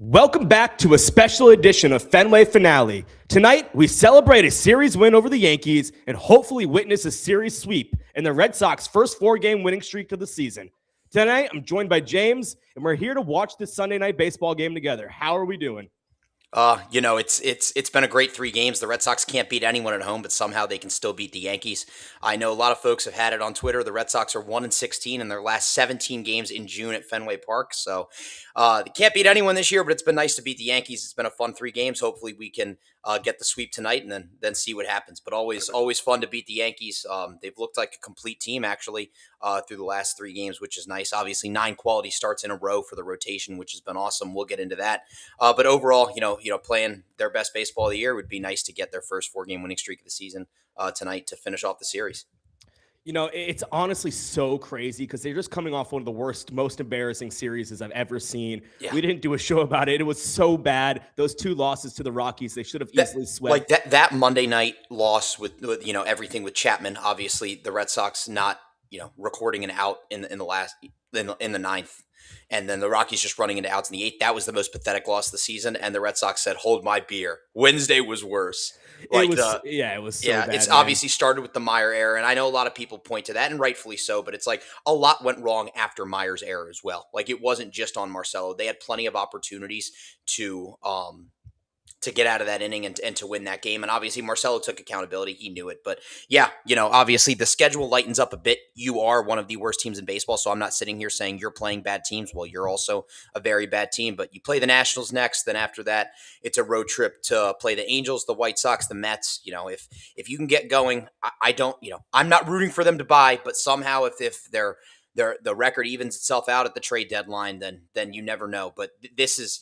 Welcome back to a special edition of Fenway Finale. Tonight, we celebrate a series win over the Yankees and hopefully witness a series sweep in the Red Sox first four-game winning streak of the season. Tonight, I'm joined by James, and we're here to watch this Sunday night baseball game together. How are we doing? It's been a great 3 games. The Red Sox can't beat anyone at home, but somehow they can still beat the Yankees. I know a lot of folks have had it on Twitter. The Red Sox are 1-16 in their last 17 games in June at Fenway Park. So they can't beat anyone this year, but it's been nice to beat the Yankees. It's been a fun 3 games. Hopefully we can get the sweep tonight and then see what happens. But always fun to beat the Yankees. They've looked like a complete team actually through the last 3 games, which is nice. Obviously 9 quality starts in a row for the rotation, which has been awesome. We'll get into that. But overall, playing their best baseball of the year would be nice to get their first 4-game winning streak of the season tonight to finish off the series. You know, it's honestly so crazy because they're just coming off one of the worst, most embarrassing series I've ever seen. Yeah. We didn't do a show about it. It was so bad. Those 2 losses to the Rockies, they should have easily swept. Like that Monday night loss with everything with Chapman. Obviously, the Red Sox not recording an out in the ninth, and then the Rockies just running into outs in the eighth. That was the most pathetic loss of the season. And the Red Sox said, "Hold my beer." Wednesday was worse. It was so bad. It's man. obviously started with the Meyer error, and I know a lot of people point to that, and rightfully so. But it's like a lot went wrong after Meyer's error as well. Like it wasn't just on Marcelo; they had plenty of opportunities to get out of that inning and to win that game. And obviously Marcelo took accountability. He knew it. But yeah, obviously the schedule lightens up a bit. You are one of the worst teams in baseball. So I'm not sitting here saying you're playing bad teams. Well, you're also a very bad team. But you play the Nationals next. Then after that, it's a road trip to play the Angels, the White Sox, the Mets. If you can get going, I don't, I'm not rooting for them to buy. But somehow if the record evens itself out at the trade deadline, then you never know. But this is,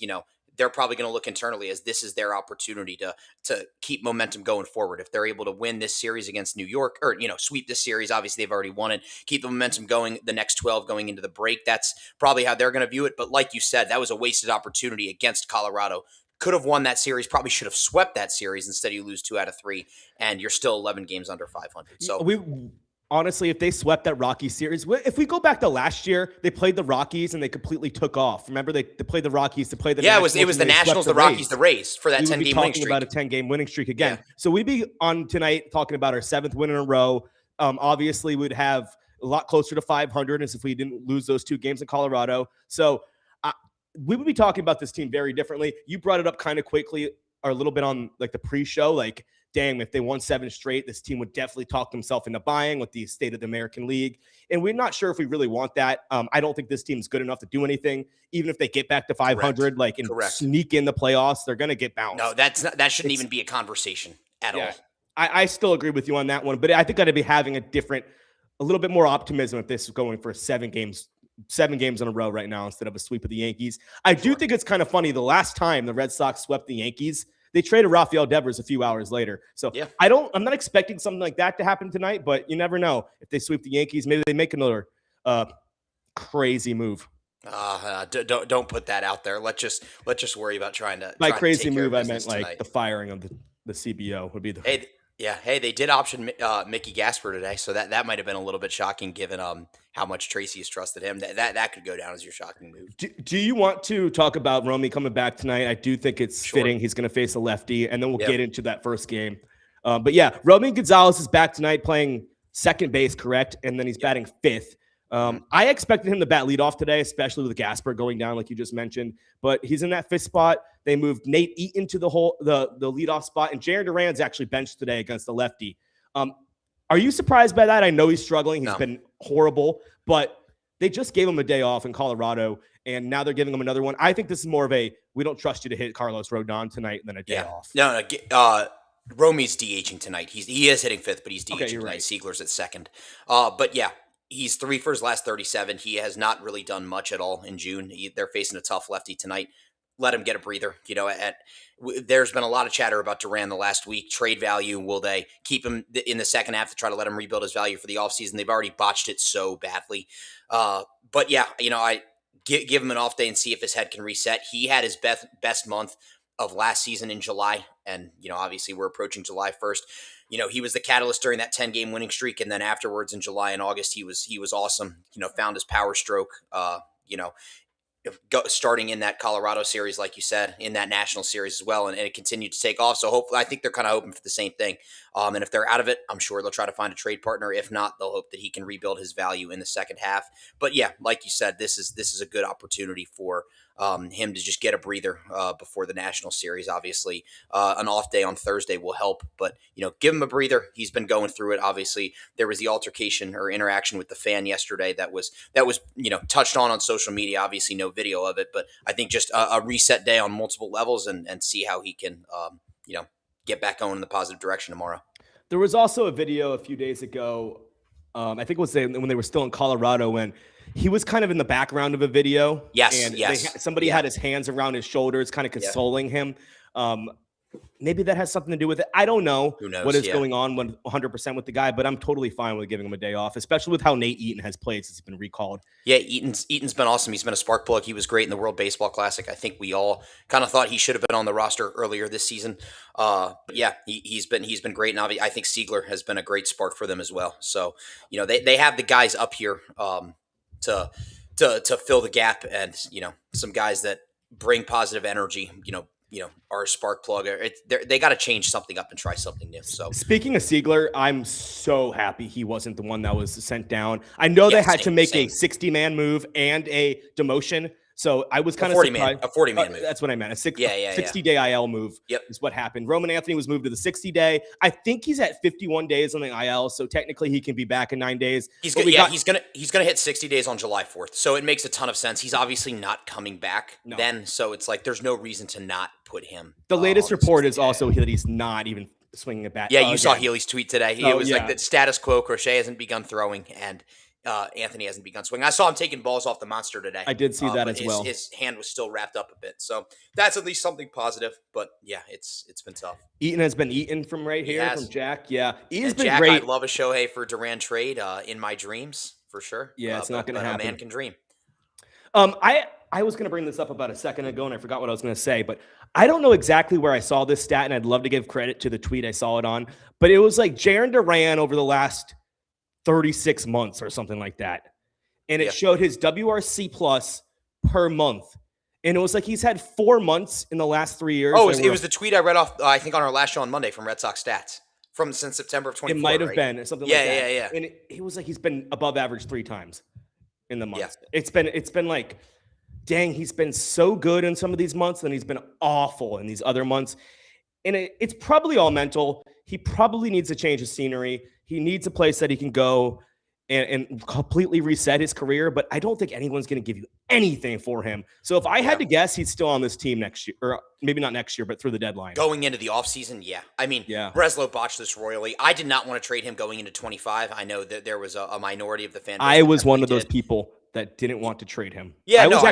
they're probably going to look internally as this is their opportunity to keep momentum going forward. If they're able to win this series against New York or, sweep this series, obviously they've already won it, keep the momentum going the next 12 going into the break. That's probably how they're going to view it. But like you said, that was a wasted opportunity against Colorado. Could have won that series, probably should have swept that series. Instead, you lose 2 out of 3 and you're still 11 games under 500. So honestly, if they swept that Rockies series, if we go back to last year, they played the Rockies and they completely took off. Remember, they played the Rockies to play the Nationals. It was the Nationals, the Rockies, the Rays for that 10-game winning streak. About a 10-game winning streak again. Yeah. So we'd be on tonight talking about our 7th win in a row. Obviously, we'd have a lot closer to 500 as if we didn't lose those 2 games in Colorado. So we would be talking about this team very differently. You brought it up kind of quickly or a little bit on like the pre-show, like, damn, if they won 7 straight, this team would definitely talk themselves into buying with the state of the American League. And we're not sure if we really want that. I don't think this team's good enough to do anything. Even if they get back to 500, sneak in the playoffs, they're going to get bounced. No, that shouldn't even be a conversation at all. I still agree with you on that one, but I think I'd be having a little bit more optimism if this is going for 7 games in a row right now instead of a sweep of the Yankees. I do think it's kind of funny. The last time the Red Sox swept the Yankees, they traded Rafael Devers a few hours later. So yeah. I'm not expecting something like that to happen tonight, but you never know. If they sweep the Yankees, maybe they make another crazy move. Don't put that out there. Let's just worry about trying to. By crazy move, I meant like tonight. The firing of the CBO would be the. Hey, they did option Mickey Gasper today, so that might have been a little bit shocking given how much Tracy has trusted him. That could go down as your shocking move. Do you want to talk about Romy coming back tonight? I do think it's fitting. He's going to face a lefty, and then we'll get into that first game. But yeah, Romy Gonzalez is back tonight playing second base, correct? And then he's batting 5th. I expected him to bat leadoff today, especially with Gasper going down, like you just mentioned. But he's in that 5th spot. They moved Nate Eaton to the leadoff spot, and Jaron Duran's actually benched today against the lefty. Are you surprised by that? I know he's struggling. He's been horrible, but they just gave him a day off in Colorado, and now they're giving him another one. I think this is more of a we don't trust you to hit Carlos Rodon tonight than a day off. No. Romy's DHing tonight. He is hitting 5th, but he's DHing tonight. Right. Siegler's at 2nd. But yeah. He's 3 for his last 37. He has not really done much at all in June. They're facing a tough lefty tonight. Let him get a breather. There's been a lot of chatter about Duran the last week. Trade value. Will they keep him in the second half to try to let him rebuild his value for the offseason? They've already botched it so badly. But yeah, I give him an off day and see if his head can reset. He had his best month of last season in July. And, obviously we're approaching July 1st. He was the catalyst during that 10-game winning streak. And then afterwards in July and August, he was awesome, found his power stroke, starting in that Colorado series, like you said, in that national series as well, and it continued to take off. So hopefully, I think they're kind of hoping for the same thing. And if they're out of it, I'm sure they'll try to find a trade partner. If not, they'll hope that he can rebuild his value in the second half. But yeah, like you said, this is a good opportunity for him to just get a breather before the national series. Obviously, an off day on Thursday will help, but give him a breather. He's been going through it. Obviously, there was the altercation or interaction with the fan yesterday that was touched on social media. Obviously, no video of it, but I think just a reset day on multiple levels and see how he can get back going in the positive direction tomorrow. There was also a video a few days ago. I think it was when they were still in Colorado, when he was kind of in the background of a video. Yes, and somebody had his hands around his shoulders, kind of consoling him. Maybe that has something to do with it. I don't know what is going on 100% with the guy, but I'm totally fine with giving him a day off, especially with how Nate Eaton has played since he's been recalled. Yeah, Eaton's been awesome. He's been a spark plug. He was great in the World Baseball Classic. I think we all kind of thought he should have been on the roster earlier this season. But yeah, he's been great, and I think Siegler has been a great spark for them as well. So they have the guys up here to fill the gap, and some guys that bring positive energy. Are a spark plug. They got to change something up and try something new. So speaking of Siegler, I'm so happy he wasn't the one that was sent down. I know they had to make a 60-man move and a demotion. So I was kind of surprised. A 40-man move. That's what I meant. A 60-day IL move is what happened. Roman Anthony was moved to the 60-day. I think he's at 51 days on the IL, so technically he can be back in 9 days. He's gonna hit 60 days on July 4th. So it makes a ton of sense. He's obviously not coming back then, so it's like there's no reason to not put him. The latest report is also that he's not even swinging it back. Yeah, you saw Healy's tweet today. It was like the status quo. Crochet hasn't begun throwing, and Anthony hasn't begun swinging. I saw him taking balls off the monster today. I did see that as well. His hand was still wrapped up a bit, so that's at least something positive. But yeah, it's been tough. Eaton has been eaten from right here from Jack. Yeah, Eaton's been Jack, great. I'd love a Shohei for Duran trade in my dreams for sure. Yeah, it's not going to happen. A man can dream. I was going to bring this up about a second ago, and I forgot what I was going to say, but I don't know exactly where I saw this stat, and I'd love to give credit to the tweet I saw it on, but it was like Jarren Duran over the last 36 months or something like that. And it showed his WRC plus per month. And it was like he's had 4 months in the last 3 years. Oh, it was the tweet I read off, I think, on our last show on Monday from Red Sox Stats since September of 24. It might have been something like that. Yeah. And it was like he's been above average 3 times in the month. Yeah. It's been like, dang, he's been so good in some of these months, and he's been awful in these other months. And it's probably all mental. He probably needs a change of scenery. He needs a place that he can go and completely reset his career, but I don't think anyone's going to give you anything for him. So if I had to guess, he's still on this team next year, or maybe not next year, but through the deadline. Going into the offseason, I mean, Breslow botched this royally. I did not want to trade him going into 25. I know that there was a minority of the fan base. I was one of those people that didn't want to trade him. Yeah, I was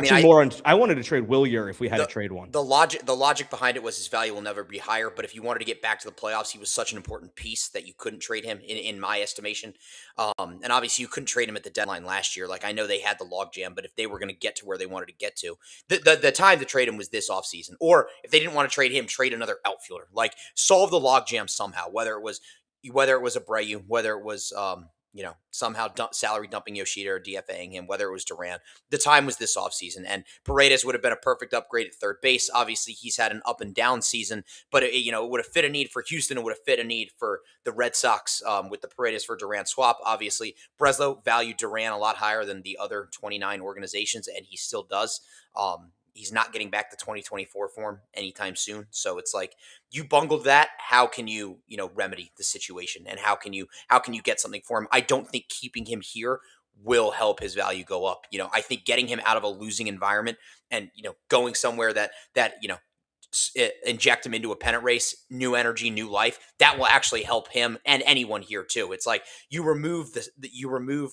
I wanted to trade Willier if we had to trade one. The logic behind it was his value will never be higher, but if you wanted to get back to the playoffs, he was such an important piece that you couldn't trade him in my estimation. And obviously you couldn't trade him at the deadline last year. Like, I know they had the logjam, but if they were going to get to where they wanted to get to, the time to trade him was this offseason. Or if they didn't want to trade him, trade another outfielder. Like, solve the logjam somehow, whether it was Abreu, whether it was somehow salary dumping Yoshida or DFAing him, whether it was Duran. The time was this offseason, and Paredes would have been a perfect upgrade at third base. Obviously, he's had an up and down season, but it would have fit a need for Houston. It would have fit a need for the Red Sox with the Paredes for Duran swap. Obviously, Breslow valued Duran a lot higher than the other 29 organizations, and he still does. He's not getting back the 2024 form anytime soon. So it's like, you bungled that. How can you, remedy the situation? And how can you get something for him? I don't think keeping him here will help his value go up. I think getting him out of a losing environment and, going somewhere that inject him into a pennant race, new energy, new life, that will actually help him and anyone here too. It's like you remove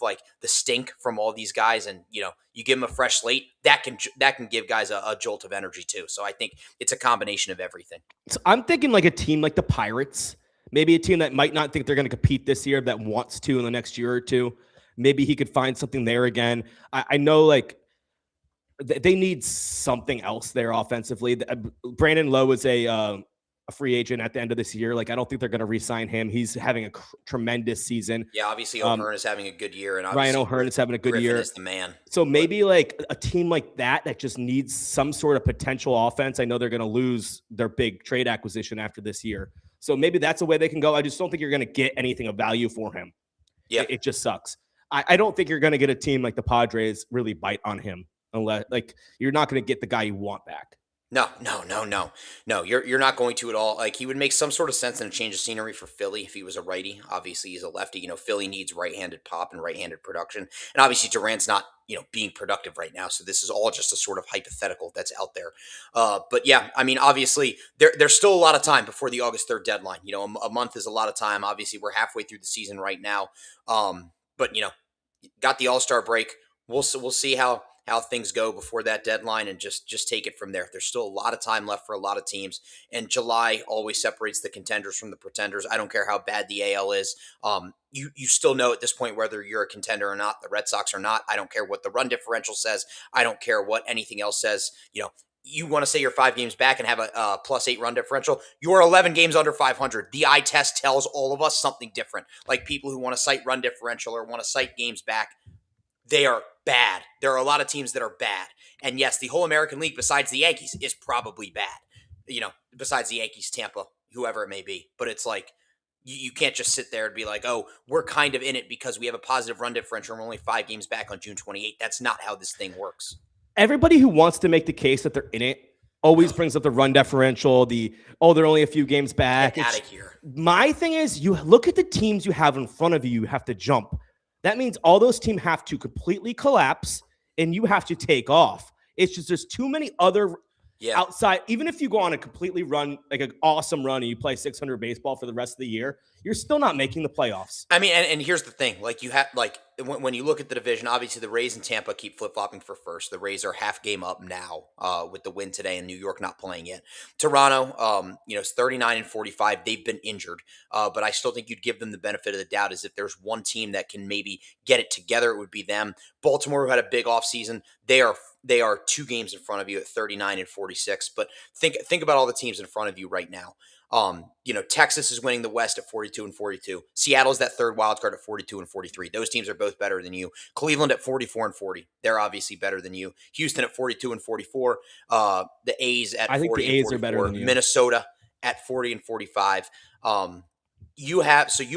like the stink from all these guys, and you give them a fresh slate that can give guys a jolt of energy too. So I think it's a combination of everything. So I'm thinking like a team like the Pirates, maybe a team that might not think they're going to compete this year, that wants to in the next year or two. Maybe he could find something there again. I know, like, they need something else there offensively. Brandon Lowe is a a free agent at the end of this year. Like, I don't think they're going to re-sign him. He's having a tremendous season. Yeah, obviously O'Hearn is having a good year, and Ryan obviously O'Hearn is having a good Griffin year. is the man. So maybe like a team like that just needs some sort of potential offense. I know they're going to lose their big trade acquisition after this year. So maybe that's a way they can go. I just don't think you're going to get anything of value for him. Yeah. It just sucks. I don't think you're going to get a team like the Padres really bite on him unless like you're not going to get the guy you want back. No. You're not going to at all. Like, he would make some sort of sense in a change of scenery for Philly if he was a righty. Obviously, he's a lefty. You know, Philly needs right-handed pop and right-handed production, and obviously Duran's not being productive right now. So this is all just a sort of hypothetical that's out there. But yeah, I mean, obviously there's still a lot of time before the August 3rd deadline. You know, a month is a lot of time. Obviously, we're halfway through the season right now. But got the All-Star break. We'll see how things go before that deadline, and just take it from there. There's still a lot of time left for a lot of teams, and July always separates the contenders from the pretenders. I don't care how bad the AL is. You still know at this point whether you're a contender or not. The Red Sox are not. I don't care what the run differential says. I don't care what anything else says. You want to say you're 5 games back and have a +8 run differential. You're 11 games under 500. The eye test tells all of us something different. Like, people who want to cite run differential or want to cite games back, they are bad. There are a lot of teams that are bad. And yes, the whole American League, besides the Yankees, is probably bad. Besides the Yankees, Tampa, whoever it may be. But it's like, you can't just sit there and be like, oh, we're kind of in it because we have a positive run differential and we're only 5 games back on June 28th. That's not how this thing works. Everybody who wants to make the case that they're in it always brings up the run differential, they're only a few games back. Get out of here. My thing is, you look at the teams you have in front of you have to jump. That means all those teams have to completely collapse and you have to take off. It's just there's too many other outside. Even if you go on a completely run, like an awesome run, and you play 600 baseball for the rest of the year, you're still not making the playoffs. I mean, and here's the thing. Like, you have, like, when you look at the division, obviously the Rays and Tampa keep flip-flopping for first. The Rays are half game up now with the win today, and New York not playing yet. Toronto, it's 39-45. They've been injured, but I still think you'd give them the benefit of the doubt, as if there's one team that can maybe get it together, it would be them. Baltimore, who had a big offseason, they are 2 games in front of you at 39-46. But think about all the teams in front of you right now. Texas is winning the West at 42-42. Seattle's that third wild card at 42-43. Those teams are both better than you. Cleveland at 44-40. They're obviously better than you. Houston at 42-44. The A's at 40-44. I think the A's are better than you. Minnesota at 40-45. You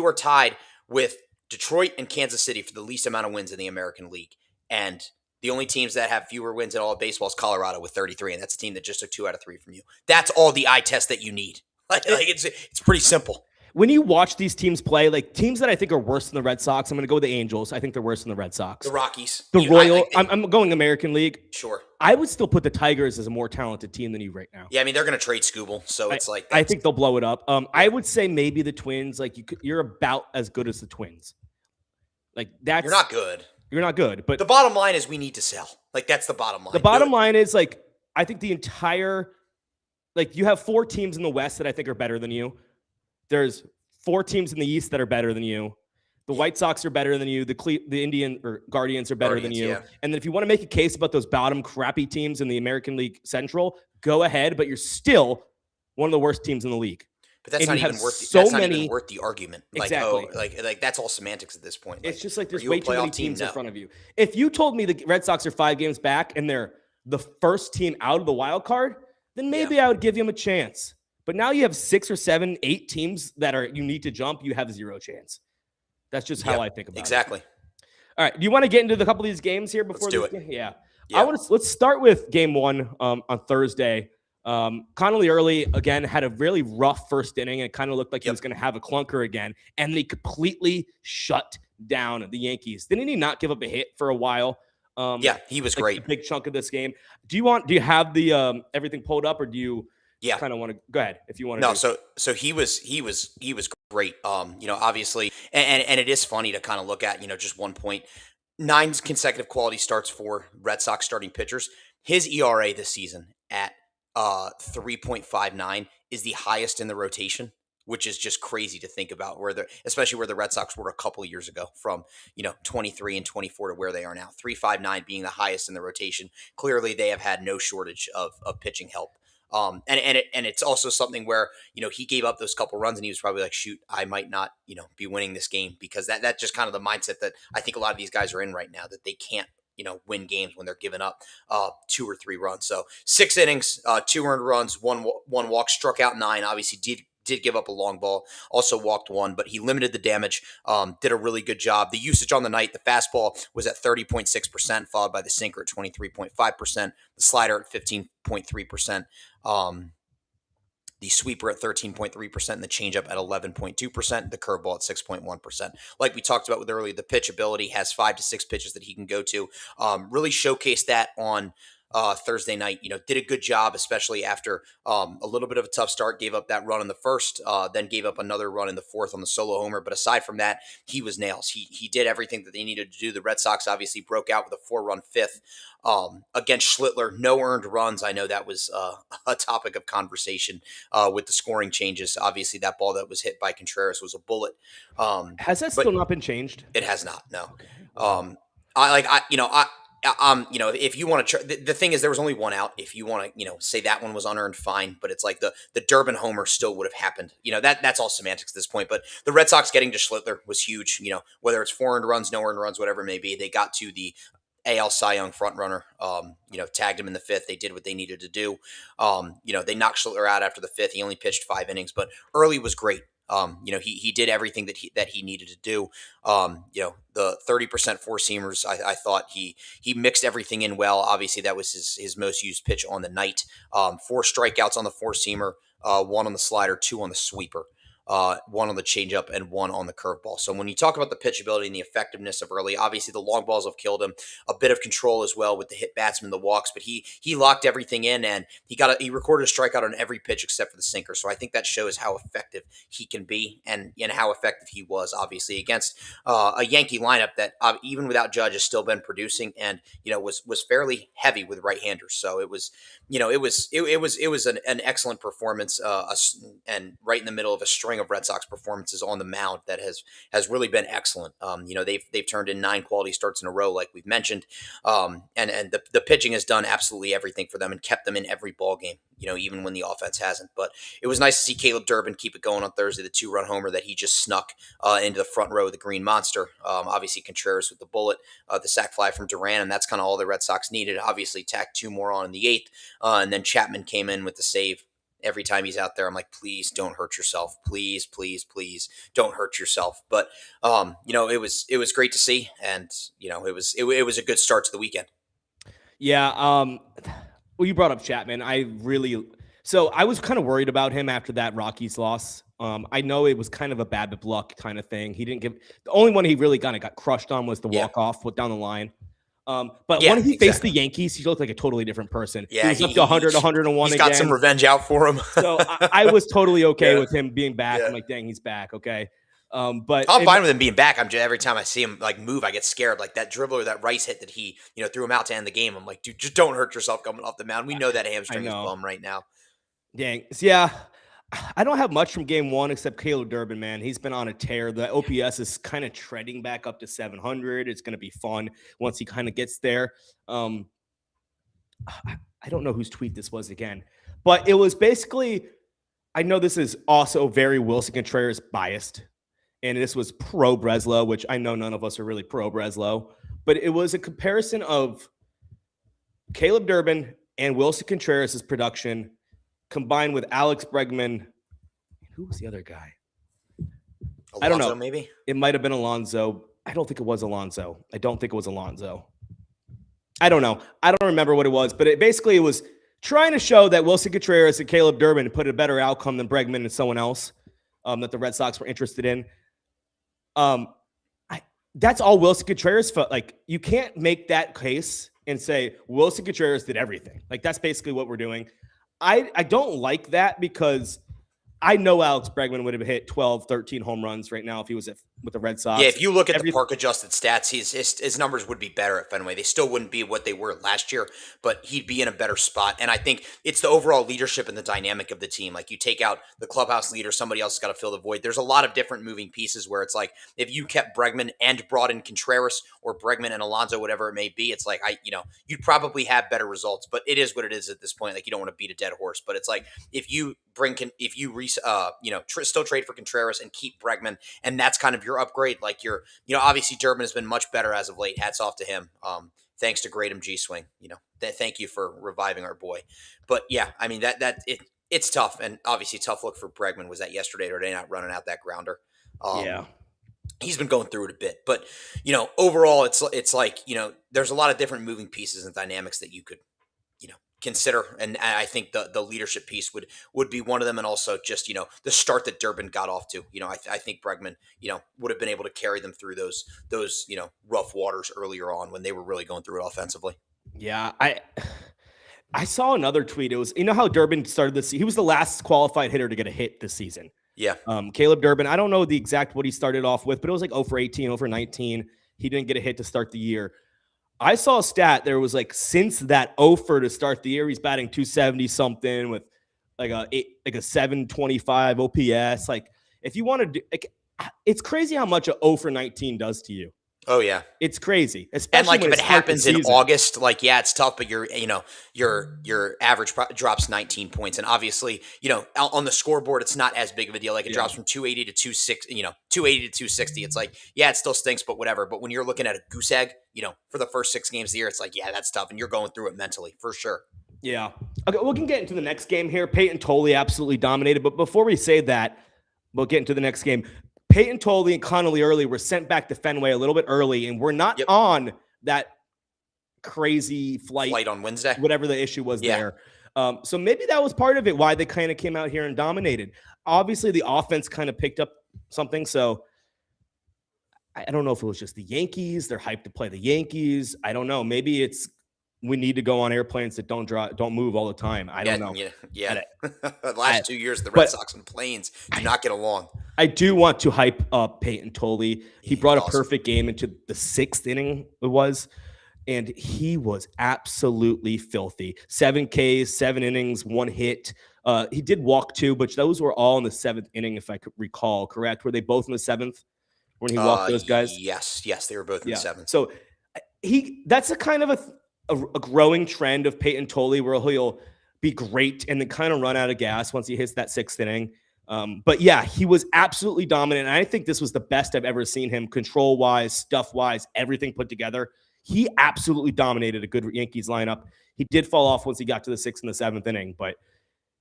are tied with Detroit and Kansas City for the least amount of wins in the American League. And the only teams that have fewer wins in all of baseball is Colorado with 33, and that's a team that just took 2 out of 3 from you. That's all the eye test that you need. Like it's pretty simple. When you watch these teams play, like teams that I think are worse than the Red Sox, I'm going to go with the Angels. I think they're worse than the Red Sox. The Rockies. I'm going American League. Sure. I would still put the Tigers as a more talented team than you right now. Yeah, I mean, they're going to trade Scooble, so it's like I think they'll blow it up. I would say maybe the Twins. Like you're about as good as the Twins. Like that's you're not good. You're not good, but the bottom line is we need to sell. Like, that's the bottom line. The bottom line is, like, I think the entire, like, you have 4 teams in the West that I think are better than you. There's 4 teams in the East that are better than you. The White Sox are better than you. The Indian or Guardians are better than you. Yeah. And then if you want to make a case about those bottom crappy teams in the American League Central, go ahead, but you're still one of the worst teams in the league. But that's not even worth the argument. Like, exactly. Like that's all semantics at this point. It's just like there's way too many teams in front of you. If you told me the Red Sox are 5 games back and they're the first team out of the wild card, then maybe I would give them a chance. But now you have 6 or 7, 8 teams that you need to jump. You have 0 chance. That's just how I think about it. Exactly. All right. Do you want to get into the couple of these games here before? Let's do it. Yeah. Let's start with game 1 on Thursday. Connolly Early again had a really rough first inning and it kind of looked like he was going to have a clunker again, and they completely shut down the Yankees. Didn't he not give up a hit for a while? He was great. A big chunk of this game. Do you have the everything pulled up, or do you kind of want to go ahead if you want to? No, so he was great. Obviously, and it is funny to kind of look at, just 1 point. 9 consecutive quality starts for Red Sox starting pitchers. His ERA this season at 3.59 is the highest in the rotation, which is just crazy to think about, especially where the Red Sox were a couple of years ago, from 23 and 24 to where they are now. 3.59 being the highest in the rotation. Clearly, they have had no shortage of pitching help. And it's also something where, he gave up those couple runs and he was probably like, shoot, I might not, be winning this game, because that's just kind of the mindset that I think a lot of these guys are in right now, that they can't, win games when they're giving up 2 or 3 runs. So 6 innings, 2 earned runs, one walk, struck out 9. Obviously did give up a long ball, also walked 1, but he limited the damage, did a really good job. The usage on the night, the fastball was at 30.6%, followed by the sinker at 23.5%, the slider at 15.3%, the sweeper at 13.3%, and the changeup at 11.2%, the curveball at 6.1%. Like we talked about with earlier, the pitch ability, has 5 to 6 pitches that he can go to. Really showcased that on Thursday night. Did a good job, especially after a little bit of a tough start. Gave up that run in the first, then gave up another run in the fourth on the solo homer. But aside from that, he was nails. He did everything that they needed to do. The Red Sox obviously broke out with a 4-run fifth against Schlittler. No earned runs. I know that was a topic of conversation with the scoring changes. Obviously, that ball that was hit by Contreras was a bullet. Has that still not been changed? It has not. No. Okay. If you want to, the thing is, there was only one out. If you want to, say that one was unearned, fine. But it's like the Durbin homer still would have happened. That's all semantics at this point. But the Red Sox getting to Schlittler was huge. Whether it's 4 earned runs, no earned runs, whatever it may be, they got to the AL Cy Young front runner. Tagged him in the 5th. They did what they needed to do. They knocked Schlittler out after the 5th. He only pitched 5 innings, but early was great. He did everything that he needed to do. The 30% four seamers, I thought he mixed everything in well. Obviously, that was his most used pitch on the night. 4 strikeouts on the four seamer, 1 on the slider, 2 on the sweeper. 1 on the changeup, and 1 on the curveball. So when you talk about the pitchability and the effectiveness of early, obviously the long balls have killed him. A bit of control as well with the hit batsman, the walks, but he locked everything in, and he recorded a strikeout on every pitch except for the sinker. So I think that shows how effective he can be, and how effective he was, obviously, against a Yankee lineup that even without Judge has still been producing, and was fairly heavy with right-handers. So it was an excellent performance, and right in the middle of a string of Red Sox performances on the mound that has really been excellent. They've turned in 9 quality starts in a row, like we've mentioned, and the pitching has done absolutely everything for them and kept them in every ball game. Even when the offense hasn't. But it was nice to see Caleb Durbin keep it going on Thursday. The 2-run homer that he just snuck into the front row of the Green Monster. Obviously Contreras with the bullet, the sac fly from Duran, and that's kind of all the Red Sox needed. Obviously tacked 2 more on in the 8th, and then Chapman came in with the save. Every time he's out there, I'm like, please don't hurt yourself. Please, please, please don't hurt yourself. But it was great to see, and it was a good start to the weekend. Yeah. Well, you brought up Chapman. So I was kind of worried about him after that Rockies loss. I know it was kind of a bad luck kind of thing. He didn't give the only one he really kind of got crushed on was the walk-off down the line. But when he faced the Yankees, he looked like a totally different person. Yeah, he was up to 100, 101 he's again. Got some revenge out for him. So I was totally okay with him being back. I'm like, dang, he's back. Okay. But I'm fine with him being back. Every time I see him move, I get scared. Like that dribble or that Rice hit that he threw him out to end the game. I'm like, dude, just don't hurt yourself coming off the mound. We know that hamstring is bum right now. Dang. Yeah. I don't have much from game 1 except Caleb Durbin, man. He's been on a tear. The OPS is kind of treading back up to 700. It's going to be fun once he kind of gets there. I don't know whose tweet this was again, but it was basically, I know this is also very Wilson Contreras biased, and this was pro Breslow, which I know none of us are really pro Breslow, but it was a comparison of Caleb Durbin and Wilson Contreras' production combined with Alex Bregman. Who was the other guy? Alonso, I don't know. Maybe it might have been Alonso. I don't think it was Alonso. I don't know. I don't remember what it was, but it was trying to show that Wilson Contreras and Caleb Durbin put a better outcome than Bregman and someone else that the Red Sox were interested in. That's all Wilson Contreras felt like. You can't make that case and say Wilson Contreras did everything. Like that's basically what we're doing. I don't like that because I know Alex Bregman would have hit 12, 13 home runs right now if he was with the Red Sox. Yeah, if you look at the park adjusted stats, his numbers would be better at Fenway. They still wouldn't be what they were last year, but he'd be in a better spot. And I think it's the overall leadership and the dynamic of the team. Like you take out the clubhouse leader, somebody else has got to fill the void. There's a lot of different moving pieces where it's like if you kept Bregman and brought in Contreras or Bregman and Alonso, whatever it may be, it's like you'd probably have better results. But it is what it is at this point. Like you don't want to beat a dead horse, but it's like if you still trade for Contreras and keep Bregman, and that's kind of your upgrade. Like obviously Durbin has been much better as of late. Hats off to him. Thanks to Great G Swing. Thank you for reviving our boy. But yeah, I mean it's tough, and obviously tough look for Bregman was that yesterday or they not running out that grounder. Yeah. He's been going through it a bit, but overall it's like there's a lot of different moving pieces and dynamics that you could consider, and I think the leadership piece would be one of them, and also just the start that Durbin got off to. I think Bregman would have been able to carry them through those rough waters earlier on when they were really going through it offensively. Yeah, I saw another tweet. It was how Durbin started this. He was the last qualified hitter to get a hit this season. Yeah. Caleb Durbin. I don't know the exact what he started off with, but it was like 0 for 18, 0 for 19. He didn't get a hit to start the year. I saw a stat. There was like since that 0 for to start the year, he's batting 270 something with like a 725 OPS. Like if you want to do, it's crazy how much a 0 for 19 does to you. Oh yeah, it's crazy. Especially and like if it happens in August, like yeah, it's tough. But your average drops 19 points, and obviously on the scoreboard, it's not as big of a deal. Like it drops from 280 to 260. 280 to 260. It's like yeah, it still stinks, but whatever. But when you're looking at a goose egg, for the first 6 games of the year, it's like yeah, that's tough, and you're going through it mentally for sure. Yeah. Okay, we can get into the next game here. Peyton Tolley absolutely dominated, but before we say that, we'll get into the next game. Peyton Tolley and Connolly Early were sent back to Fenway a little bit early, and we're not on that crazy flight on Wednesday, whatever the issue was there. So maybe that was part of it, why they kind of came out here and dominated. Obviously, the offense kind of picked up something, so I don't know if it was just the Yankees. They're hyped to play the Yankees. I don't know. Maybe it's we need to go on airplanes that don't move all the time. I don't know. Yeah. The last 2 years, the Red Sox and Plains do not get along. I do want to hype up Peyton Tolley. He brought a perfect game into the 6th inning it was, and he was absolutely filthy. 7 Ks, 7 innings, 1 hit. He did walk 2, but those were all in the 7th inning, if I could recall, correct? Were they both in the 7th when he walked those guys? Yes, they were both in the 7th. So that's a kind of a growing trend of Peyton Tolley where he'll be great and then kind of run out of gas once he hits that 6th inning. But yeah, he was absolutely dominant. And I think this was the best I've ever seen him control-wise, stuff-wise, everything put together. He absolutely dominated a good Yankees lineup. He did fall off once he got to the 6th and the 7th inning, but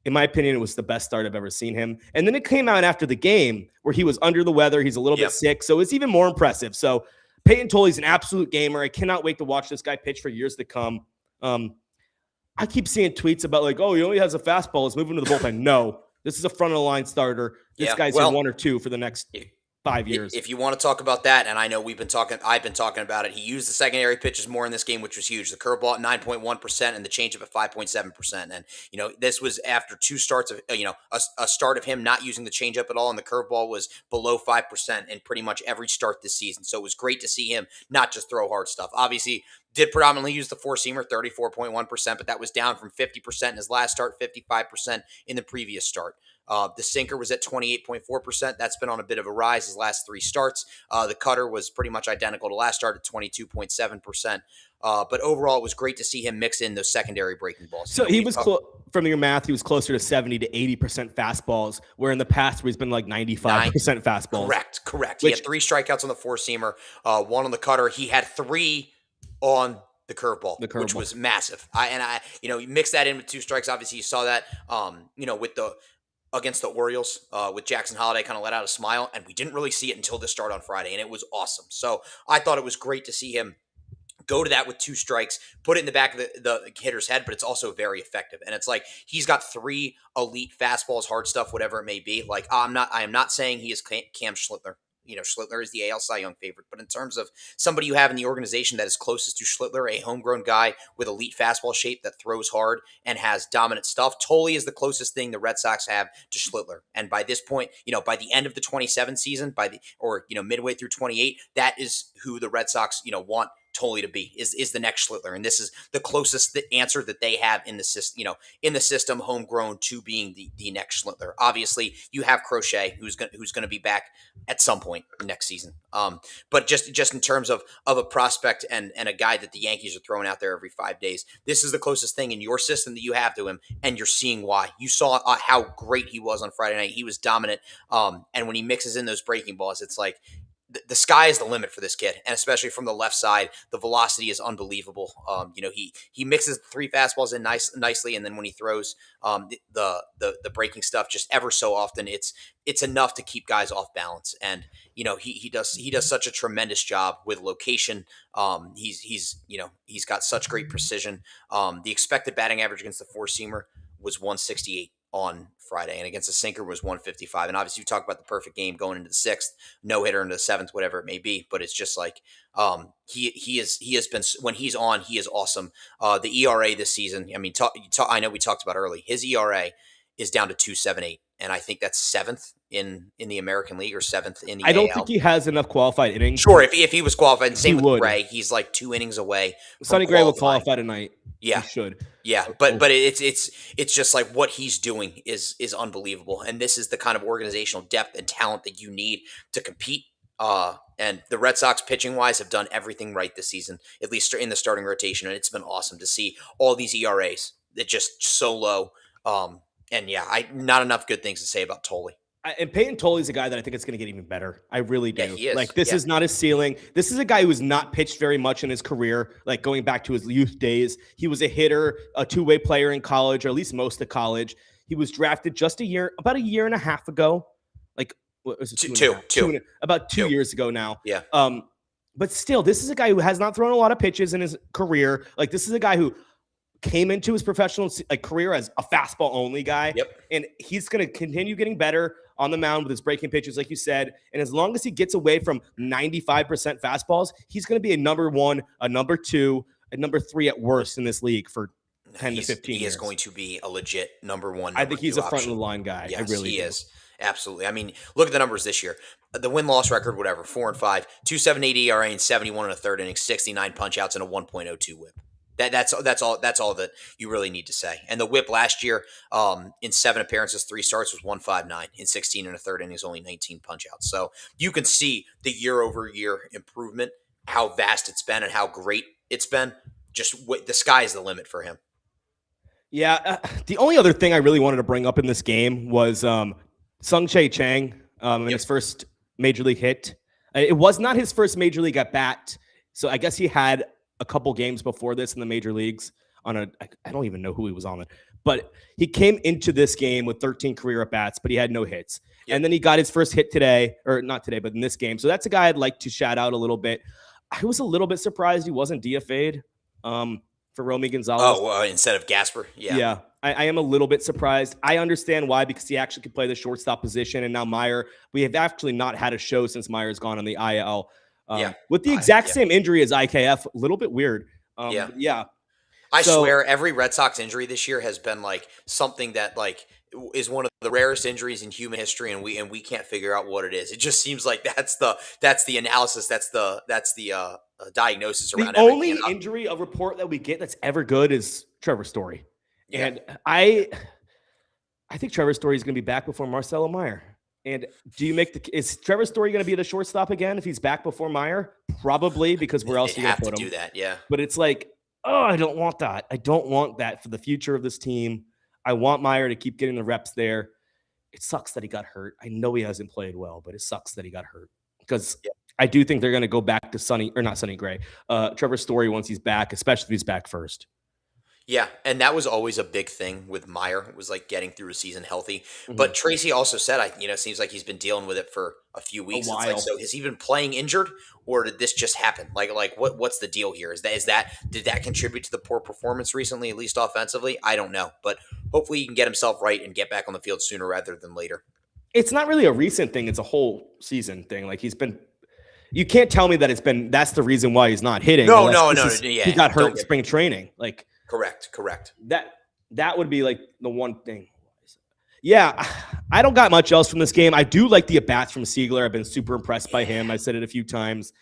in my opinion, it was the best start I've ever seen him. And then it came out after the game where he was under the weather. He's a little bit sick, so it's even more impressive. So Peyton Tolley's an absolute gamer. I cannot wait to watch this guy pitch for years to come. I keep seeing tweets about like, oh, he only has a fastball. Let's move him to the bullpen. No, this is a front of the line starter. This guy's in 1 or 2 for the next 5 years. If you want to talk about that, and I know I've been talking about it. He used the secondary pitches more in this game, which was huge. The curveball at 9.1% and the changeup at 5.7%. And this was after 2 starts of a start of him not using the changeup at all, and the curveball was below 5% in pretty much every start this season. So it was great to see him not just throw hard stuff. Obviously, did predominantly use the 4-seamer, 34.1%, but that was down from 50% in his last start, 55% in the previous start. The sinker was at 28.4%. That's been on a bit of a rise his last 3 starts. The cutter was pretty much identical to last start at 22.7%. But overall, it was great to see him mix in those secondary breaking balls. So he was, from your math, he was closer to 70 to 80% fastballs, where in the past he's been like 95% fastballs. Correct. He had 3 strikeouts on the 4-seamer, 1 on the cutter. He had 3 on the curveball, which was massive. You mix that in with 2 strikes. Obviously, you saw that, with against the Orioles, with Jackson Holliday kind of let out a smile, and we didn't really see it until this start on Friday, and it was awesome. So I thought it was great to see him go to that with 2 strikes, put it in the back of the hitter's head, but it's also very effective. And it's like he's got 3 elite fastballs, hard stuff, whatever it may be. Like I am not saying he is Cam Schlittler. Schlittler is the AL Cy Young favorite. But in terms of somebody you have in the organization that is closest to Schlittler, a homegrown guy with elite fastball shape that throws hard and has dominant stuff, Tolle is the closest thing the Red Sox have to Schlittler. And by this point, by the end of the 27 season, midway through 28, that is who the Red Sox, want Tolle to be is the next Schlittler, and this is the closest answer that they have in the system. In the system, homegrown to being the next Schlittler. Obviously, you have Crochet, who's going to be back at some point next season. But just in terms of a prospect and a guy that the Yankees are throwing out there every 5 days, this is the closest thing in your system that you have to him, and you're seeing why. You saw how great he was on Friday night. He was dominant, and when he mixes in those breaking balls, it's like the sky is the limit for this kid, and especially from the left side, the velocity is unbelievable. He mixes the three fastballs in nicely, and then when he throws the breaking stuff just ever so often, it's enough to keep guys off balance. And he does such a tremendous job with location. He's got such great precision. The expected batting average against the four seamer was 168 on Friday, and against the sinker was 155. And obviously, you talk about the perfect game going into the sixth, no hitter into the seventh, whatever it may be. But it's just like he has been, when he's on, he is awesome. The ERA this season, I mean, I know we talked about early. His ERA is down to 2.78, and I think that's seventh in the American League or seventh in the I don't AL. think he has enough qualified innings. Sure, if he was qualified, and same with Gray, he's like 2 innings away. Sonny Gray will qualify tonight. Yeah, he should. Yeah, but it's just like what he's doing is unbelievable, and this is the kind of organizational depth and talent that you need to compete. And the Red Sox pitching wise have done everything right this season, at least in the starting rotation, and it's been awesome to see all these ERAs that just so low. And yeah, not enough good things to say about Tolle. And Peyton Tolle is a guy that I think it's going to get even better. I really do. Yeah, he is. Like, this is not his ceiling. This is a guy who has not pitched very much in his career. Like, going back to his youth days, he was a hitter, a two-way player in college, or at least most of college. He was drafted about a year and a half ago. Like, what was it? About 2 years ago now. Yeah. But still, this is a guy who has not thrown a lot of pitches in his career. Like, this is a guy who came into his professional career as a fastball only guy. Yep. And he's going to continue getting better on the mound with his breaking pitches, like you said. And as long as he gets away from 95% fastballs, he's going to be a number one, a number two, a number three at worst in this league for 10 to 15 years. He is going to be a legit number one. I think he's a front of the line guy. Yes, I really he do. is. Absolutely. I mean, look at the numbers this year. The win-loss record, whatever, 4-5, 2.78 ERA and 71 in a third inning, 69 punch-outs, and a 1.02 whip. That's all that you really need to say. And the whip last year, in 7 appearances, 3 starts, was 1.59. In 16 and a third innings, only 19 punch-outs. So you can see the year-over-year improvement, how vast it's been and how great it's been. Just the sky's the limit for him. Yeah. The only other thing I really wanted to bring up in this game was Sung-Chae Chang in his first major league hit. It was not his first major league at bat, so I guess he had a couple games before this in the major leagues I don't even know who he was on it, but he came into this game with 13 career at bats, but he had no hits. Yep. And then he got his first hit today, or not today, but in this game. So that's a guy I'd like to shout out a little bit. I was a little bit surprised he wasn't DFA'd for Romy Gonzalez. Oh, instead of Gasper. Yeah. Yeah. I am a little bit surprised. I understand why, because he actually could play the shortstop position. And now Meyer, we have actually not had a show since Meyer's gone on the IL. With the exact same injury as IKF, a little bit weird. Yeah. I swear every Red Sox injury this year has been like something that like is one of the rarest injuries in human history, and we can't figure out what it is. It just seems like that's the analysis, that's the diagnosis around the only injury a report that we get that's ever good is Trevor Story. Yeah. And I think Trevor Story is going to be back before Marcelo Meyer. And is Trevor Story going to be the shortstop again if he's back before Meyer? Probably, because where else are you going to put him? Do that, yeah. But it's like, I don't want that. I don't want that for the future of this team. I want Meyer to keep getting the reps there. It sucks that he got hurt. I know he hasn't played well, but it sucks that he got hurt, because I do think they're going to go back to Trevor Story once he's back, especially if he's back first. Yeah, and that was always a big thing with Meyer. It was like getting through a season healthy. Mm-hmm. But Tracy also said, it seems like he's been dealing with it for a few weeks. It's like, so has he been playing injured, or did this just happen? Like what's the deal here? Did that contribute to the poor performance recently, at least offensively? I don't know, but hopefully he can get himself right and get back on the field sooner rather than later. It's not really a recent thing. It's a whole season thing. Like you can't tell me that that's the reason why he's not hitting. No, Unless no, this no, is, he yeah. got hurt Don't in get spring training. Like correct. that would be like the one thing. Yeah, I don't got much else from this game. I do like the at-bats from Siegler. I've been super impressed by him. I said it a few times.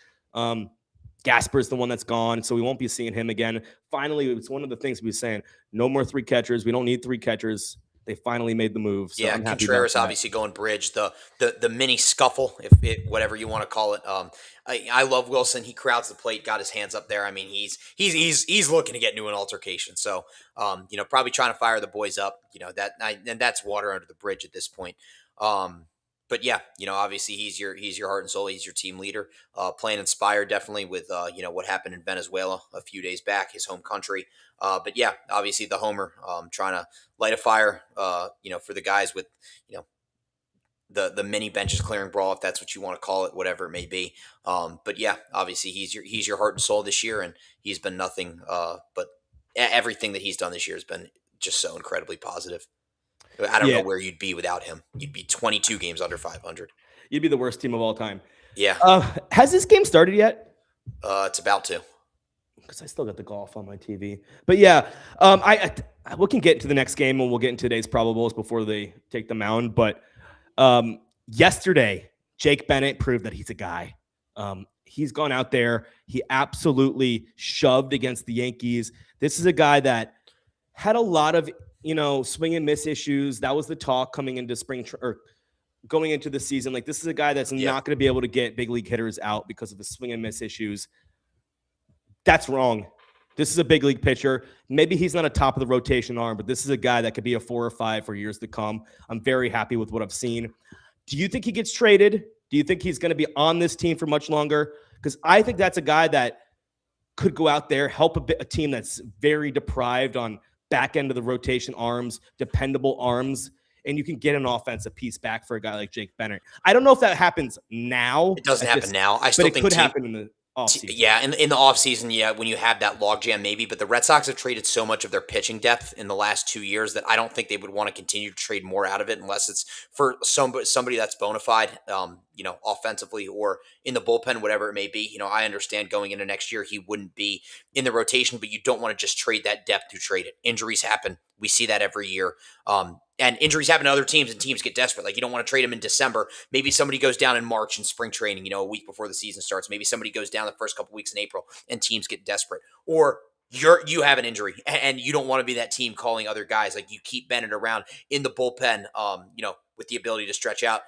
Gasper's the one that's gone, so we won't be seeing him again. Finally, it's one of the things we were saying. No more 3 catchers. We don't need 3 catchers. They finally made the move, so Yeah, I'm happy about Contreras that. obviously going bridge, the mini scuffle, if it, whatever you want to call it. I love Wilson. He crowds the plate, got his hands up there. I mean, he's looking to get into an altercation. So, probably trying to fire the boys up. And that's water under the bridge at this point. But yeah, obviously he's your heart and soul. He's your team leader. Playing inspired definitely with what happened in Venezuela a few days back, his home country. But yeah, obviously the homer, trying to light a fire, for the guys with, the mini benches clearing brawl, if that's what you want to call it, whatever it may be. But yeah, obviously he's your heart and soul this year, and he's been nothing but everything that he's done this year has been just so incredibly positive. I don't know where you'd be without him. You'd be 22 games under 500. You'd be the worst team of all time. Yeah. Has this game started yet? It's about to. Because I still got the golf on my TV. But yeah, we can get into the next game, and we'll get into today's probables before they take the mound. But yesterday, Jake Bennett proved that he's a guy. He's gone out there. He absolutely shoved against the Yankees. This is a guy that had a lot of swing and miss issues. That was the talk coming into or going into the season. Like, this is a guy that's not going to be able to get big league hitters out because of the swing and miss issues. That's wrong. This is a big league pitcher. Maybe he's not a top of the rotation arm, but this is a guy that could be a 4 or 5 for years to come. I'm very happy with what I've seen. Do you think he gets traded? Do you think he's going to be on this team for much longer? Because I think that's a guy that could go out there, help a team that's very deprived on back end of the rotation arms, dependable arms, and you can get an offensive piece back for a guy like Jake Bennett. I don't know if that happens now. It doesn't happen now. But it could happen in the offseason. Yeah, in the offseason, when you have that logjam, maybe. But the Red Sox have traded so much of their pitching depth in the last 2 years that I don't think they would want to continue to trade more out of it unless it's for somebody that's bona fide, offensively or in the bullpen, whatever it may be. I understand going into next year he wouldn't be in the rotation, but you don't want to just trade that depth to trade it. Injuries happen. We see that every year. And injuries happen to other teams, and teams get desperate. Like, you don't want to trade them in December. Maybe somebody goes down in March in spring training, a week before the season starts. Maybe somebody goes down the first couple weeks in April, and teams get desperate. Or you have an injury, and you don't want to be that team calling other guys. Like, you keep Bennett around in the bullpen, with the ability to stretch out.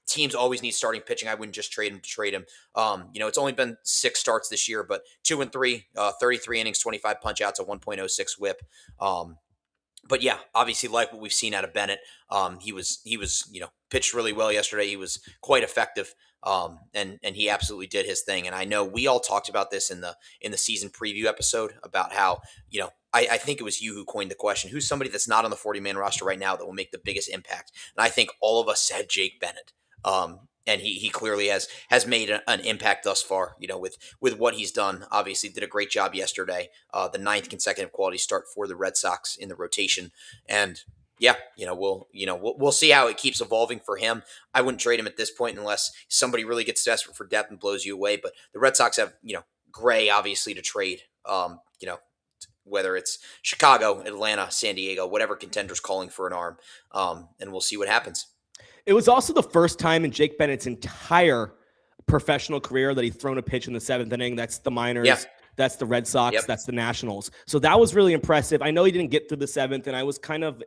Teams always need starting pitching. I wouldn't just trade him to trade him. It's only been 6 starts this year, but 2 and 3, 33 innings, 25 punch outs, a 1.06 whip. But yeah, obviously, like what we've seen out of Bennett, he was pitched really well yesterday. He was quite effective, and he absolutely did his thing. And I know we all talked about this in the season preview episode about how I think it was you who coined the question: who's somebody that's not on the 40-man roster right now that will make the biggest impact? And I think all of us said Jake Bennett. And he clearly has made an impact thus far, with what he's done. Obviously did a great job yesterday, the 9th consecutive quality start for the Red Sox in the rotation. And yeah, we'll see how it keeps evolving for him. I wouldn't trade him at this point unless somebody really gets desperate for depth and blows you away. But the Red Sox have, Gray obviously to trade, whether it's Chicago, Atlanta, San Diego, whatever contender's calling for an arm. And we'll see what happens. It was also the first time in Jake Bennett's entire professional career that he'd thrown a pitch in the 7th inning. That's the minors. Yeah. That's the Red Sox. That's the Nationals. So that was really impressive. I know he didn't get through the 7th, and I was kind of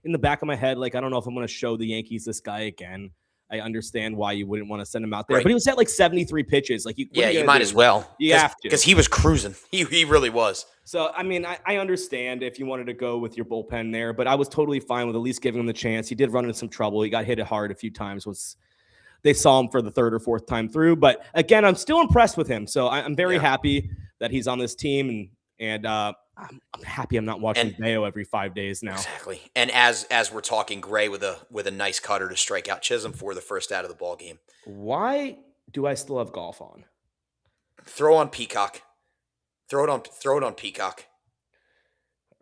in the back of my head, like, I don't know if I'm going to show the Yankees this guy again. I understand why you wouldn't want to send him out there, but he was at like 73 pitches. Like, you might as well. You have to, because he was cruising. He really was. So, I mean, I understand if you wanted to go with your bullpen there, but I was totally fine with at least giving him the chance. He did run into some trouble. He got hit hard a few times. They saw him for the 3rd or 4th time through. But again, I'm still impressed with him. So I'm very happy that he's on this team, and I'm happy I'm not watching Mayo every 5 days now. Exactly. And as we're talking, Gray with a nice cutter to strike out Chisholm for the first out of the ball game. Why do I still have golf on? Throw on Peacock. Throw it on Peacock.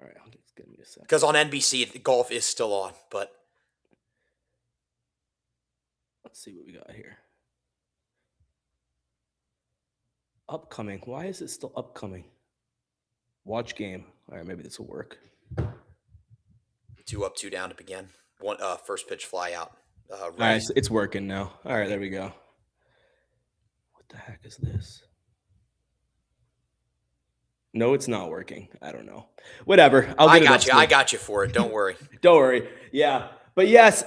All right, I'll just give me a second. Because on NBC, golf is still on, but Let's see what we got here. Upcoming. Why is it still upcoming? Watch game. All right, maybe this will work. 2 up, 2 down to begin. One first pitch fly out. All right, so it's working now. All right, there we go. What the heck is this? No, it's not working. I don't know. Whatever. I got you for it. Don't worry. Don't worry. Yeah. But yes,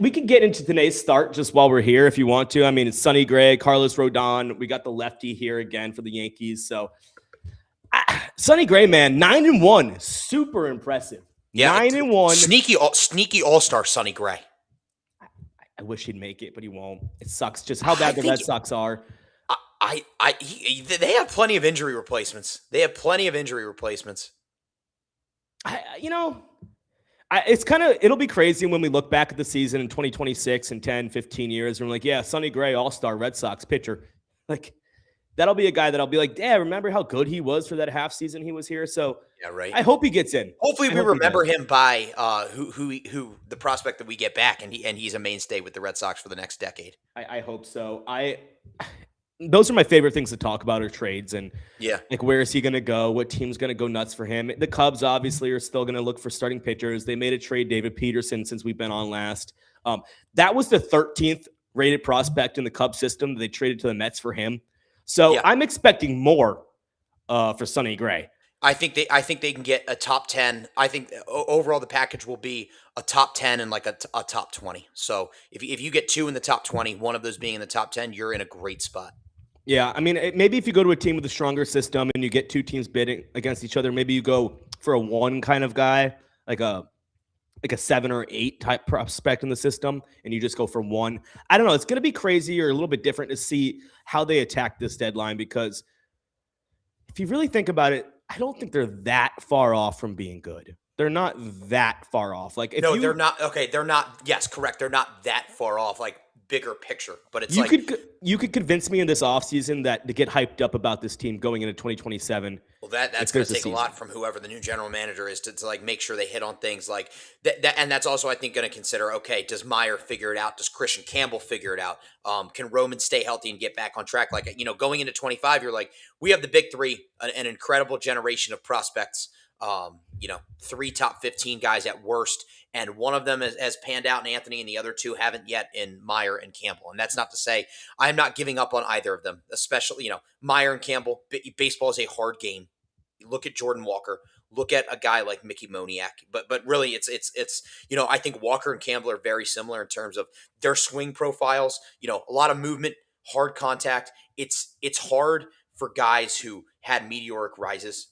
we could get into today's start just while we're here if you want to. I mean, it's Sonny Gray, Carlos Rodon. We got the lefty here again for the Yankees. So Sonny Gray, man, 9-1. Super impressive. Yeah. 9-1. Sneaky all-star Sonny Gray. I wish he'd make it, but he won't. It sucks just how bad the Red Sox are. They have plenty of injury replacements. It'll be crazy when we look back at the season in 2026 and 10, 15 years. And we're like, yeah, Sonny Gray, all-star Red Sox pitcher. Like, that'll be a guy that I'll be like, yeah, remember how good he was for that half season he was here? So yeah, right. I hope he gets in. Hopefully we remember him by who the prospect that we get back, and he's a mainstay with the Red Sox for the next decade. I hope so. Those are my favorite things to talk about are trades and like where is he going to go? What team's going to go nuts for him? The Cubs obviously are still going to look for starting pitchers. They made a trade David Peterson since we've been on last. That was the 13th rated prospect in the Cubs system. They traded to the Mets for him. So I'm expecting more for Sonny Gray. I think they can get a top 10. I think overall the package will be a top 10 and like a top 20. So if you get 2 in the top 20, one of those being in the top 10, you're in a great spot. Yeah, I mean, maybe if you go to a team with a stronger system and you get 2 teams bidding against each other, maybe you go for a 1 kind of guy, like a 7 or 8 type prospect in the system, and you just go for 1. I don't know. It's going to be crazy or a little bit different to see how they attack this deadline, because if you really think about it, I don't think they're that far off from being good. They're not that far off. Like, they're not. Okay, they're not. Yes, correct. They're not that far off. Like, bigger picture, but it's you could convince me in this offseason that to get hyped up about this team going into 2027. Well, that's going to take a lot from whoever the new general manager is to like make sure they hit on things like that. And that's also, I think, going to consider, okay, does Meyer figure it out? Does Christian Campbell figure it out? Can Roman stay healthy and get back on track? Like, going into 25, you're like, we have the big 3, an incredible generation of prospects. 3 top 15 guys at worst, and one of them has panned out in Anthony, and the other 2 haven't yet in Meyer and Campbell. And that's not to say I'm not giving up on either of them, especially, Meyer and Campbell. Baseball is a hard game. You look at Jordan Walker, look at a guy like Mickey Moniak, but really it's I think Walker and Campbell are very similar in terms of their swing profiles, a lot of movement, hard contact. It's hard for guys who had meteoric rises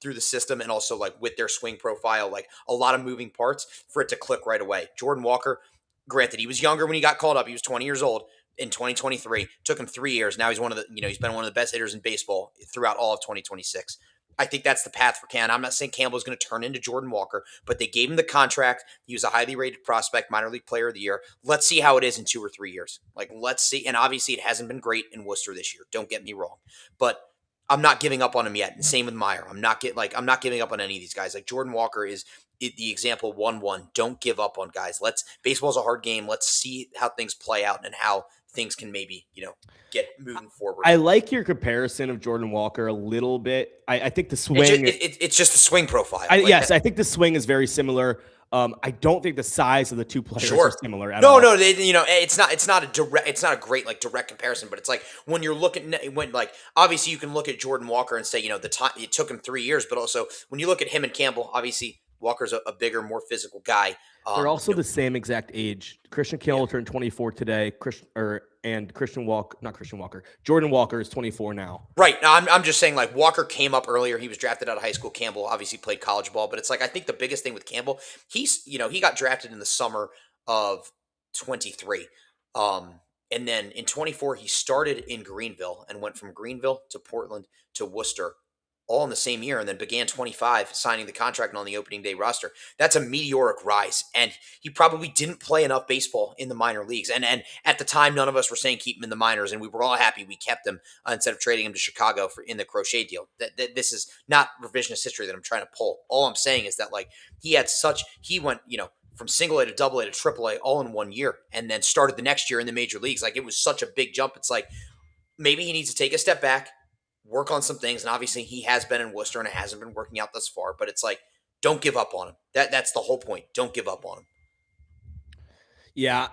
through the system, and also like with their swing profile, like a lot of moving parts, for it to click right away. Jordan Walker, granted, he was younger when he got called up. He was 20 years old in 2023. Took him 3 years. Now he's he's been one of the best hitters in baseball throughout all of 2026. I think that's the path for Cam. I'm not saying Campbell is going to turn into Jordan Walker, but they gave him the contract. He was a highly rated prospect, minor league player of the year. Let's see how it is in 2 or 3 years. Like, let's see. And obviously it hasn't been great in Worcester this year. Don't get me wrong, but I'm not giving up on him yet. And same with Meyer. I'm not giving up on any of these guys. Like, Jordan Walker is the example 1-1. Don't give up on guys. Baseball's a hard game. Let's see how things play out and how things can maybe, get moving forward. I like your comparison of Jordan Walker a little bit. I think the swing. It's just the swing profile. I think the swing is very similar. I don't think the size of the 2 players are similar at all. No, it's not a great like direct comparison, but it's like when you're looking obviously you can look at Jordan Walker and say, the time it took him 3 years, but also when you look at him and Campbell, obviously Walker's a bigger, more physical guy. They're also the same exact age. Christian Campbell turned 24 today. Jordan Walker is 24 now. Right. Now, I'm just saying, like, Walker came up earlier. He was drafted out of high school. Campbell obviously played college ball, but it's like, I think the biggest thing with Campbell, he got drafted in the summer of 23. And then in 24, he started in Greenville and went from Greenville to Portland to Worcester, all in the same year, and then began 25, signing the contract and on the opening day roster. That's a meteoric rise, and he probably didn't play enough baseball in the minor leagues. And at the time, none of us were saying keep him in the minors, and we were all happy we kept him instead of trading him to Chicago in the Crochet deal. This is not revisionist history that I'm trying to pull. All I'm saying is that, like, he went, from single A to double A to triple A all in 1 year, and then started the next year in the major leagues. Like, it was such a big jump. It's like, maybe he needs to take a step back, work on some things. And obviously he has been in Worcester and it hasn't been working out thus far, but it's like, don't give up on him. That's the whole point. Don't give up on him. Yeah.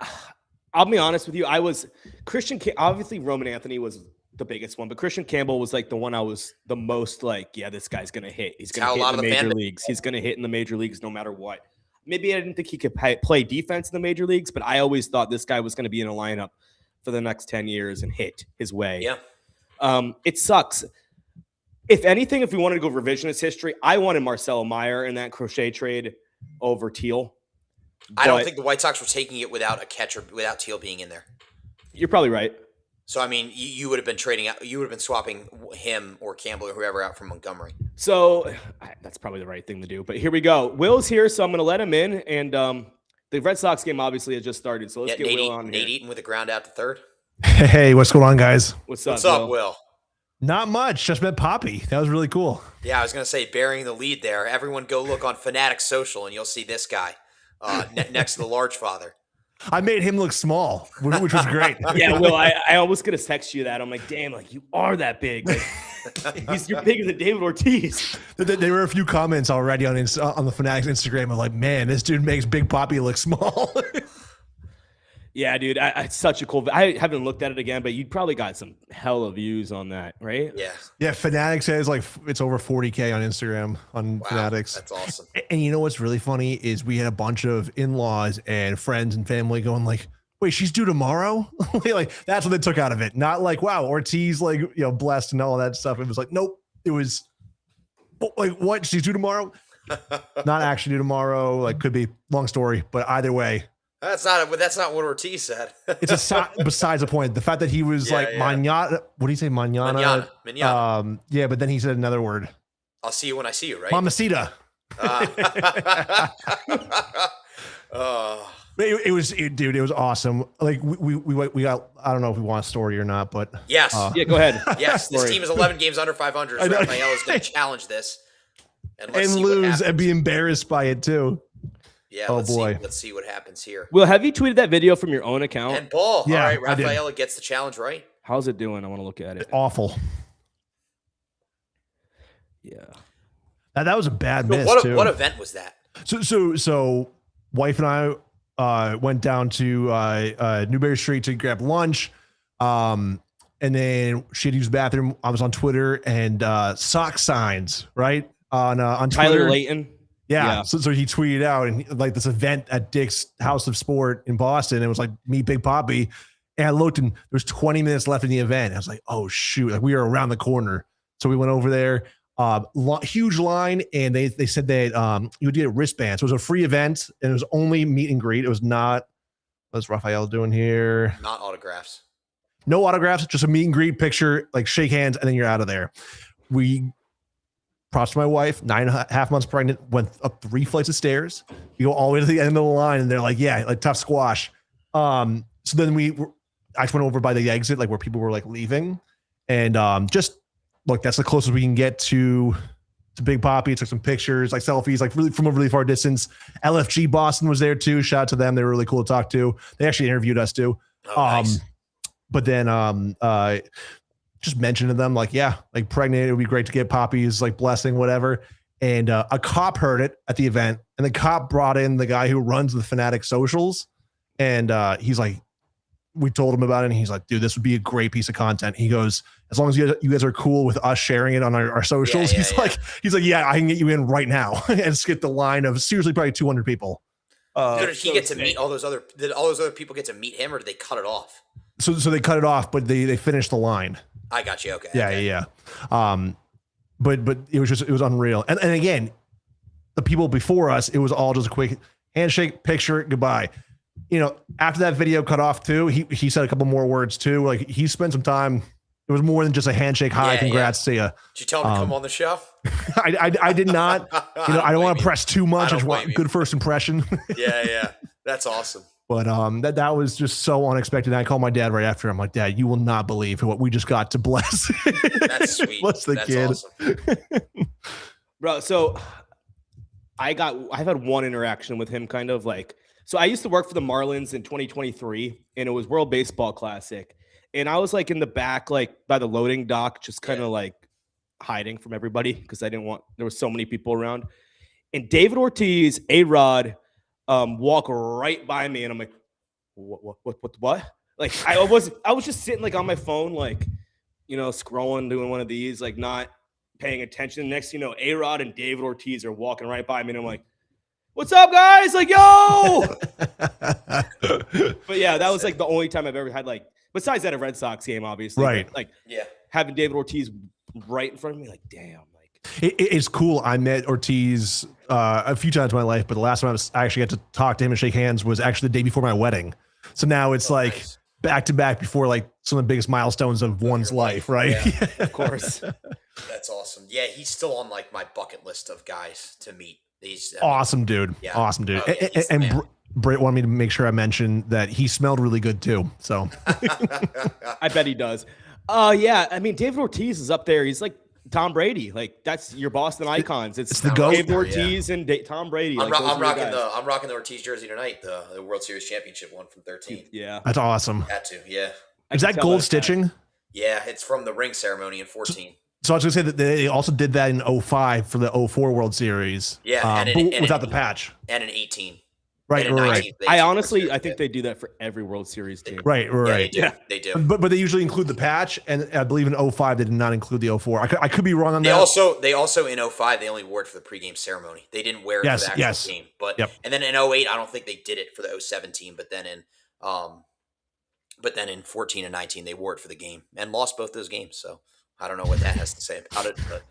I'll be honest with you. Obviously Roman Anthony was the biggest one, but Christian Campbell was like the one I was the most like, yeah, this guy's going to hit. He's going to hit in the major leagues. He's going to hit in the major leagues no matter what. Maybe I didn't think he could play defense in the major leagues, but I always thought this guy was going to be in a lineup for the next 10 years and hit his way. Yeah. It sucks. If anything, if we wanted to go revisionist history, I wanted Marcelo Meyer in that Crochet trade over Teal. I don't think the White Sox were taking it without a catcher, without Teal being in there. You're probably right. So, I mean, you would have been trading out. You would have been swapping him or Campbell or whoever out from Montgomery. So that's probably the right thing to do. But here we go. Will's here, so I'm going to let him in. And the Red Sox game obviously has just started. So let's get Will on here. Nate Eaton with a ground out to third. Hey, what's going on, guys? What's up, Will? Not much. Just met Poppy. That was really cool. Yeah, I was going to say, bearing the lead there. Everyone go look on Fanatic Social, and you'll see this guy next to the large father. I made him look small, which was great. Yeah, Will, I almost going to text you that. I'm like, damn, like you are that big. Like, you're bigger than David Ortiz. There were a few comments already on the Fanatics Instagram of like, man, this dude makes Big Poppy look small. Yeah, dude, it's such a cool. I haven't looked at it again, but you probably got some hella views on that, right? Yeah. Yeah, Fanatics says like it's over 40K on Instagram on Fanatics. That's awesome. And you know what's really funny is we had a bunch of in-laws and friends and family going like, wait, she's due tomorrow? Like that's what they took out of it. Not like, wow, Ortiz like, blessed and all that stuff. It was like, nope, it was like, what? She's due tomorrow? Not actually due tomorrow. Like could be long story, but either way. That's not what Ortiz said. It's besides the point. The fact that he was mañana. What do you say, mañana? Mañana. Yeah, but then he said another word. I'll see you when I see you, right? Mamacita. It was awesome. Like we got. I don't know if we want a story or not, but yes, yeah, go ahead. Yes, this team is 11 games under 500. So Raphael is going to challenge this and lose and be embarrassed by it too. Yeah, let's see what happens here. Will, have you tweeted that video from your own account? And Paul, yeah, all right, Raphael gets the challenge right. How's it doing? I want to look at it. Awful. Yeah. That was a bad miss. What event was that? So wife and I went down to Newberry Street to grab lunch. And then she had to use the bathroom. I was on Twitter and sock signs, right? On Twitter. Tyler Layton. Yeah. So he tweeted out and like this event at Dick's House of Sport in Boston. It was like Meet Big Poppy. And I looked and there was 20 minutes left in the event. I was like, oh shoot, like we were around the corner. So we went over there, huge line. And they said that you would get a wristband. So it was a free event and it was only meet and greet. It was not, what's Raphael doing here? Not autographs. No autographs, just a meet and greet picture, like shake hands, and then you're out of there. Props to my wife, 9.5 months pregnant, went up 3 flights of stairs. You go all the way to the end of the line, and they're like, yeah, like tough squash. So then I just went over by the exit, like where people were like leaving. And just look, that's the closest we can get to Big Poppy. Took some pictures, like selfies, like really from a really far distance. LFG Boston was there too. Shout out to them. They were really cool to talk to. They actually interviewed us too. Oh, nice. But then just mentioned to them like, yeah, like pregnant, it would be great to get Poppy's like blessing, whatever. And a cop heard it at the event, and the cop brought in the guy who runs the Fanatic socials. And he's like, we told him about it, and he's like, dude, this would be a great piece of content. He goes, as long as you guys are cool with us sharing it on our socials. He's like, yeah, I can get you in right now and skip the line of seriously probably 200 people. Did he get to meet all those other people get to meet him, or did they cut it off? So they cut it off, but they finished the line. I got you. Okay. Yeah. But it was unreal. And again, the people before us, it was all just a quick handshake, picture, goodbye. After that video cut off too, he said a couple more words too. Like he spent some time. It was more than just a handshake. Hi, congrats, see ya. Did you tell him to come on the show? I did not. I don't want to press too much. I just want good first impression. Yeah. That's awesome. But that was just so unexpected. I called my dad right after. I'm like, Dad, you will not believe what we just got to bless. That's sweet. Bless the kid. Awesome. Bro, so I've had one interaction with him, kind of like. So I used to work for the Marlins in 2023, and it was World Baseball Classic, and I was like in the back, like by the loading dock, just kind of like hiding from everybody because I didn't want. There were so many people around, and David Ortiz, A-Rod, walk right by me, and I'm like, what? Like I was just sitting like on my phone, like, scrolling, doing one of these, like not paying attention. Next, A-Rod and David Ortiz are walking right by me, and I'm like, what's up, guys? Like, yo. But yeah, that was like the only time I've ever had, like, besides at a Red Sox game, obviously. Right. But, like, having David Ortiz right in front of me, like, damn. Like, it's cool. I met Ortiz a few times in my life, but the last time I actually got to talk to him and shake hands was actually the day before my wedding. So now it's nice. Back to back before like some of the biggest milestones of one's life, right? Yeah, of course. That's awesome. Yeah, he's still on like my bucket list of guys to meet. He's awesome, dude. Yeah. Awesome, dude. Oh, yeah, and Britt wanted me to make sure I mentioned that he smelled really good too. So I bet he does. Yeah. I mean, David Ortiz is up there. He's like Tom Brady. Like, that's your Boston icons. It's the GOAT. David Ortiz and Tom Brady. I'm rocking the Ortiz jersey tonight. The World Series championship one from 13. Yeah, that's awesome. Had to. Yeah. Is that gold stitching? Yeah, it's from the ring ceremony in 14. So I was going to say that they also did that in 05 for the 04 World Series. Yeah, without the patch. And in 18. Right. I think they do that for every World Series team. Right. Yeah, they do. But they usually include the patch, and I believe in 05 they did not include the 04. I could be wrong on that. They also in 05 they only wore it for the pregame ceremony. They didn't wear it for the actual game. But and then in 08 I don't think they did it for the 07 team, but then in 14 and 19 they wore it for the game and lost both those games. So I don't know what that has to say about it, but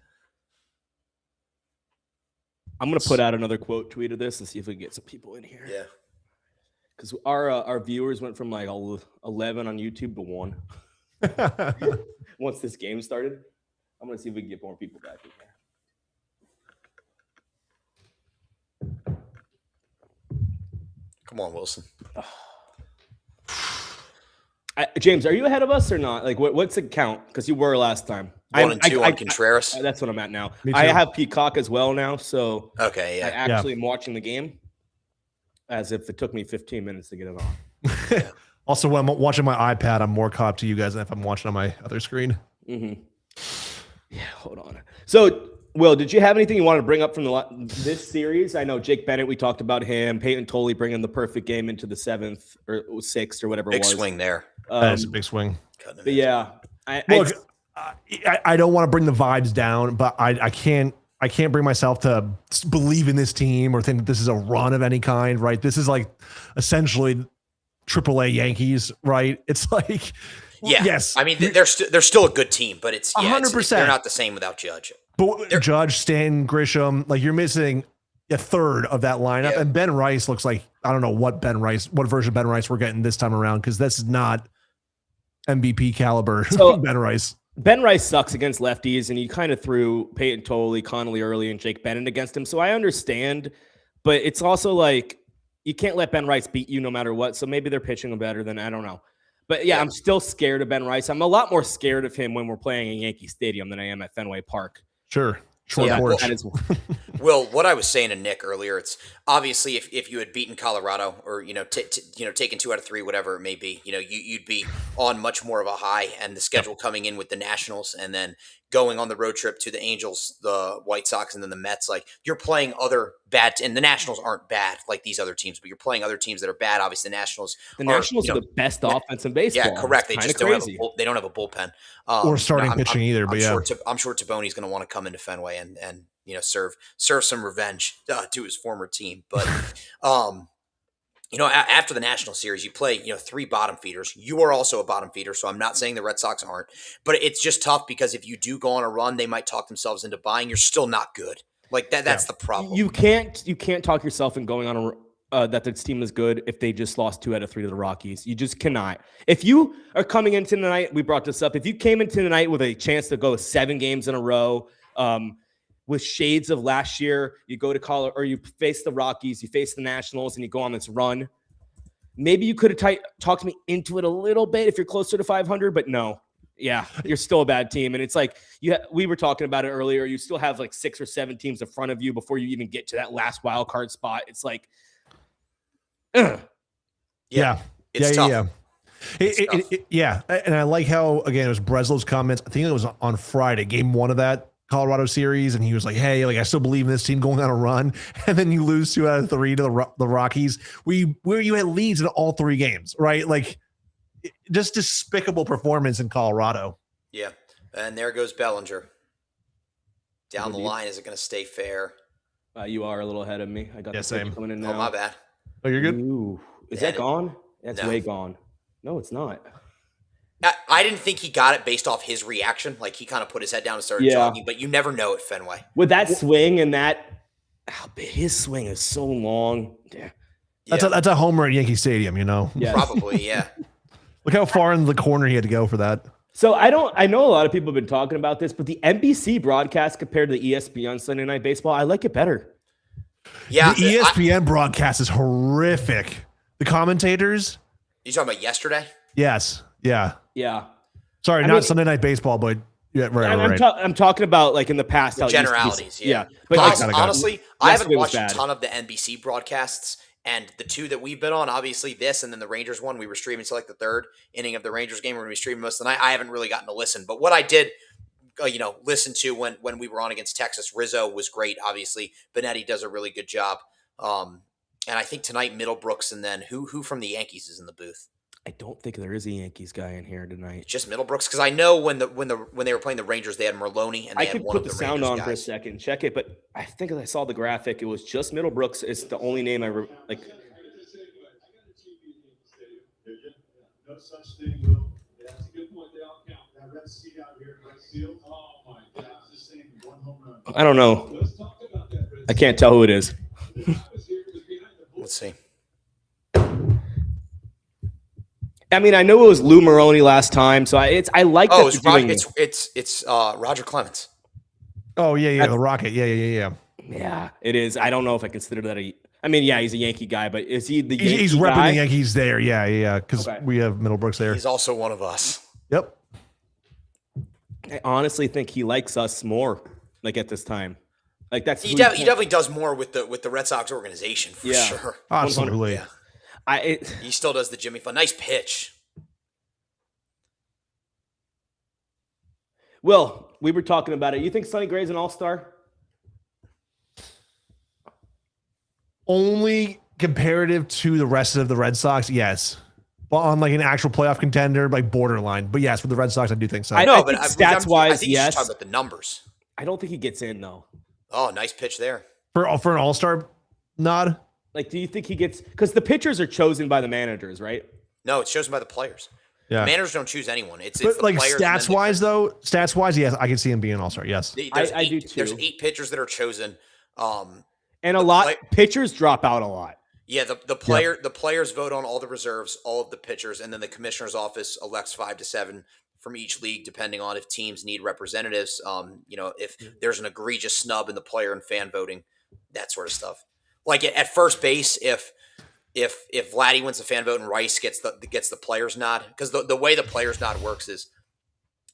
I'm going to put out another quote tweet of this and see if we can get some people in here. Yeah. Because our viewers went from like 11 on YouTube to 1. Once this game started, I'm going to see if we can get more people back in here. Come on, Wilson. James, are you ahead of us or not? Like, what's the count? Because you were last time. 1 and 2 on Contreras. That's what I'm at now. I have Peacock as well now, so okay, yeah. I actually am watching the game as if it took me 15 minutes to get it on. Also, when I'm watching my iPad, I'm more caught up to you guys than if I'm watching on my other screen. Mm-hmm. Yeah, hold on. So, Will, did you have anything you wanted to bring up from this series? I know Jake Bennett, we talked about him. Peyton Tolley bringing the perfect game into the 7th or 6th or whatever it was. Big swing there. That's a big swing. But yeah. I don't want to bring the vibes down, but I can't bring myself to believe in this team or think that this is a run of any kind, right? This is like essentially AAA Yankees, right? It's like, yes. I mean, they're still a good team, but it's 100%. They're not the same without Judge. But Judge, Stanton, Grisham, like you're missing a third of that lineup. And Ben Rice looks like, I don't know what version of Ben Rice we're getting this time around, because this is not MVP caliber Ben Rice. Ben Rice sucks against lefties, and you kind of threw Peyton Tolley, Connolly early, and Jake Bennett against him. So I understand, but it's also like you can't let Ben Rice beat you no matter what. So maybe they're pitching him better than I don't know. But yeah, I'm still scared of Ben Rice. I'm a lot more scared of him when we're playing in Yankee Stadium than I am at Fenway Park. Sure. Well, what I was saying to Nick earlier, it's obviously if you had beaten Colorado or taken 2 out of 3, whatever it may be, you'd be on much more of a high, and the schedule coming in with the Nationals and then going on the road trip to the Angels, the White Sox, and then the Mets. Like, you're playing other bad, and the Nationals aren't bad like these other teams, but you're playing other teams that are bad. Obviously, the Nationals are the best offense in baseball. Yeah, correct. They just don't have a bullpen or starting pitching either. But I'm sure Taboni's going to want to come into Fenway and serve some revenge to his former team. But after the National Series, you play 3 bottom feeders. You are also a bottom feeder, so I'm not saying the Red Sox aren't, but it's just tough because if you do go on a run, they might talk themselves into buying. You're still not good. Like that. That's the problem. You can't talk yourself in going on that this team is good if they just lost 2 out of 3 to the Rockies. You just cannot. If you are coming into the night, we brought this up. If you came into the night with a chance to go 7 games in a row, with shades of last year, you go to Colorado, or you face the Rockies, you face the Nationals, and you go on this run. Maybe you could have talked me into it a little bit if you're closer to 500, but no. Yeah, you're still a bad team. And it's like we were talking about it earlier. You still have like 6 or 7 teams in front of you before you even get to that last wild card spot. It's like, It's tough. Yeah. And I like how, again, it was Breslow's comments. I think it was on Friday, game 1 of that Colorado series. And he was like, hey, like, I still believe in this team going on a run. And then you lose 2 out of 3 to the Rockies, where you had leads in all 3 games, right? Like, just despicable performance in Colorado. Yeah. And there goes Bellinger. Down the line, is it going to stay fair? You are a little ahead of me. I got the same. coming in now. Oh, my bad. Oh, you're good? Ooh. Is that gone? That's way gone. No, it's not. I didn't think he got it based off his reaction. Like, he kind of put his head down and started jogging, but you never know at Fenway. With that swing and his swing is so long. Yeah. That's a homer at Yankee Stadium, you know? Yes. Probably, yeah. Look how far in the corner he had to go for that. So I know a lot of people have been talking about this, but the NBC broadcast compared to the ESPN Sunday Night Baseball, I like it better. Yeah. The ESPN broadcast is horrific. The commentators. You talking about yesterday? Yes. Yeah. Yeah. Sorry, not Sunday Night Baseball, but yeah, right. I'm talking about like in the past. The generalities. Yeah. But honestly, I haven't watched a ton of the NBC broadcasts. And the 2 that we've been on, obviously this and then the Rangers one, we were streaming to like the 3rd inning of the Rangers game. We're going to be streaming most of the night. I haven't really gotten to listen. But what I did, listen to when we were on against Texas, Rizzo was great, obviously. Benetti does a really good job. And I think tonight, Middlebrooks, and then who from the Yankees is in the booth? I don't think there is a Yankees guy in here tonight. Just Middlebrooks, because I know when they were playing the Rangers, they had Merloni, and they had one of the Rangers guys. I could put the sound on for a second, check it, but I think I saw the graphic. It was just Middlebrooks. It's the only name I like. No such thing, Will. That's a good point. They all count. That red seat out here, right field. Oh my God, it's the same 1 home run. I don't know. I can't tell who it is. Let's see. I mean, I know it was Lou Maroney last time, so I like. Oh, it's Roger Clemens. Oh yeah, the Rocket. Yeah. Yeah, it is. I don't know if I consider that I mean, yeah, he's a Yankee guy, but is he the Yankee He's repping guy? the Yankees there. Yeah. Because we have Middlebrooks there. He's also one of us. Yep. I honestly think he likes us more. Like at this time, like that's he definitely does more with the Red Sox organization for sure. Absolutely. Yeah. He still does the Jimmy Fun. Nice pitch. Will, we were talking about it. You think Sonny Gray's an all-star? Only comparative to the rest of the Red Sox, yes. But on like an actual playoff contender, like borderline. But yes, with the Red Sox, I do think so. I know, but stats-wise, I think yes. You're talking about the numbers. I don't think he gets in though. Oh, nice pitch there for an all-star nod. Like, do you think he gets? Because the pitchers are chosen by the managers, right? No, it's chosen by the players. Yeah, the managers don't choose anyone. It's but the like players stats wise, yes, I can see him being an all-star. Yes, I do too. There's 8 pitchers that are chosen, and a lot pitchers drop out a lot. Yeah, the players vote on all the reserves, all of the pitchers, and then the commissioner's office elects 5 to 7 from each league, depending on if teams need representatives. If there's an egregious snub in the player and fan voting, that sort of stuff. Like at first base, if Vladdy wins the fan vote and Rice gets the players nod, because the way the players nod works is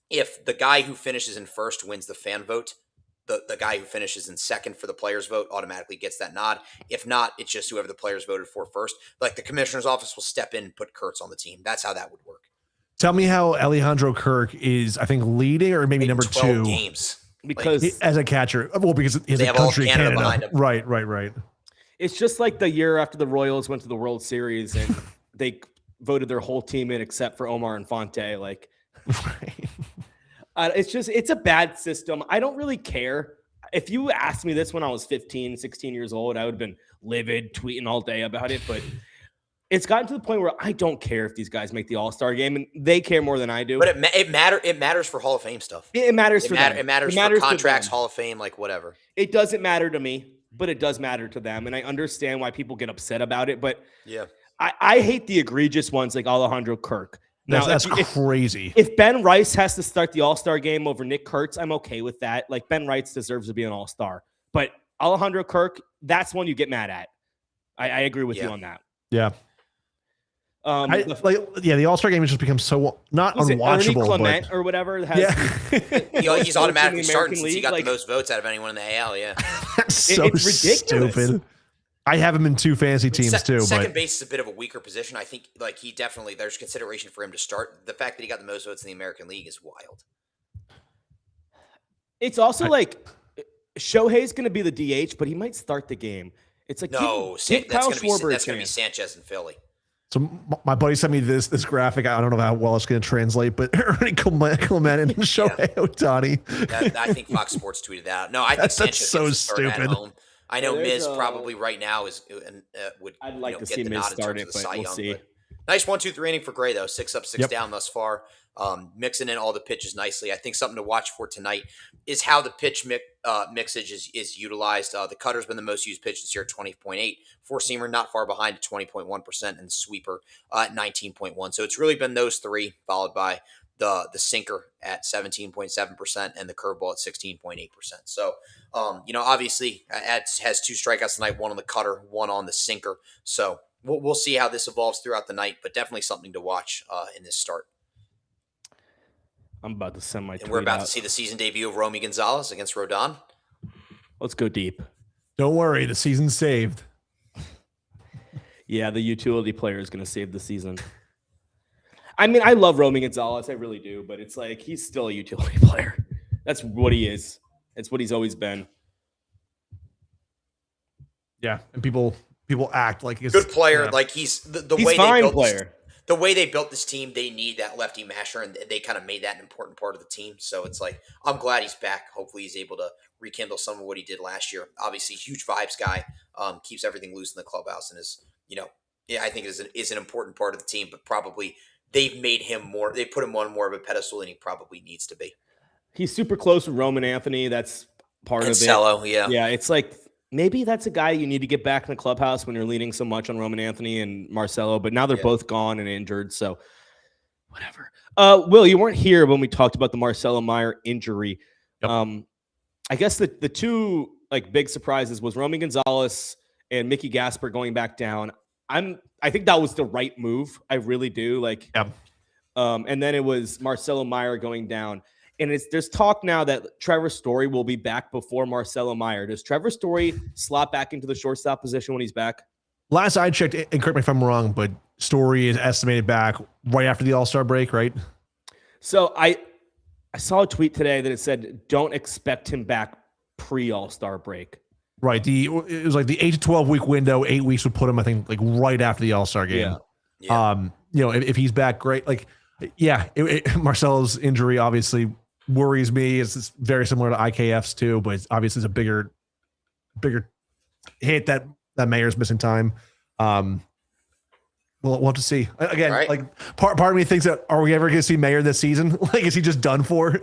if the guy who finishes in first wins the fan vote, the guy who finishes in second for the players vote automatically gets that nod. If not, it's just whoever the players voted for first. Like the commissioner's office will step in and put Kurtz on the team. That's how that would work. Tell me how Alejandro Kirk is, I think, leading or maybe number 2 games because as a catcher. Well, because he has a country Canada behind him. Right. It's just like the year after the Royals went to the World Series and they voted their whole team in except for Omar Infante. Like, it's a bad system. I don't really care. If you asked me this when I was 15, 16 years old, I would have been livid, tweeting all day about it. But it's gotten to the point where I don't care if these guys make the All-Star game, and they care more than I do. But it matters for Hall of Fame stuff. It matters for them. It matters for contracts, Hall of Fame, like whatever. It doesn't matter to me, but it does matter to them, and I understand why people get upset about it. But yeah, I hate the egregious ones like Alejandro Kirk. Now, that's crazy. If Ben Rice has to start the All-Star game over Nick Kurtz, I'm okay with that. Like, Ben Rice deserves to be an All-Star. But Alejandro Kirk, that's one you get mad at. I agree with you on that. Yeah. The All-Star game has just become so not unwatchable. Ernie Clement or whatever. He's automatically starting since he got the most votes out of anyone in the AL. Yeah, it's so ridiculous. Stupid. I have him in 2 fantasy teams too. Second base is a bit of a weaker position. I think he definitely there's consideration for him to start. The fact that he got the most votes in the American League is wild. It's also Shohei's going to be the DH, but he might start the game. It's like that's going to be Sanchez in Philly. So my buddy sent me this graphic. I don't know how well it's going to translate, but Ernie Clement and Shohei Ohtani. I think Fox Sports tweeted that out. No, I think Sanchez that's so stupid. At home. I know Miz probably right now would. I'd like to see Miz start it, but we'll see. Nice 1-2-3 inning for Gray though. 6 up, 6 down thus far. Mixing in all the pitches nicely. I think something to watch for tonight is how the pitch mixage is utilized. The cutter's been the most used pitch this year at 20.8. Four-seamer not far behind at 20.1%, and the sweeper at 19.1. So it's really been those three, followed by the sinker at 17.7% and the curveball at 16.8%. So, obviously has 2 strikeouts tonight, 1 on the cutter, 1 on the sinker. So we'll see how this evolves throughout the night, but definitely something to watch in this start. I'm about to send my tweet And we're about out. to see the season debut of Romy Gonzalez against Rodon. Let's go deep. Don't worry, the season's saved. Yeah, the utility player is going to save the season. I mean, I love Romy Gonzalez. I really do. But it's like he's still a utility player. That's what he is. It's what he's always been. Yeah, and people act like he's good player. Yeah. Like he's he's way fine they built player. The way they built this team, they need that lefty masher, and they kind of made that an important part of the team. So it's like, I'm glad he's back. Hopefully he's able to rekindle some of what he did last year. Obviously, huge vibes guy, keeps everything loose in the clubhouse, and is, I think is an important part of the team, but probably they've made him more, they put him on more of a pedestal than he probably needs to be. He's super close with Roman Anthony. That's part of it. Cello, yeah. Yeah, it's like, maybe that's a guy you need to get back in the clubhouse when you're leaning so much on Roman Anthony and Marcelo, but now they're both gone and injured, so whatever. Will, you weren't here when we talked about the Marcelo Meyer injury. Yep. I guess the 2 big surprises was Romy Gonzalez and Mickey Gasper going back down. I think that was the right move. I really do. And then it was Marcelo Meyer going down. And there's talk now that Trevor Story will be back before Marcelo Meyer. Does Trevor Story slot back into the shortstop position when he's back? Last I checked, and correct me if I'm wrong, but Story is estimated back right after the All-Star break, right? So I saw a tweet today that it said, don't expect him back pre-All-Star break. Right. It was like the 8 to 12 week window. 8 weeks would put him, I think, right after the All-Star game. Yeah. If he's back, great. Marcelo's injury obviously worries me. It's very similar to IKF's too, but it's obviously a bigger hit that Mayer's missing time. We'll have to see. Again, part of me thinks that, are we ever going to see Mayer this season? Is he just done for?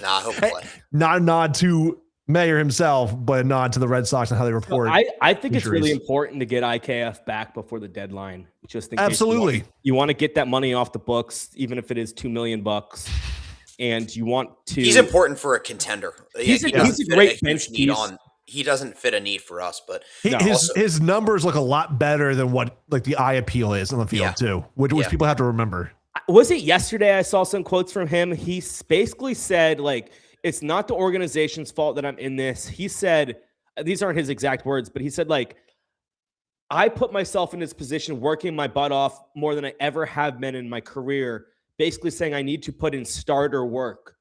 Nah, he'll play. Not a nod to Mayer himself, but a nod to the Red Sox and how they report. I think it's really important to get IKF back before the deadline. Just in absolutely, case you want to get that money off the books, even if it is $2 million. And you want to. He's important for a contender. He's a great bench piece. He doesn't fit a need for us, but his numbers look a lot better than what the eye appeal is on the field too, which people have to remember. Was it yesterday? I saw some quotes from him. He basically said it's not the organization's fault that I'm in this. He said, these aren't his exact words, but he said I put myself in this position working my butt off more than I ever have been in my career. Basically saying I need to put in starter work,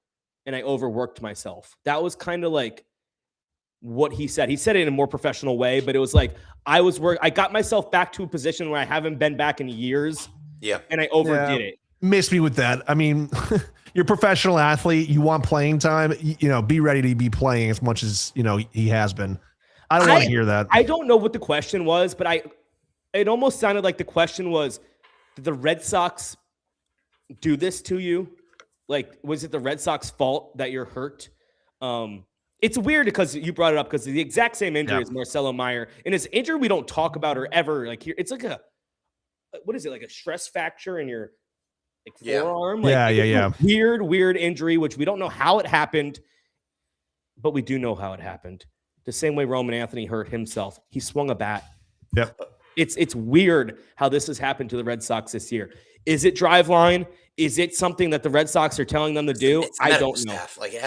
and I overworked myself. That was kind of what he said. He said it in a more professional way, but it was I got myself back to a position where I haven't been back in years. Yeah. And I overdid it. Miss me with that. I mean, you're a professional athlete. You want playing time. Be ready to be playing as much as, he has been. I don't want to hear that. I don't know what the question was, but it almost sounded like the question was, did the Red Sox do this to you? Was it the Red Sox fault that you're hurt? It's weird because you brought it up because the exact same injury as Marcelo Meyer, and it's an injury we don't talk about or ever here. It's like what is it, a stress fracture in your forearm? Weird injury, which we don't know how it happened, but we do know how it happened. The same way Roman Anthony hurt himself. He swung a bat. Yep. It's weird how this has happened to the Red Sox this year. Is it drive line? Is it something that the Red Sox are telling them to do? It's I don't know. staff. Like it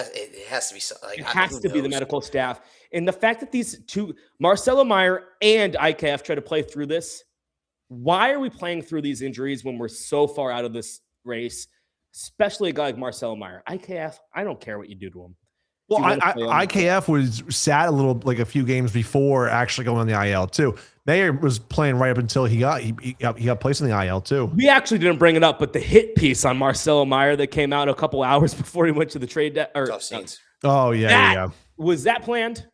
has to be. Like, it has to be the medical staff. And the fact that these two, Marcelo Meyer and IKF, try to play through this. Why are we playing through these injuries when we're so far out of this race? Especially a guy like Marcelo Meyer. IKF, I don't care what you do to him. Well, IKF was sat a little, like a few games before actually going on the IL too. Mayer was playing right up until he got placed in the IL too. We actually didn't bring it up, but the hit piece on Marcelo Meyer that came out a couple hours before he went to the trade tough scenes. Oh yeah. Was that planned?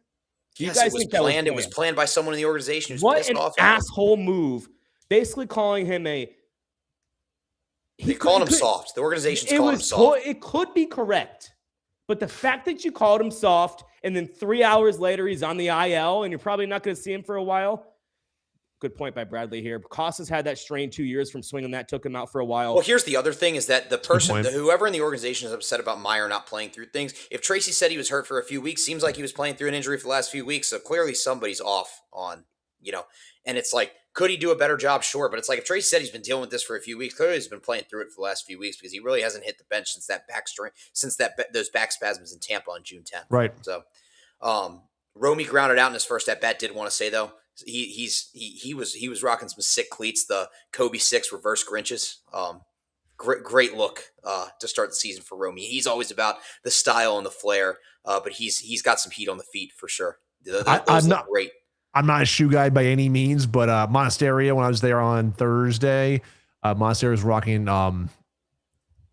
Yes, it was planned. It was planned by someone in the organization who's pissed off. What an asshole move! Basically calling him They called him soft. The organization's calling him soft. It could be correct. But the fact that you called him soft and then 3 hours later he's on the IL and you're probably not going to see him for a while. Good point by Bradley here. Costas had that strain 2 years from swinging that, took him out for a while. Well, here's the other thing is that the person, whoever in the organization is upset about Meyer not playing through things. If Tracy said he was hurt for a few weeks, seems like he was playing through an injury for the last few weeks. So clearly somebody's off on, and it's like, could he do a better job? Sure. But it's like if Tracy said he's been dealing with this for a few weeks, clearly he's been playing through it for the last few weeks because he really hasn't hit the bench since those back spasms in Tampa on June 10th. Right. So, Romy grounded out in his first at bat. Did want to say though, he was rocking some sick cleats, the Kobe 6 reverse Grinches. Great look to start the season for Romy. He's always about the style and the flair, but he's got some heat on the feet for sure. Those look great. I'm not a shoe guy by any means, but Monasterio, when I was there on Thursday, Monasterio was rocking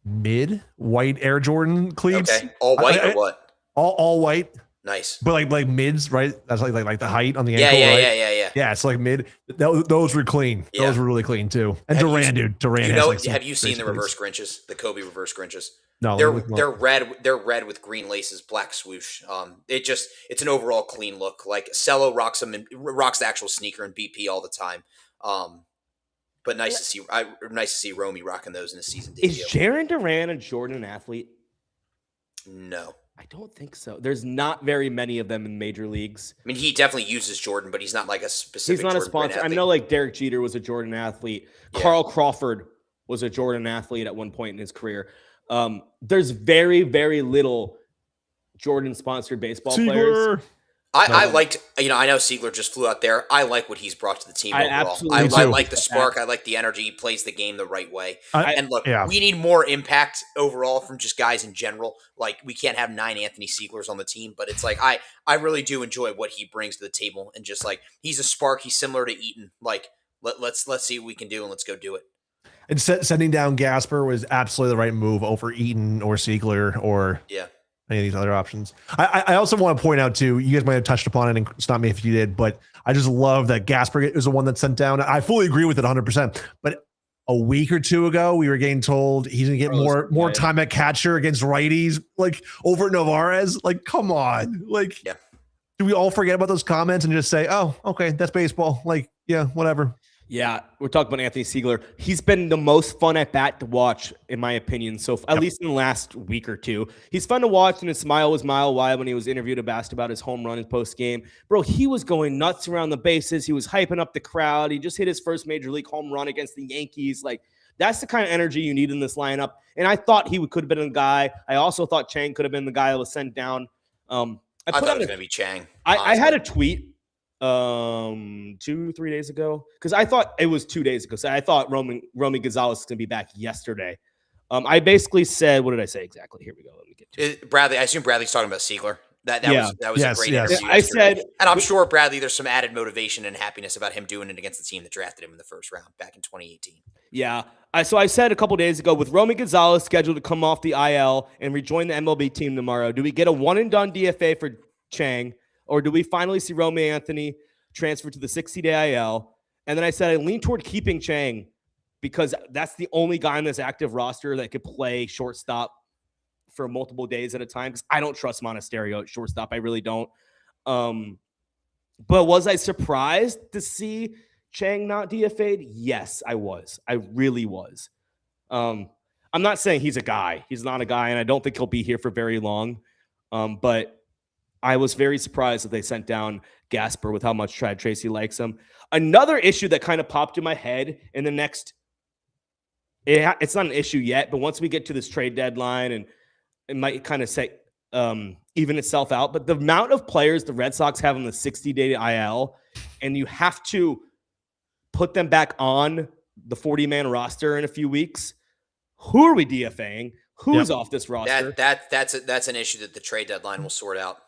mid white Air Jordan cleats. Okay, all white or what? All white. Nice, but like mids, right? That's like the height on the ankle. Yeah. Yeah, it's like mid. Those were clean. Yeah. Those were really clean too. And Duran. Have you seen the reverse Grinches? The Kobe reverse Grinches? No, they're red. They're red with green laces, black swoosh. It's an overall clean look. Like Cello rocks the actual sneaker and BP all the time. But nice to see Romy rocking those in his season debut. Is Jaron Duran a Jordan athlete? No, I don't think so. There's not very many of them in major leagues. I mean, he definitely uses Jordan, but he's not like a specific. He's not Jordan a sponsor. I know, like Derek Jeter was a Jordan athlete. Yeah. Carl Crawford was a Jordan athlete at one point in his career. There's very, very little Jordan-sponsored baseball players. I liked, I know Siegler just flew out there. I like what he's brought to the team overall. I like the spark. I like the energy. He plays the game the right way. We need more impact overall from just guys in general. Like, we can't have 9 Anthony Sieglers on the team, but it's like, I really do enjoy what he brings to the table. And just like, he's a spark. He's similar to Eaton. Like, let's see what we can do and let's go do it. And sending down Gasper was absolutely the right move over Eaton or Siegler or any of these other options. I also want to point out too, you guys might have touched upon it and stop me if you did, but I just love that Gasper is the one that's sent down. I fully agree with it 100%. But a week or two ago, we were getting told he's going to get more time at catcher against righties, like over Navarez. Like, come on. Like, do we all forget about those comments and just say, oh, okay, that's baseball. Like, yeah, whatever. Yeah, we're talking about Anthony Siegler. He's been the most fun at bat to watch, in my opinion. So at least in the last week or two, he's fun to watch, and his smile was mile wide when he was interviewed about his home run in post game. Bro, he was going nuts around the bases. He was hyping up the crowd. He just hit his first major league home run against the Yankees. Like, that's the kind of energy you need in this lineup. And I thought he could have been a guy. I also thought Chang could have been the guy that was sent down. I thought it was going to be Chang. I had a tweet 2-3 days ago, because I thought it was 2 days ago. So I thought Romy Gonzalez was going to be back yesterday. I basically said, what did I say exactly? Here we go. Let me get to it. Bradley. I assume Bradley's talking about Siegler. That was a great interview. I said, and I'm sure Bradley, there's some added motivation and happiness about him doing it against the team that drafted him in the first round back in 2018. Yeah. So I said a couple days ago, with Romy Gonzalez scheduled to come off the IL and rejoin the MLB team tomorrow, do we get a one and done DFA for Chang, or do we finally see Romy Anthony transfer to the 60-day IL? And then I said I lean toward keeping Chang because that's the only guy on this active roster that could play shortstop for multiple days at a time, because I don't trust Monasterio at shortstop. I really don't. But was I surprised to see Chang not DFA'd? Yes, I was. I really was. I'm not saying he's a guy. He's not a guy, and I don't think he'll be here for very long. But I was very surprised that they sent down Gasper with how much Chad Tracy likes him. Another issue that kind of popped in my head in the next, it's not an issue yet, but once we get to this trade deadline, and it might kind of say even itself out, but the amount of players the Red Sox have on the 60-day IL, and you have to put them back on the 40-man roster in a few weeks. Who are we DFAing? Who's off this roster? That's an issue that the trade deadline will sort out.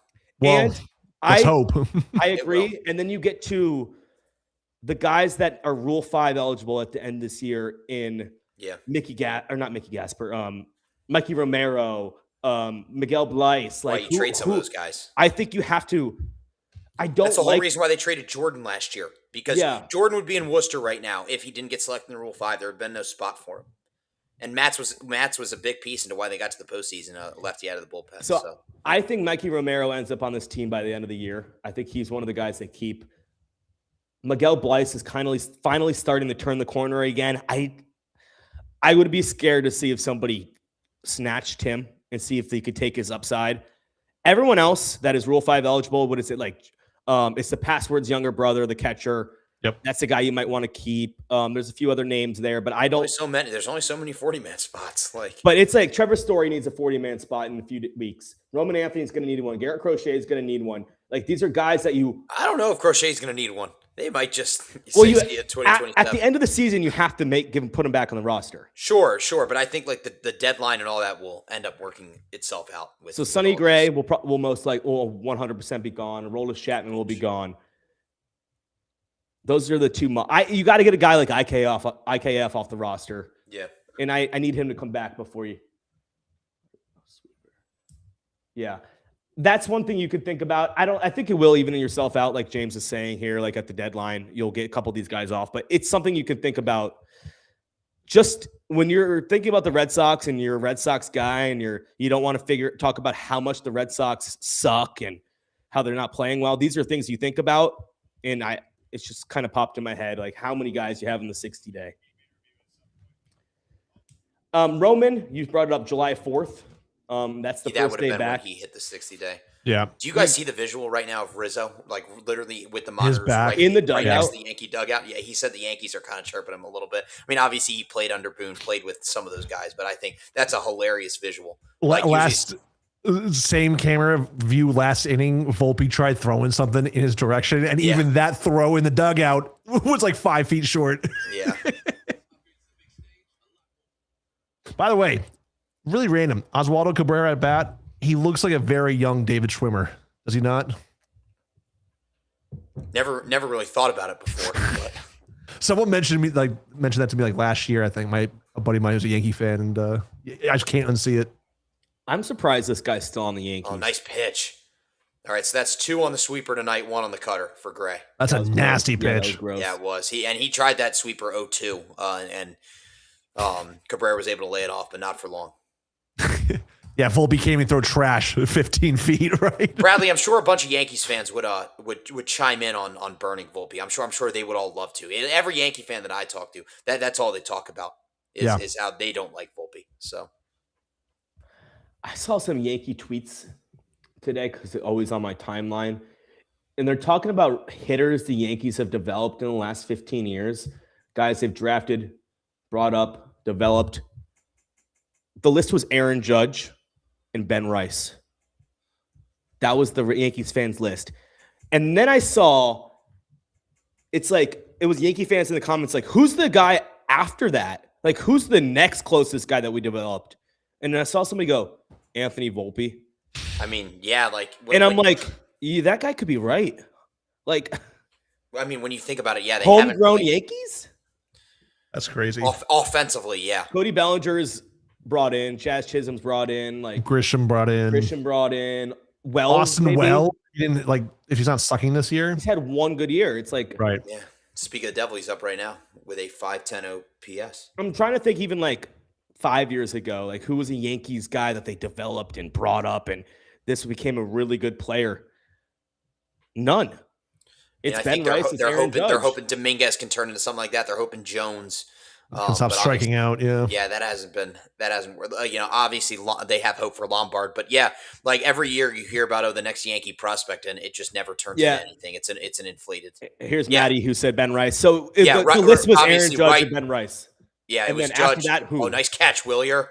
Well, And let's hope. I agree. And then you get to the guys that are Rule 5 eligible at the end of this year in Mikey Romero, Miguel Bleis. Like, you trade some of those guys. I think you have to. That's the whole reason why they traded Jordan last year, because Jordan would be in Worcester right now if he didn't get selected in the Rule 5. There would have been no spot for him. And Matz was a big piece into why they got to the postseason, lefty out of the bullpen. So I think Mikey Romero ends up on this team by the end of the year. I think he's one of the guys they keep. Miguel Bleis is finally starting to turn the corner again. I would be scared to see if somebody snatched him and see if they could take his upside. Everyone else that is Rule 5 eligible, what is it like? It's the Password's younger brother, the catcher. Yep. That's the guy you might want to keep. There's a few other names there, but I don't. There's only so many 40-man spots. But it's like Trevor Story needs a 40-man spot in a few weeks. Roman Anthony's going to need one. Garrett Crochet is going to need one. Like, these are guys that you. I don't know if Crochet's going to need one. They might just. At the end of the season, you have to put him back on the roster. Sure. But I think like the deadline and all that will end up working itself out. So Sonny Gray will most likely 100% be gone. Aroldis Chapman will be gone. Those are the two. You got to get a guy like IKF off the roster. Yeah. And I need him to come back before you. Yeah. That's one thing you could think about. I think it will even yourself out, like James is saying here, like at the deadline, you'll get a couple of these guys off. But it's something you could think about just when you're thinking about the Red Sox and you're a Red Sox guy and you don't want to talk about how much the Red Sox suck and how they're not playing well. These are things you think about. And it's just kind of popped in my head, like how many guys you have in the 60-day. Roman, you brought it up July 4th. That's the first day back. When he hit the 60-day. Yeah. Do you guys see the visual right now of Rizzo, like literally with the monitors back in the dugout, the Yankee dugout? Yeah, he said the Yankees are kind of chirping him a little bit. I mean, obviously he played under Boone, played with some of those guys, but I think that's a hilarious visual. Like same camera view last inning, Volpe tried throwing something in his direction, and even that throw in the dugout was like 5 feet short. Yeah. By the way, really random. Oswaldo Cabrera at bat. He looks like a very young David Schwimmer. Does he not? Never really thought about it before. But. Someone mentioned that to me like last year. I think a buddy of mine who's a Yankee fan, and I just can't unsee it. I'm surprised this guy's still on the Yankees. Oh, nice pitch. All right, so that's 2 on the sweeper tonight, 1 on the cutter for Gray. That's a nasty pitch. Yeah, it was. He tried that sweeper 0-2, and Cabrera was able to lay it off, but not for long. Yeah, Volpe came and throw trash 15 feet, right? Bradley, I'm sure a bunch of Yankees fans would chime in on burning Volpe. I'm sure they would all love to. Every Yankee fan that I talk to, that's all they talk about is how they don't like Volpe. So I saw some Yankee tweets today because it's always on my timeline, and they're talking about hitters the Yankees have developed in the last 15 years, guys they've drafted, brought up, developed. The list was Aaron Judge and Ben Rice. That was the Yankees fans list. And then I saw, it was Yankee fans in the comments like, who's the guy after that? Like, who's the next closest guy that we developed? And then I saw somebody go, Anthony Volpe. I mean, yeah, I'm like, yeah, that guy could be right. Like, I mean, when you think about it, yeah, they homegrown Yankees? That's crazy. Offensively, yeah. Cody Bellinger's brought in, Chaz Chisholm's brought in, like Grisham brought in. Wells, Austin Wells. If he's not sucking this year, he's had one good year. It's like right. Yeah. Speaking of the devil, he's up right now with a 5.10 OPS. I'm trying to think even like 5 years ago, like who was a Yankees guy that they developed and brought up and this became a really good player. None. It's Ben Rice. They're hoping Dominguez can turn into something like that. They're hoping Jones Can stop striking out. Yeah. Yeah, that hasn't obviously they have hope for Lombard, but yeah, like every year you hear about, the next Yankee prospect, and it just never turns into anything. It's an inflated. Here's Maddie who said Ben Rice. So yeah, the list was Aaron Judge and Ben Rice. Yeah, and it was then Judge. After that, who? Oh, nice catch, Willier.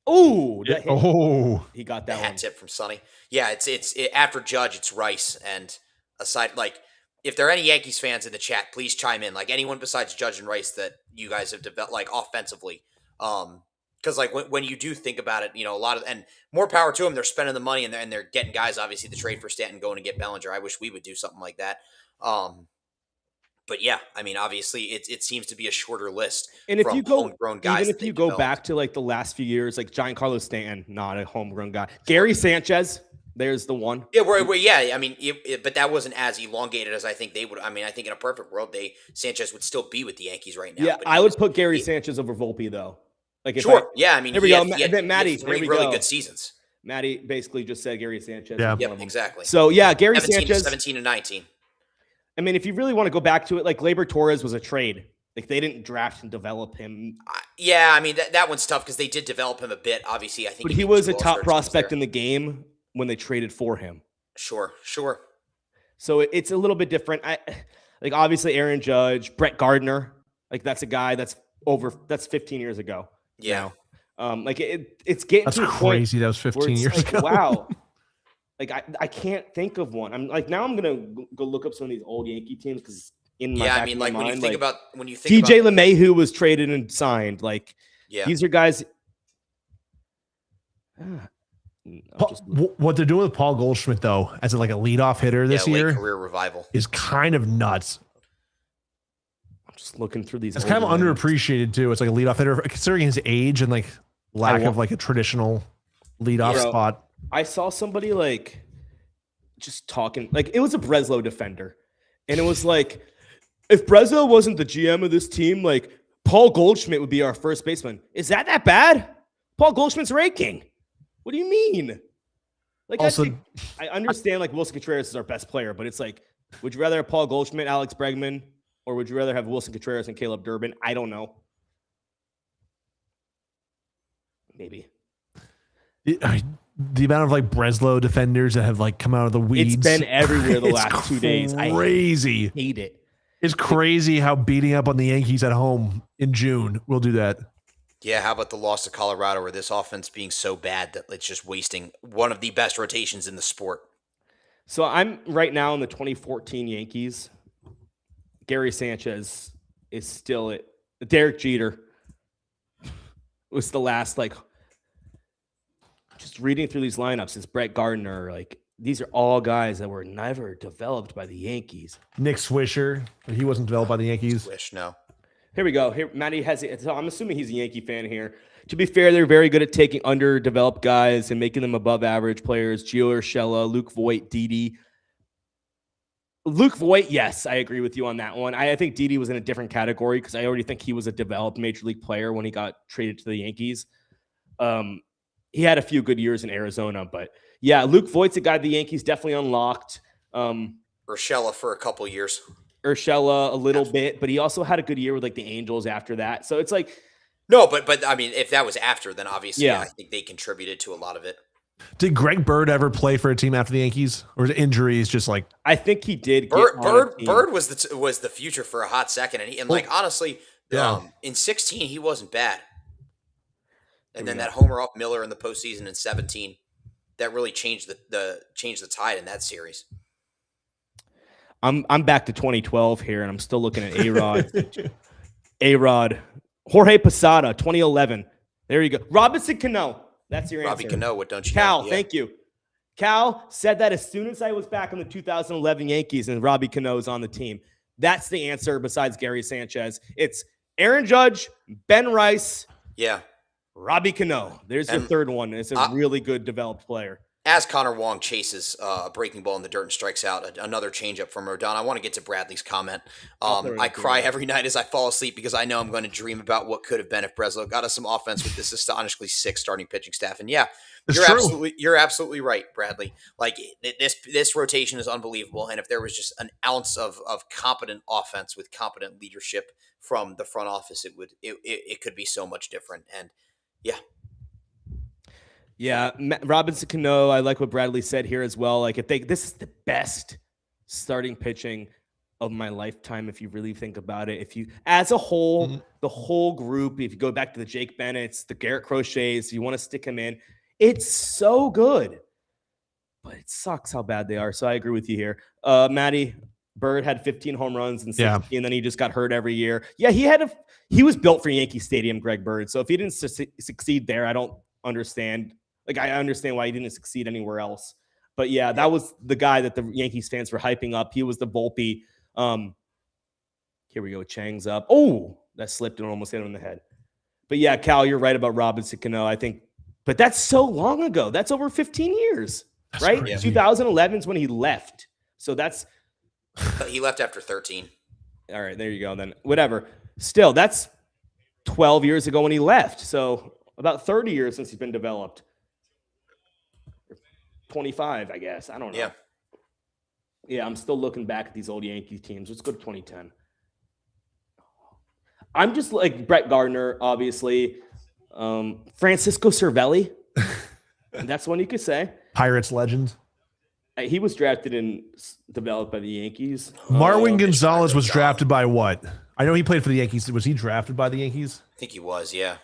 Oh, he got that hat tip from Sonny. Yeah, it's after Judge, it's Rice, and aside, like, if there are any Yankees fans in the chat, please chime in. Like anyone besides Judge and Rice that you guys have developed, like offensively, because like when you do think about it, a lot of, and more power to them. They're spending the money and they're getting guys. Obviously, the trade for Stanton, going to get Bellinger. I wish we would do something like that. But yeah, I mean, obviously, it seems to be a shorter list. And if you go, homegrown guys, even if you go back to like the last few years, like Giancarlo Stanton, not a homegrown guy. Gary Sanchez, there's the one. Yeah, yeah. I mean, but that wasn't as elongated as I think they would. I mean, I think in a perfect world, Sanchez would still be with the Yankees right now. Yeah, I would put Gary Sanchez over Volpe though. Like yeah. I mean, here we go. And then Maddie, three really good seasons. Maddie basically just said Gary Sanchez. Yeah, exactly. So yeah, Gary Sanchez, 17 and 19. I mean, if you really want to go back to it, like Gleyber Torres was a trade. Like they didn't draft and develop him. Yeah, I mean that one's tough because they did develop him a bit. Obviously, I think, but he was a top prospect in the game when they traded for him. Sure. So it's a little bit different. Like obviously Aaron Judge, Brett Gardner, like that's a guy that's 15 years ago. Yeah. Like it's getting that's to a crazy. Point that was 15 years ago. Wow. Like I can't think of one. I'm like now I'm gonna go look up some of these old Yankee teams because in my back of my mind, when you think DJ LeMahieu was traded and signed. Like these are guys. What they're doing with Paul Goldschmidt though, as like a leadoff hitter this year, career revival, is kind of nuts. I'm just looking through these. It's kind of underappreciated too. It's like a leadoff hitter, considering his age and like lack of like a traditional leadoff spot. I saw somebody like just talking, like it was a Breslow defender. And it was like, if Breslow wasn't the GM of this team, like Paul Goldschmidt would be our first baseman. Is that bad? Paul Goldschmidt's raking. What do you mean? Like also, I understand like Wilson Contreras is our best player, but it's like, would you rather have Paul Goldschmidt, Alex Bregman, or would you rather have Wilson Contreras and Caleb Durbin? I don't know. Maybe. The amount of like Breslow defenders that have like come out of the weeds. It's been everywhere the last 2 days. Crazy. I hate it. It's crazy how beating up on the Yankees at home in June will do that. Yeah, how about the loss to Colorado, where this offense being so bad that it's just wasting one of the best rotations in the sport? So I'm right now in the 2014 Yankees. Gary Sanchez is still it. Derek Jeter was the last, like, just reading through these lineups. It's Brett Gardner. Like, these are all guys that were never developed by the Yankees. Nick Swisher, he wasn't developed by the Yankees. Swish, no. Here we go. Here, Matty has it. So I'm assuming he's a Yankee fan here. To be fair, they're very good at taking underdeveloped guys and making them above average players. Gio Urshela, Luke Voit, Didi. Luke Voit, yes, I agree with you on that one. I think Didi was in a different category because I already think he was a developed major league player when he got traded to the Yankees. He had a few good years in Arizona, but yeah, Luke Voigt's a guy the Yankees definitely unlocked. Urshela for a couple years. Urshela a little bit, but he also had a good year with like the Angels after that. So it's like, no, but I mean, if that was after, then obviously I think they contributed to a lot of it. Did Greg Bird ever play for a team after the Yankees, or was injuries just like? I think he did. Bird was the future for a hot second, and like honestly, in 16 he wasn't bad, and then that homer off Miller in the postseason in 17 that really changed the tide in that series. I'm back to 2012 here, and I'm still looking at A-Rod. Jorge Posada, 2011. There you go. Robinson Cano. That's your answer. Robbie Cano, what don't you Cal, know? thank you. Cal said that as soon as I was back on the 2011 Yankees and Robbie Cano is on the team. That's the answer besides Gary Sanchez. It's Aaron Judge, Ben Rice, Robbie Cano. There's your third one. It's a really good developed player. As Connor Wong chases a breaking ball in the dirt and strikes out, another changeup from Rodon. I want to get to Bradley's comment. I cry every night as I fall asleep because I know I'm going to dream about what could have been if Breslow got us some offense with this astonishingly sick starting pitching staff. And yeah, you're absolutely right, Bradley. Like this rotation is unbelievable. And if there was just an ounce of competent offense with competent leadership from the front office, it could be so much different. And yeah. Yeah, Robinson Cano, I like what Bradley said here as well. Like, this is the best starting pitching of my lifetime, if you really think about it. If you, as a whole, the whole group, if you go back to the Jake Bennett's, the Garrett Crochets, you want to stick him in, it's so good. But it sucks how bad they are. So I agree with you here. Matty Bird had 15 home runs and 16, and then he just got hurt every year. Yeah, he was built for Yankee Stadium, Greg Bird. So if he didn't succeed there, I don't understand. Like, I understand why he didn't succeed anywhere else. But yeah, that was the guy that the Yankees fans were hyping up. He was the Volpe. Here we go. Chang's up. Oh, that slipped and almost hit him in the head. But yeah, Cal, you're right about Robinson Cano, I think. But that's so long ago. That's over 15 years, right? 2011 is when he left. So that's. He left after 13. All right, there you go. Then whatever. Still, that's 12 years ago when he left. So about 30 years since he's been developed. 25, I guess. I don't know. Yeah, I'm still looking back at these old Yankee teams. Let's go to 2010. I'm just like Brett Gardner, obviously. Francisco Cervelli. That's one you could say. Pirates legend. He was drafted and developed by the Yankees. Marwin Gonzalez was drafted by what? I know he played for the Yankees. Was he drafted by the Yankees? I think he was, yeah.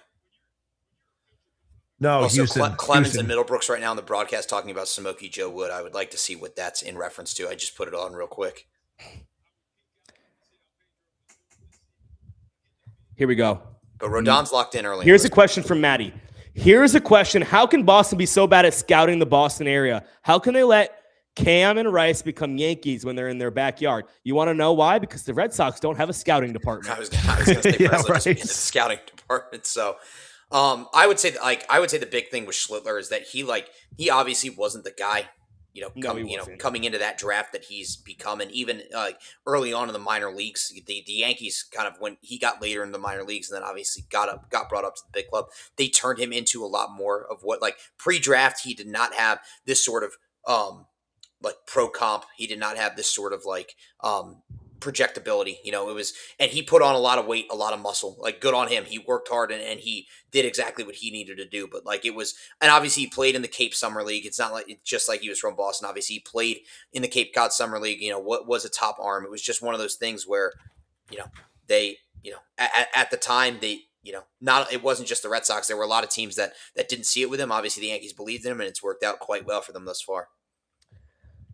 No, also, Houston. Clemens and Middlebrooks right now in the broadcast talking about Smokey Joe Wood. I would like to see what that's in reference to. I just put it on real quick. Here we go. But Rodon's locked in early. Here's a question from Maddie. Here's a question. How can Boston be so bad at scouting the Boston area? How can they let Cam and Rice become Yankees when they're in their backyard? You want to know why? Because the Red Sox don't have a scouting department. I was going to say in the scouting department. So I would say the big thing with Schlittler is that he obviously wasn't the guy, coming into that draft that he's become. And even early on in the minor leagues, the Yankees kind of, when he got later in the minor leagues and then obviously got brought up to the big club, they turned him into a lot more of what, like, pre-draft, he did not have this sort of like pro comp. He did not have this sort of like projectability, it was, and he put on a lot of weight, a lot of muscle, like, good on him. He worked hard and he did exactly what he needed to do. But like, it was, and obviously he played in the Cape Summer League. It's not like, it's just like he was from Boston. Obviously he played in the Cape Cod Summer League, what was a top arm. It was just one of those things where, they, at the time they, it wasn't just the Red Sox. There were a lot of teams that didn't see it with him. Obviously the Yankees believed in him and it's worked out quite well for them thus far.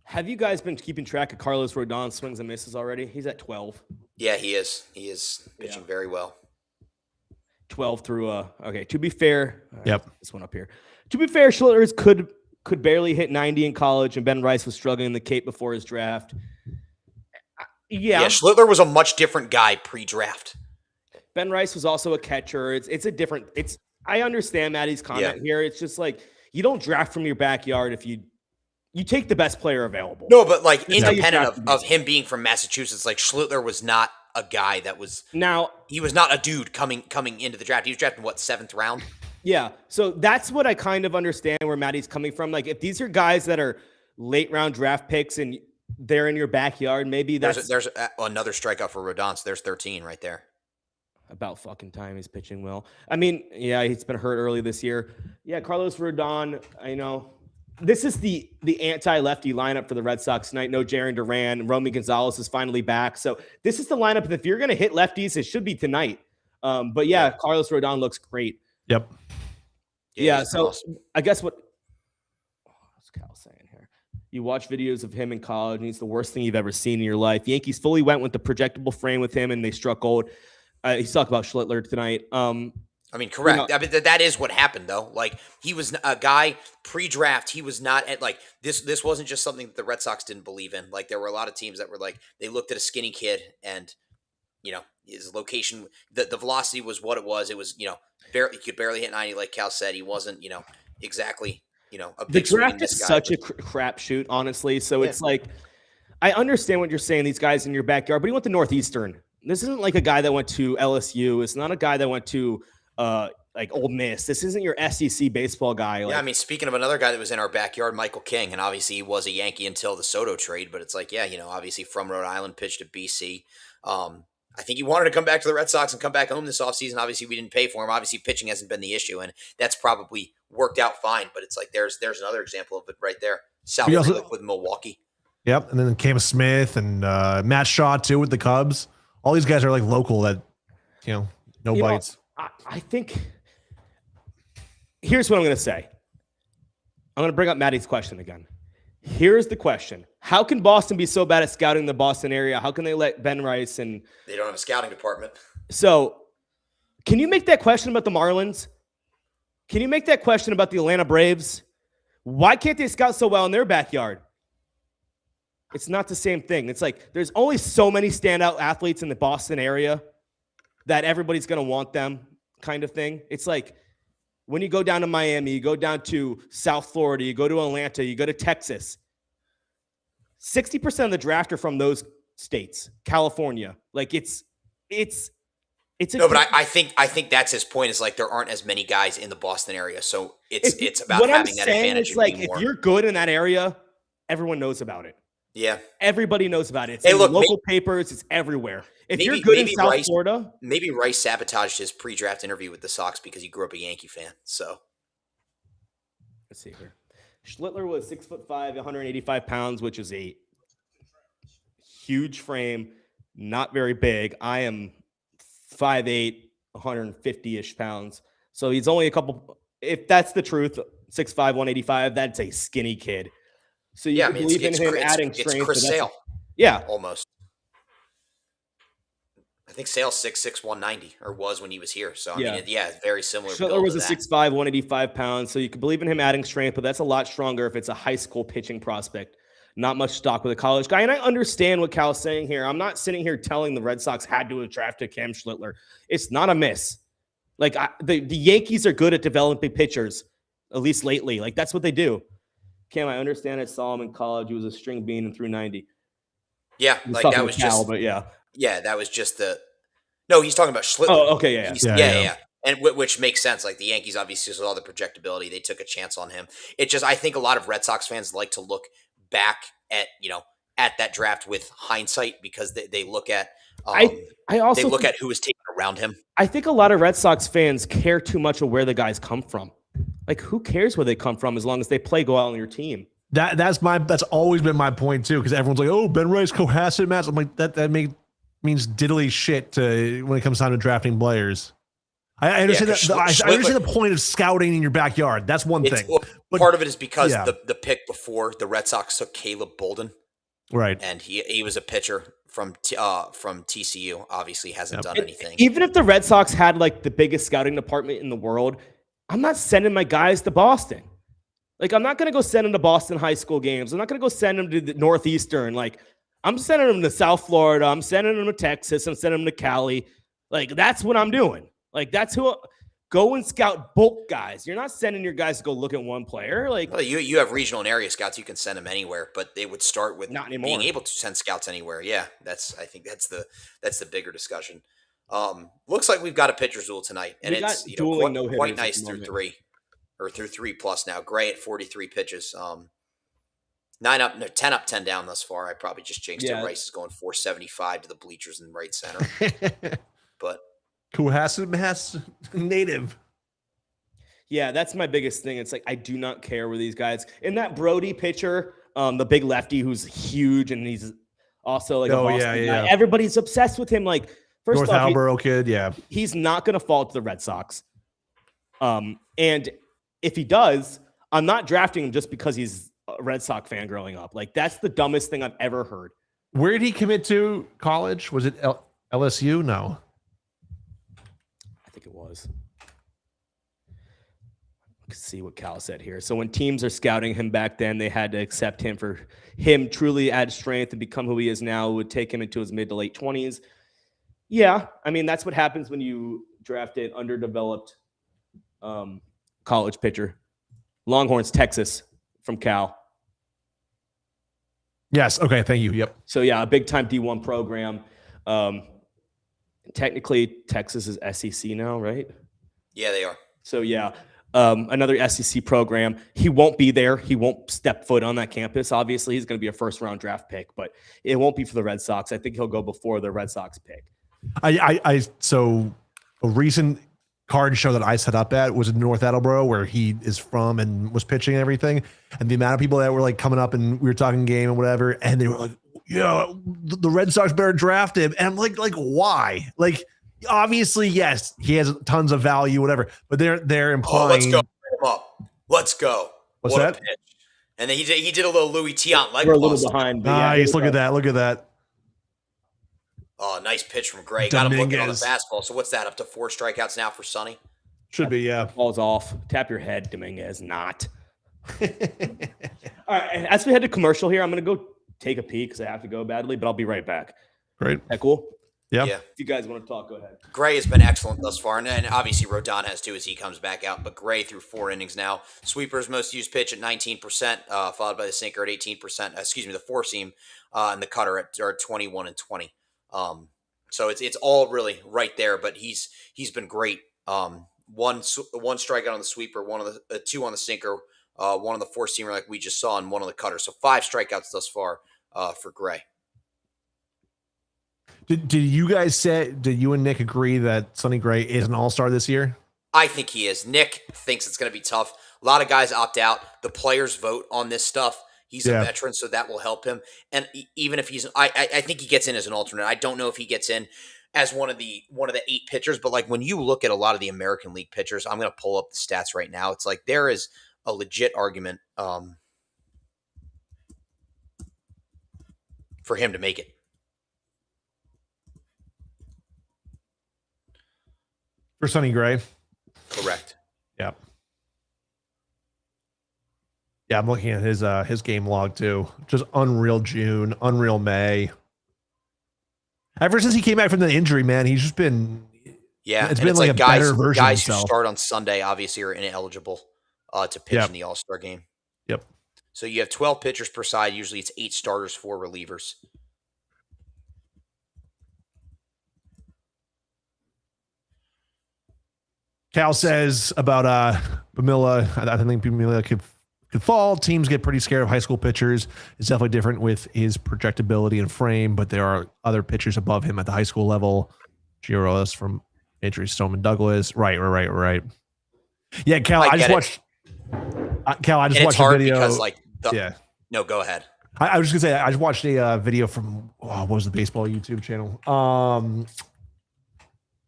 Have you guys been keeping track of Carlos Rodon's swings and misses already? He's at 12. Yeah, he is. He is pitching very well. 12 through okay, to be fair. Yep. This one up here. To be fair, Schlittler's could barely hit 90 in college, and Ben Rice was struggling in the Cape before his draft. Yeah, Schlittler was a much different guy pre-draft. Ben Rice was also a catcher. It's a different. I understand Maddie's comment here. It's just like, you don't draft from your backyard if you take the best player available. No, but like, independent of him being from Massachusetts, like, Schlittler was not a guy that was he was not a dude coming into the draft. He was drafted in what, 7th round? Yeah. So that's what I kind of understand where Maddie's coming from. Like, if these are guys that are late round draft picks and they're in your backyard, maybe there's another strikeout for Rodon. So there's 13 right there. About fucking time he's pitching well. I mean, yeah, he's been hurt early this year. Yeah, Carlos Rodon, I know. This is the anti-lefty lineup for the Red Sox tonight. No Jarren Duran. Romy Gonzalez is finally back. So this is the lineup. And if you're going to hit lefties, it should be tonight. But yeah, Carlos Rodon looks great. Yep. Yeah. So awesome. I guess what's Cal saying here? You watch videos of him in college, and he's the worst thing you've ever seen in your life. The Yankees fully went with the projectable frame with him, and they struck gold. He's talked about Schlittler tonight. I mean, correct. I mean, that is what happened, though. Like, he was a guy pre-draft. He was not at, like, this wasn't just something that the Red Sox didn't believe in. Like, there were a lot of teams that were like, they looked at a skinny kid and, his location, the velocity was what it was. It was, barely, he could barely hit 90, like Cal said. He wasn't, exactly. a The big swing and draft miss is guy. such a crapshoot, honestly. So it's like, I understand what you're saying, these guys in your backyard, but he went to Northeastern. This isn't like a guy that went to LSU. It's not a guy that went to like Ole Miss. This isn't your SEC baseball guy. Yeah, I mean, speaking of another guy that was in our backyard, Michael King, and obviously he was a Yankee until the Soto trade, but it's like, yeah, obviously from Rhode Island, pitched at BC. I think he wanted to come back to the Red Sox and come back home this offseason. Obviously, we didn't pay for him. Obviously, pitching hasn't been the issue, and that's probably worked out fine. But it's like there's another example of it right there. South with Milwaukee. Yep, and then Cam Smith and Matt Shaw too with the Cubs. All these guys are like local that, no bites. I think here's what I'm going to say. I'm going to bring up Maddie's question again. Here's the question. How can Boston be so bad at scouting the Boston area? How can they let Ben Rice and... They don't have a scouting department. So can you make that question about the Marlins? Can you make that question about the Atlanta Braves? Why can't they scout so well in their backyard? It's not the same thing. It's like there's only so many standout athletes in the Boston area that everybody's going to want them kind of thing. It's like when you go down to Miami, you go down to South Florida, you go to Atlanta, you go to Texas. 60% of the draft are from those states, California. Like it's no, but I think that's his point. Is like there aren't as many guys in the Boston area, so it's about what having I'm that saying advantage. Is like if you're good in that area, everyone knows about it. Yeah, everybody knows about it. It's hey, in look, local papers. It's everywhere. If you're good in South Florida, maybe Rice sabotaged his pre-draft interview with the Sox because he grew up a Yankee fan. So let's see here. Schlittler was 6'5", 185 pounds, which is a huge frame, not very big. I am 5'8", 150-ish pounds. So he's only a couple. If that's the truth, 6'5", 185. That's a skinny kid. So you can believe in him adding strength. It's Chris Sale. Yeah, almost. I think Sale's 6'6", 190, or was when he was here. So I mean, it's very similar. Schlittler was a 6'5", 185 pounds. So you can believe in him adding strength, but that's a lot stronger if it's a high school pitching prospect. Not much stock with a college guy. And I understand what Cal's saying here. I'm not sitting here telling the Red Sox had to have drafted Cam Schlittler. It's not a miss. Like the Yankees are good at developing pitchers, at least lately. Like that's what they do. Cam, I understand. I saw him in college. He was a string bean and threw 90. Yeah, like that was Cal, but yeah, that was just the. No, he's talking about Schlittler. Oh, okay, yeah. And which makes sense. Like the Yankees obviously saw the projectability. They took a chance on him. It just, I think a lot of Red Sox fans like to look back at, at that draft with hindsight because they look at, I also they look at who was taken around him. I think a lot of Red Sox fans care too much of where the guys come from. Like who cares where they come from as long as they go out on your team. That's always been my point too. Cause everyone's like, oh, Ben Rice, Cohasset, Mats. I'm like, that means diddly shit when it comes time to drafting players. I understand I understand the point of scouting in your backyard. That's one thing. But part of it is because the pick before the Red Sox took Caleb Bolden, right? And he was a pitcher from TCU. Obviously, hasn't done anything. Even if the Red Sox had like the biggest scouting department in the world, I'm not sending my guys to Boston. Like I'm not going to go send them to Boston high school games. I'm not going to go send them to the Northeastern. Like I'm sending them to South Florida. I'm sending them to Texas. I'm sending them to Cali. Like that's what I'm doing. Like that's who go and scout bulk guys. You're not sending your guys to go look at one player. Like you have regional and area scouts. You can send them anywhere, but they would start with not anymore. Being able to send scouts anywhere. Yeah, I think that's the bigger discussion. Looks like we've got a pitcher's duel tonight, and it's quite nice through 3 plus now. Gray at 43 pitches. 10 up, 10 down thus far. I probably just jinxed it. Rice is going 475 to the bleachers in right center. But Cohasset native. Yeah, that's my biggest thing. It's like I do not care where these guys. And that Brody pitcher, the big lefty who's huge and he's also like a Boston guy. Everybody's obsessed with him. Like first North off, Halborough kid, he's not going to fall to the Red Sox. And if he does, I'm not drafting him just because he's a Red Sox fan growing up. Like that's the dumbest thing I've ever heard. Where did he commit to college? Was it LSU? No. I think it was. Let's see what Cal said here. So when teams are scouting him back then, they had to accept him for him truly add strength and become who he is now. It would take him into his mid to late 20s. Yeah, I mean, that's what happens when you draft an underdeveloped college pitcher Longhorns, Texas from Cal. Yes. Okay. Thank you. Yep. So yeah, a big time D1 program. Technically, Texas is SEC now, right? Yeah, they are. So yeah, another SEC program. He won't be there. He won't step foot on that campus. Obviously, he's going to be a first-round draft pick, but it won't be for the Red Sox. I think he'll go before the Red Sox pick. So a recent card show that I set up at was in North Attleboro, where he is from and was pitching and everything. And the amount of people that were like coming up and we were talking game and whatever, and they were like, "Yeah, the Red Sox better draft him." And I'm like why? Like, obviously, yes, he has tons of value, whatever. But they're implying. Let's go. Bring him up. Let's go. What's what that? A pitch. And then he did a little Louis Tiant leg. We're a little behind. But Nice. Look at that. Look at that. Oh, nice pitch from Gray. Got him looking on the fastball. So what's that? Up to 4 strikeouts now for Sonny? Should be, yeah. Ball's off. Tap your head, Dominguez. Not. All right. As we head to commercial here, I'm going to go take a pee because I have to go badly, but I'll be right back. Great. Is that cool? Yeah. If you guys want to talk, go ahead. Gray has been excellent thus far, and obviously Rodon has too as he comes back out. But Gray through 4 innings now. Sweeper's most used pitch at 19%, followed by the sinker at 18%. The four seam and the cutter at 21 and 20. So it's all really right there. But he's been great. One strikeout on the sweeper, 2 on the sinker, 1 on the four seamer like we just saw, and 1 on the cutter. So 5 strikeouts thus far for Gray. Did you guys say? Did you and Nick agree that Sonny Gray is an all-star this year? I think he is. Nick thinks it's going to be tough. A lot of guys opt out. The players vote on this stuff. He's a veteran, so that will help him. And even if I think he gets in as an alternate. I don't know if he gets in as one of the 8 pitchers. But like when you look at a lot of the American League pitchers, I'm going to pull up the stats right now. It's like there is a legit argument for him to make it. For Sonny Gray? Correct. Yeah. Yeah, I'm looking at his game log too. Just unreal June, unreal May. Ever since he came back from the injury, man, he's just been it's been like a better version guys of himself. Who start on Sunday obviously are ineligible to pitch in the All-Star game. Yep. So you have 12 pitchers per side. Usually it's 8 starters, 4 relievers. Cal says about Bamila, I think Bamila could fall. Teams get pretty scared of high school pitchers. It's definitely different with his projectability and frame, but there are other pitchers above him at the high school level. Giros from Andrew Stoneman Douglas. Right. Yeah, Cal, I just watched a video. Because no, go ahead. I was just gonna say I just watched a video from what was the baseball YouTube channel?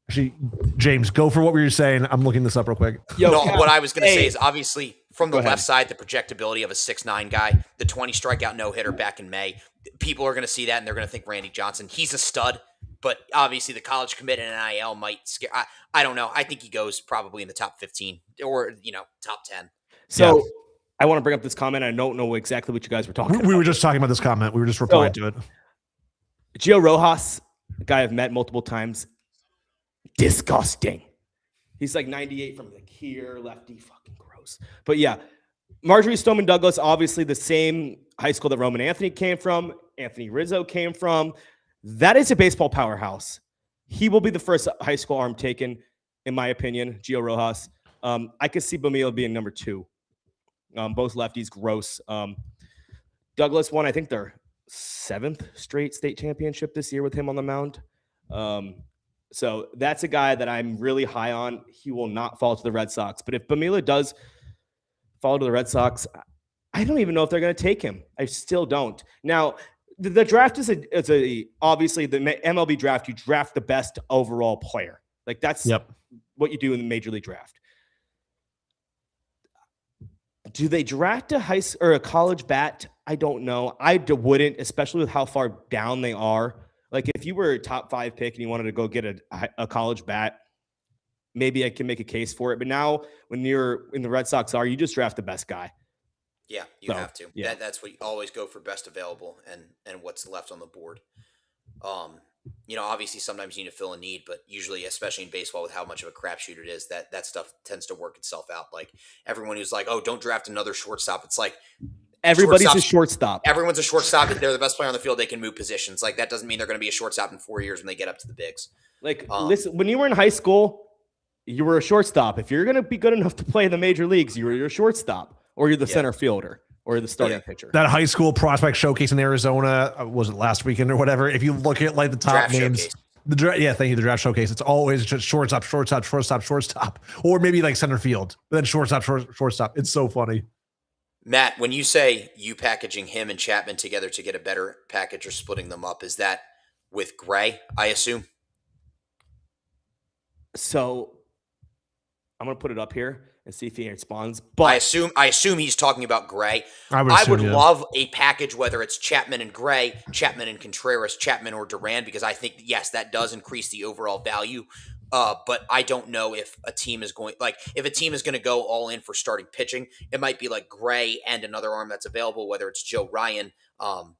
Actually, James, go for what were you saying? I'm looking this up real quick. What I was going to say is obviously from the left side, the projectability of a 6'9" guy, the 20 strikeout no-hitter back in May, people are going to see that and they're going to think Randy Johnson. He's a stud, but obviously the college commit and NIL might scare. I don't know. I think he goes probably in the top 15 or, top 10. So I want to bring up this comment. I don't know exactly what you guys were talking about. We were just talking about this comment. We were just replying to it. Gio Rojas, a guy I've met multiple times, disgusting. He's like 98 from like here, lefty, fucking gross. But yeah, Marjorie Stoneman Douglas, obviously the same high school that Roman Anthony came from, Anthony Rizzo came from. That is a baseball powerhouse. He will be the first high school arm taken, in my opinion, Gio Rojas. I could see Bamila being number 2. Both lefties, gross. Douglas won, I think, their 7th straight state championship this year with him on the mound. So that's a guy that I'm really high on. He will not fall to the Red Sox. But if Bamila does fall to the Red Sox, I don't even know if they're going to take him. I still don't. Now, the draft is obviously the MLB draft. You draft the best overall player. Like that's what you do in the Major League draft. Do they draft a college bat? I don't know. I wouldn't, especially with how far down they are. Like if you were a top 5 pick and you wanted to go get a college bat, maybe I can make a case for it. But now when you're in the Red Sox you just draft the best guy. Yeah, you have to. Yeah. That's what you always go for, best available and what's left on the board. Obviously sometimes you need to fill a need, but usually, especially in baseball with how much of a crapshoot it is, that stuff tends to work itself out. Like everyone who's like, oh, don't draft another shortstop. It's like Everybody's a shortstop. Everyone's a shortstop. They're the best player on the field. They can move positions. Like that doesn't mean they're going to be a shortstop in 4 years when they get up to the bigs. Like, listen, when you were in high school, you were a shortstop. If you're going to be good enough to play in the major leagues, you're your shortstop, or you're the center fielder, or the starting pitcher. That high school prospect showcase in Arizona, was it last weekend or whatever? If you look at like the top Draft names, showcase. Thank you. The draft showcase. It's always just shortstop, or maybe like center field, but then shortstop. It's so funny. Matt, when you say you packaging him and Chapman together to get a better package or splitting them up, is that with Gray, I assume? So I'm going to put it up here and see if he responds. But I assume he's talking about Gray. I would love a package, whether it's Chapman and Gray, Chapman and Contreras, Chapman or Duran, because I think, yes, that does increase the overall value. But I don't know if a team is going to go all in for starting pitching. It might be like Gray and another arm that's available, whether it's Joe Ryan, and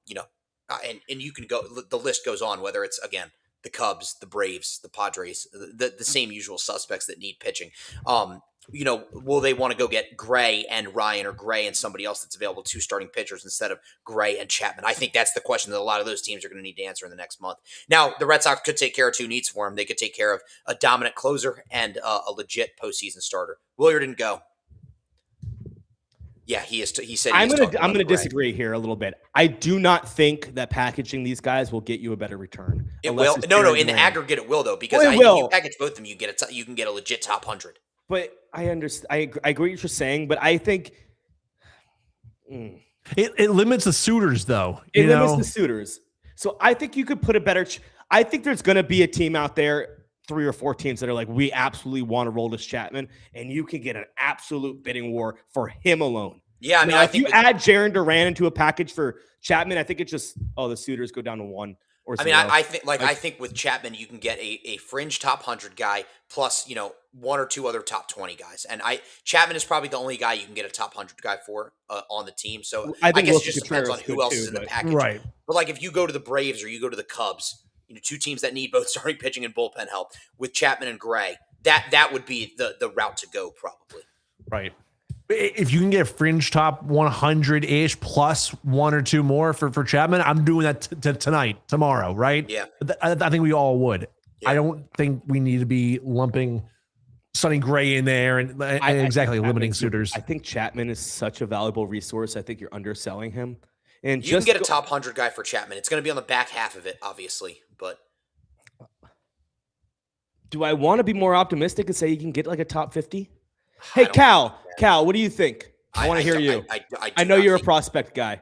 you can go, the list goes on, whether it's, again, the Cubs, the Braves, the Padres, the same usual suspects that need pitching. Will they want to go get Gray and Ryan, or Gray and somebody else that's available, two starting pitchers instead of Gray and Chapman? I think that's the question that a lot of those teams are going to need to answer in the next month. Now, the Red Sox could take care of two needs for him. They could take care of a dominant closer and a legit postseason starter. Willier didn't go. Yeah, he is. He said I'm going to disagree here a little bit. I do not think that packaging these guys will get you a better return. It will. No. In the aggregate, it will though, because you package both of them, you can get a legit top 100. But I understand. I agree what you're saying, but I think it limits the suitors, though. It limits the suitors. So I think you could put a better. I think there's going to be a team out there, 3 or 4 teams that are like, we absolutely want to roll this Chapman, and you can get an absolute bidding war for him alone. Yeah, I mean, if you add Jarren Duran into a package for Chapman, I think it's just the suitors go down to 1 or 0. I think with Chapman you can get a fringe top 100 guy plus 1 or 2 other top 20 guys, and Chapman is probably the only guy you can get a top 100 guy for on the team. So I guess it just depends on who else is in the package, right? But like if you go to the Braves or you go to the Cubs, 2 teams that need both starting pitching and bullpen help with Chapman and Gray, that would be the route to go probably. Right. If you can get a fringe top 100-ish plus 1 or 2 more for Chapman, I'm doing that tonight, tomorrow, right? Yeah. I think we all would. Yeah. I don't think we need to be lumping Sonny Gray in there and limiting suitors. I think Chapman is such a valuable resource. I think you're underselling him. And you can get a top 100 guy for Chapman. It's going to be on the back half of it, obviously, but do I want to be more optimistic and say you can get like a top 50? Hey, Cal, what do you think? I want to hear you. I know you're a prospect guy.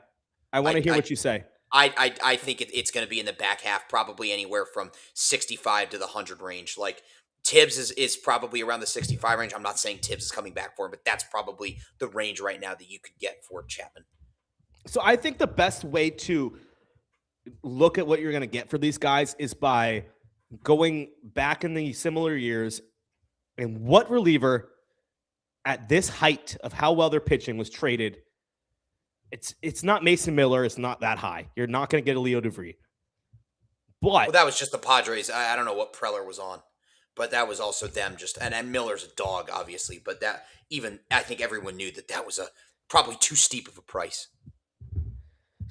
I want to hear what you say. I think it's going to be in the back half, probably anywhere from 65 to the 100 range. Like Tibbs is probably around the 65 range. I'm not saying Tibbs is coming back for him, but that's probably the range right now that you could get for Chapman. So I think the best way to look at what you're going to get for these guys is by going back in the similar years and what reliever at this height of how well they're pitching was traded. It's not Mason Miller. It's not that high. You're not going to get a Leo DeVries. But that was just the Padres. I don't know what Preller was on, but that was also them. And Miller's a dog, obviously. But that I think everyone knew that was probably too steep of a price.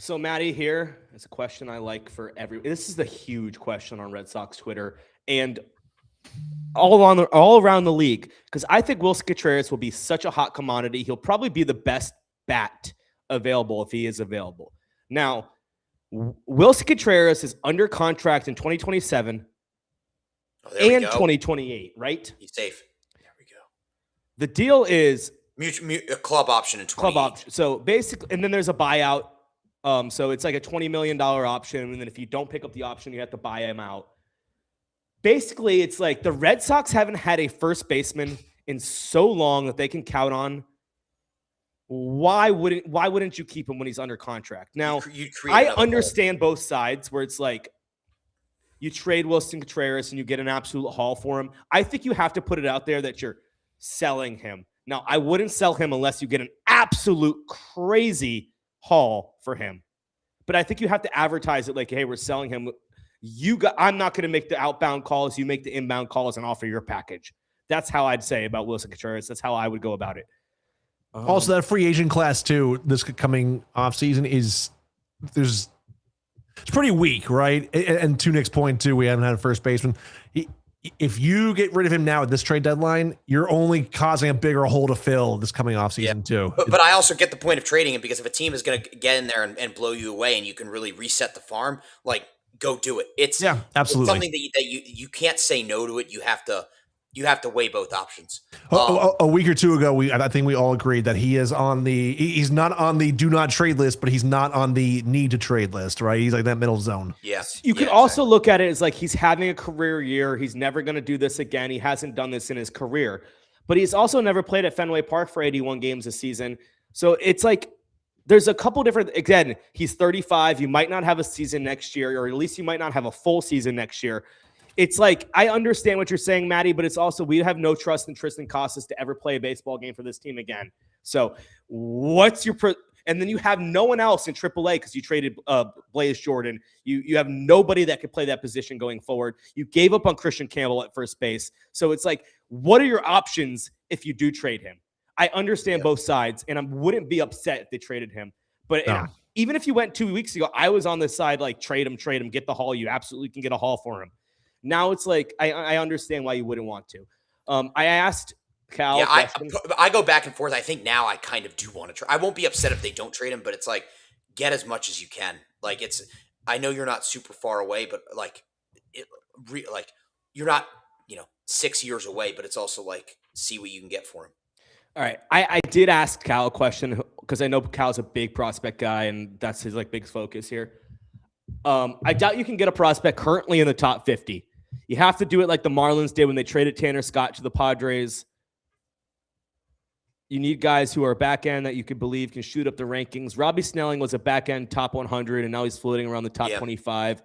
So Maddie, here is a question I like for this is the huge question on Red Sox Twitter and all around the league, because I think Willson Contreras will be such a hot commodity. He'll probably be the best bat available if he is available. Now, Willson Contreras is under contract in 2027 and 2028, right? He's safe. There we go. The deal is a club option in 2028. Club option. So basically, and then there's a buyout. So it's like a $20 million option, and then if you don't pick up the option, you have to buy him out. Basically, it's like the Red Sox haven't had a first baseman in so long that they can count on. Why wouldn't you keep him when he's under contract? Now, I understand both sides where it's like you trade Willson Contreras and you get an absolute haul for him. I think you have to put it out there that you're selling him. Now, I wouldn't sell him unless you get an absolute crazy haul for him. But I think you have to advertise it like, hey, we're selling him. I'm not going to make the outbound calls. You make the inbound calls and offer your package. That's how I'd say about Wilson Contreras. That's how I would go about it. Also, that free agent class too, this coming off season it's pretty weak, right? And to Nick's point too, we haven't had a first baseman. If you get rid of him now at this trade deadline, you're only causing a bigger hole to fill this coming off season too. But I also get the point of trading him, because if a team is going to get in there and blow you away, and you can really reset the farm, like, go do it. It's absolutely it's something that you can't say no to it. You have to weigh both options. A week or two ago, I think we all agreed that he's not on the do not trade list, but he's not on the need to trade list, right? He's like that middle zone. Yes. You could also look at it as like he's having a career year. He's never going to do this again. He hasn't done this in his career, but he's also never played at Fenway Park for 81 games a season. So it's like there's a couple different, again, he's 35. You might not have a season next year, or at least you might not have a full season next year. It's like, I understand what you're saying, Maddie, but it's also, we have no trust in Tristan Casas to ever play a baseball game for this team again. So what's your, and then you have no one else in AAA because you traded Blaze Jordan. You have nobody that could play that position going forward. You gave up on Christian Campbell at first base. So it's like, what are your options if you do trade him? I understand both sides, and I wouldn't be upset if they traded him. But even if you went 2 weeks ago, I was on this side, like, trade him, get the haul. You absolutely can get a haul for him. Now it's like, I understand why you wouldn't want to. I asked Cal. Yeah, I go back and forth. I think now I kind of do want to trade. I won't be upset if they don't trade him, but it's like, get as much as you can. Like, I know you're not super far away, but like, you're not, 6 years away, but it's also like, see what you can get for him. All right. I did ask Cal a question because I know Cal's a big prospect guy, and that's his like big focus here. I doubt you can get a prospect currently in the top 50. You have to do it like the Marlins did when they traded Tanner Scott to the Padres. You need guys who are back end that you could believe can shoot up the rankings. Robbie Snelling was a back end top 100, and now he's floating around the top 25.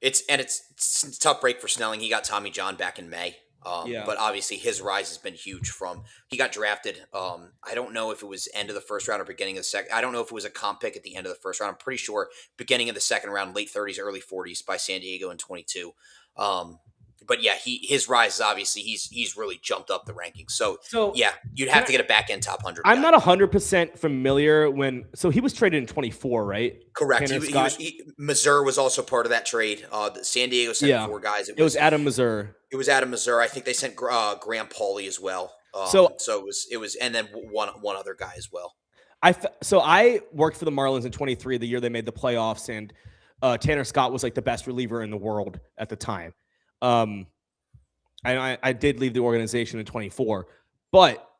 It's a tough break for Snelling. He got Tommy John back in May. But obviously his rise has been huge he got drafted. I don't know if it was end of the first round or beginning of the second. I don't know if it was a comp pick at the end of the first round. I'm pretty sure beginning of the second round, late 30s, early 40s by San Diego in 22. But yeah, his rise is obviously he's really jumped up the rankings. So yeah, you'd have to get a back end top 100. I'm not 100% familiar so he was traded in 24, right? Correct. Missouri was also part of that trade. San Diego sent 4 guys. It was Adam Missouri. It was Adam Missouri. I think they sent Graham Pauly as well. So it was, and then one other guy as well. I worked for the Marlins in 23, the year they made the playoffs, and Tanner Scott was like the best reliever in the world at the time. I did leave the organization in 24, but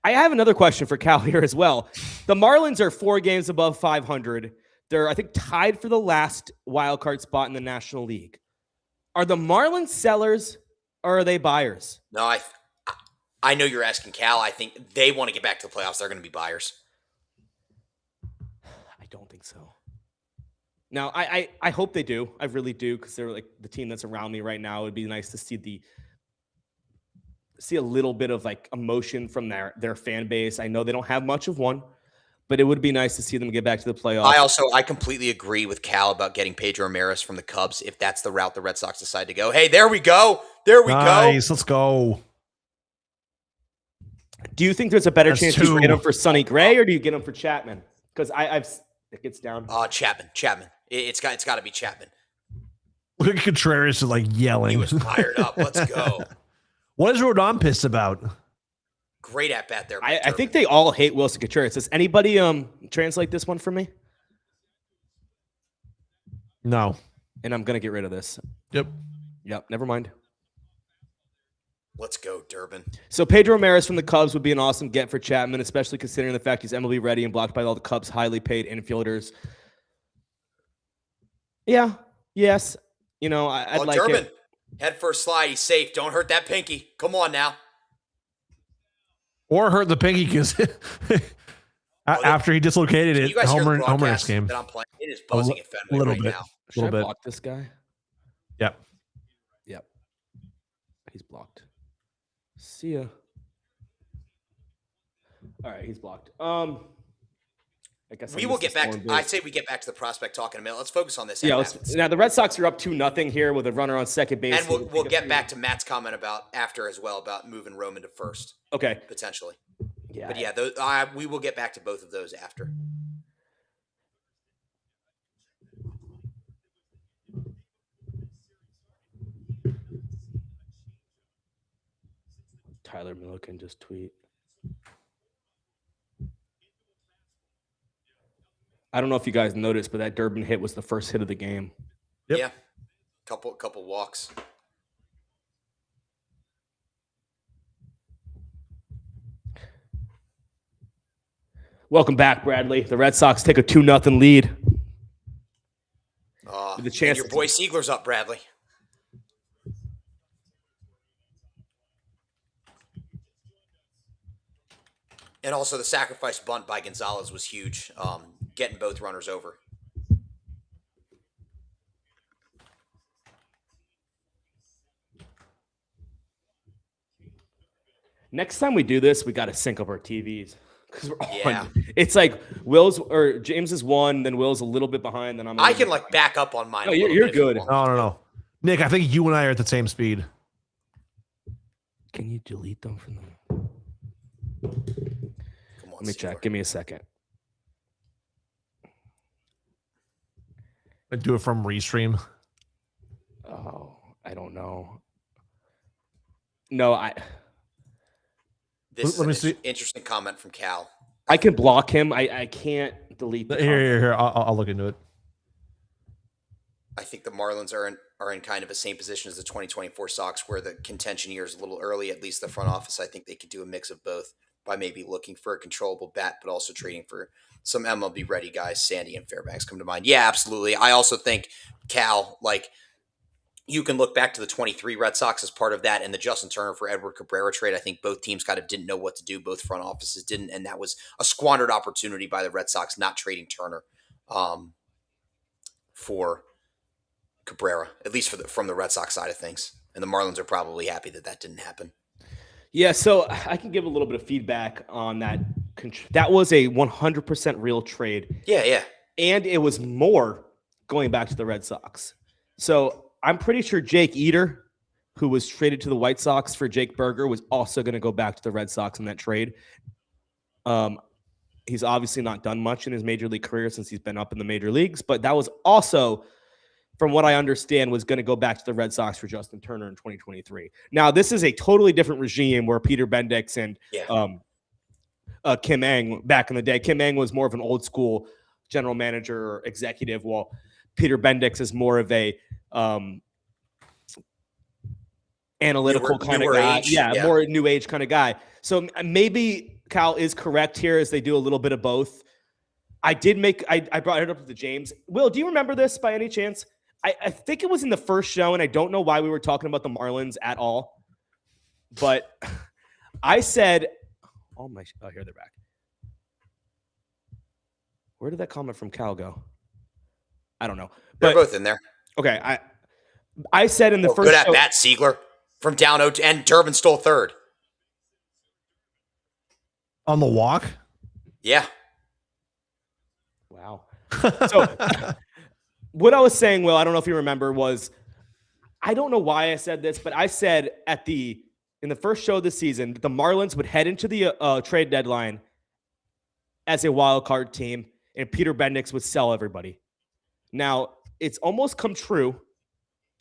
I have another question for Cal here as well. The Marlins are 4 games above 500. They're, I think, tied for the last wild card spot in the National League. Are the Marlins sellers or are they buyers? No, I know you're asking Cal. I think they want to get back to the playoffs. They're going to be buyers. I don't think so. Now, I hope they do. I really do, because they're like the team that's around me right now. It'd be nice to see a little bit of like emotion from their fan base. I know they don't have much of one, but it would be nice to see them get back to the playoffs. I completely agree with Cal about getting Pedro Ramirez from the Cubs if that's the route the Red Sox decide to go. Hey, there we go. There we go. Nice. Let's go. Do you think there's a better chance you get him for Sonny Gray, or do you get him for Chapman? Because it gets down. Chapman. It's got to be Chapman. Look at Contreras like yelling. He was fired up. Let's go. What is Rodon pissed about? Great at bat there. I think they all hate Wilson Contreras. Does anybody translate this one for me? No. And I'm gonna get rid of this. Yep. Never mind. Let's go, Durbin. So Pedro Ramirez from the Cubs would be an awesome get for Chapman, especially considering the fact he's MLB ready and blocked by all the Cubs' highly paid infielders. Yeah. Yes. I'd like Durbin, it. Head first slide. He's safe. Don't hurt that pinky. Come on now. Or hurt the pinky, because after he dislocated it, Homer game. That I'm playing. It is buzzing at Fenway right now. Should I block this guy? Yep. He's blocked. See ya. All right, he's blocked. I guess we will get back. I say we get back to the prospect talk in a minute. Let's focus on this. Yeah. Now the Red Sox are up 2-0 here with a runner on second base, and we'll get back to Matt's comment about after as well about moving Roman to first. Okay. Potentially. Yeah. But yeah, we will get back to both of those after. Tyler Milliken just tweet. I don't know if you guys noticed, but that Durbin hit was the first hit of the game. Yep. Yeah. Couple walks. Welcome back, Bradley. The Red Sox take a 2-0 lead. The chance your boy Siegler's up, Bradley. And also the sacrifice bunt by Gonzalez was huge, getting both runners over. Next time we do this, we got to sync up our TVs because we're on. It's like Will's or James is one, then Will's a little bit behind, then I can like back up on mine. No, you're good. No. Nick, I think you and I are at the same speed. Can you delete them from the? Let me check. Give me a second. I do it from Restream. Oh, I don't know. No, This is an interesting comment from Cal. I can block him. I can't delete. Here. I'll look into it. I think the Marlins are in kind of the same position as the 2024 Sox, where the contention year is a little early. At least the front office, I think they could do a mix of both by maybe looking for a controllable bat, but also trading for some MLB ready guys. Sandy and Fairbanks come to mind. Yeah, absolutely. I also think Cal, like, you can look back to the 23 Red Sox as part of that, and the Justin Turner for Edward Cabrera trade. I think both teams kind of didn't know what to do. Both front offices didn't, and that was a squandered opportunity by the Red Sox not trading Turner for Cabrera, at least from the Red Sox side of things. And the Marlins are probably happy that didn't happen. Yeah, so I can give a little bit of feedback on that. That was a 100% real trade. Yeah. And it was more going back to the Red Sox. So I'm pretty sure Jake Eater, who was traded to the White Sox for Jake Berger, was also going to go back to the Red Sox in that trade. He's obviously not done much in his major league career since he's been up in the major leagues, but that was also, from what I understand, was going to go back to the Red Sox for Justin Turner in 2023. Now, this is a totally different regime where Peter Bendix and Kim Ng back in the day. Kim Ng was more of an old school general manager or executive, while Peter Bendix is more of a analytical kind of guy. Yeah, more new age kind of guy. So maybe Cal is correct here as they do a little bit of both. I brought it up to James. Will, do you remember this by any chance? I think it was in the first show, and I don't know why we were talking about the Marlins at all. But I said, here they're back. Where did that comment from Cal go? I don't know. They're both in there. Okay. I said in the first good at bat, Siegler from down 0, and Durbin stole third. On the walk? Yeah. Wow. So what I was saying, Will, I don't know if you remember, was I don't know why I said this, but I said in the first show of the season that the Marlins would head into the trade deadline as a wild card team, and Peter Bendix would sell everybody. Now, it's almost come true.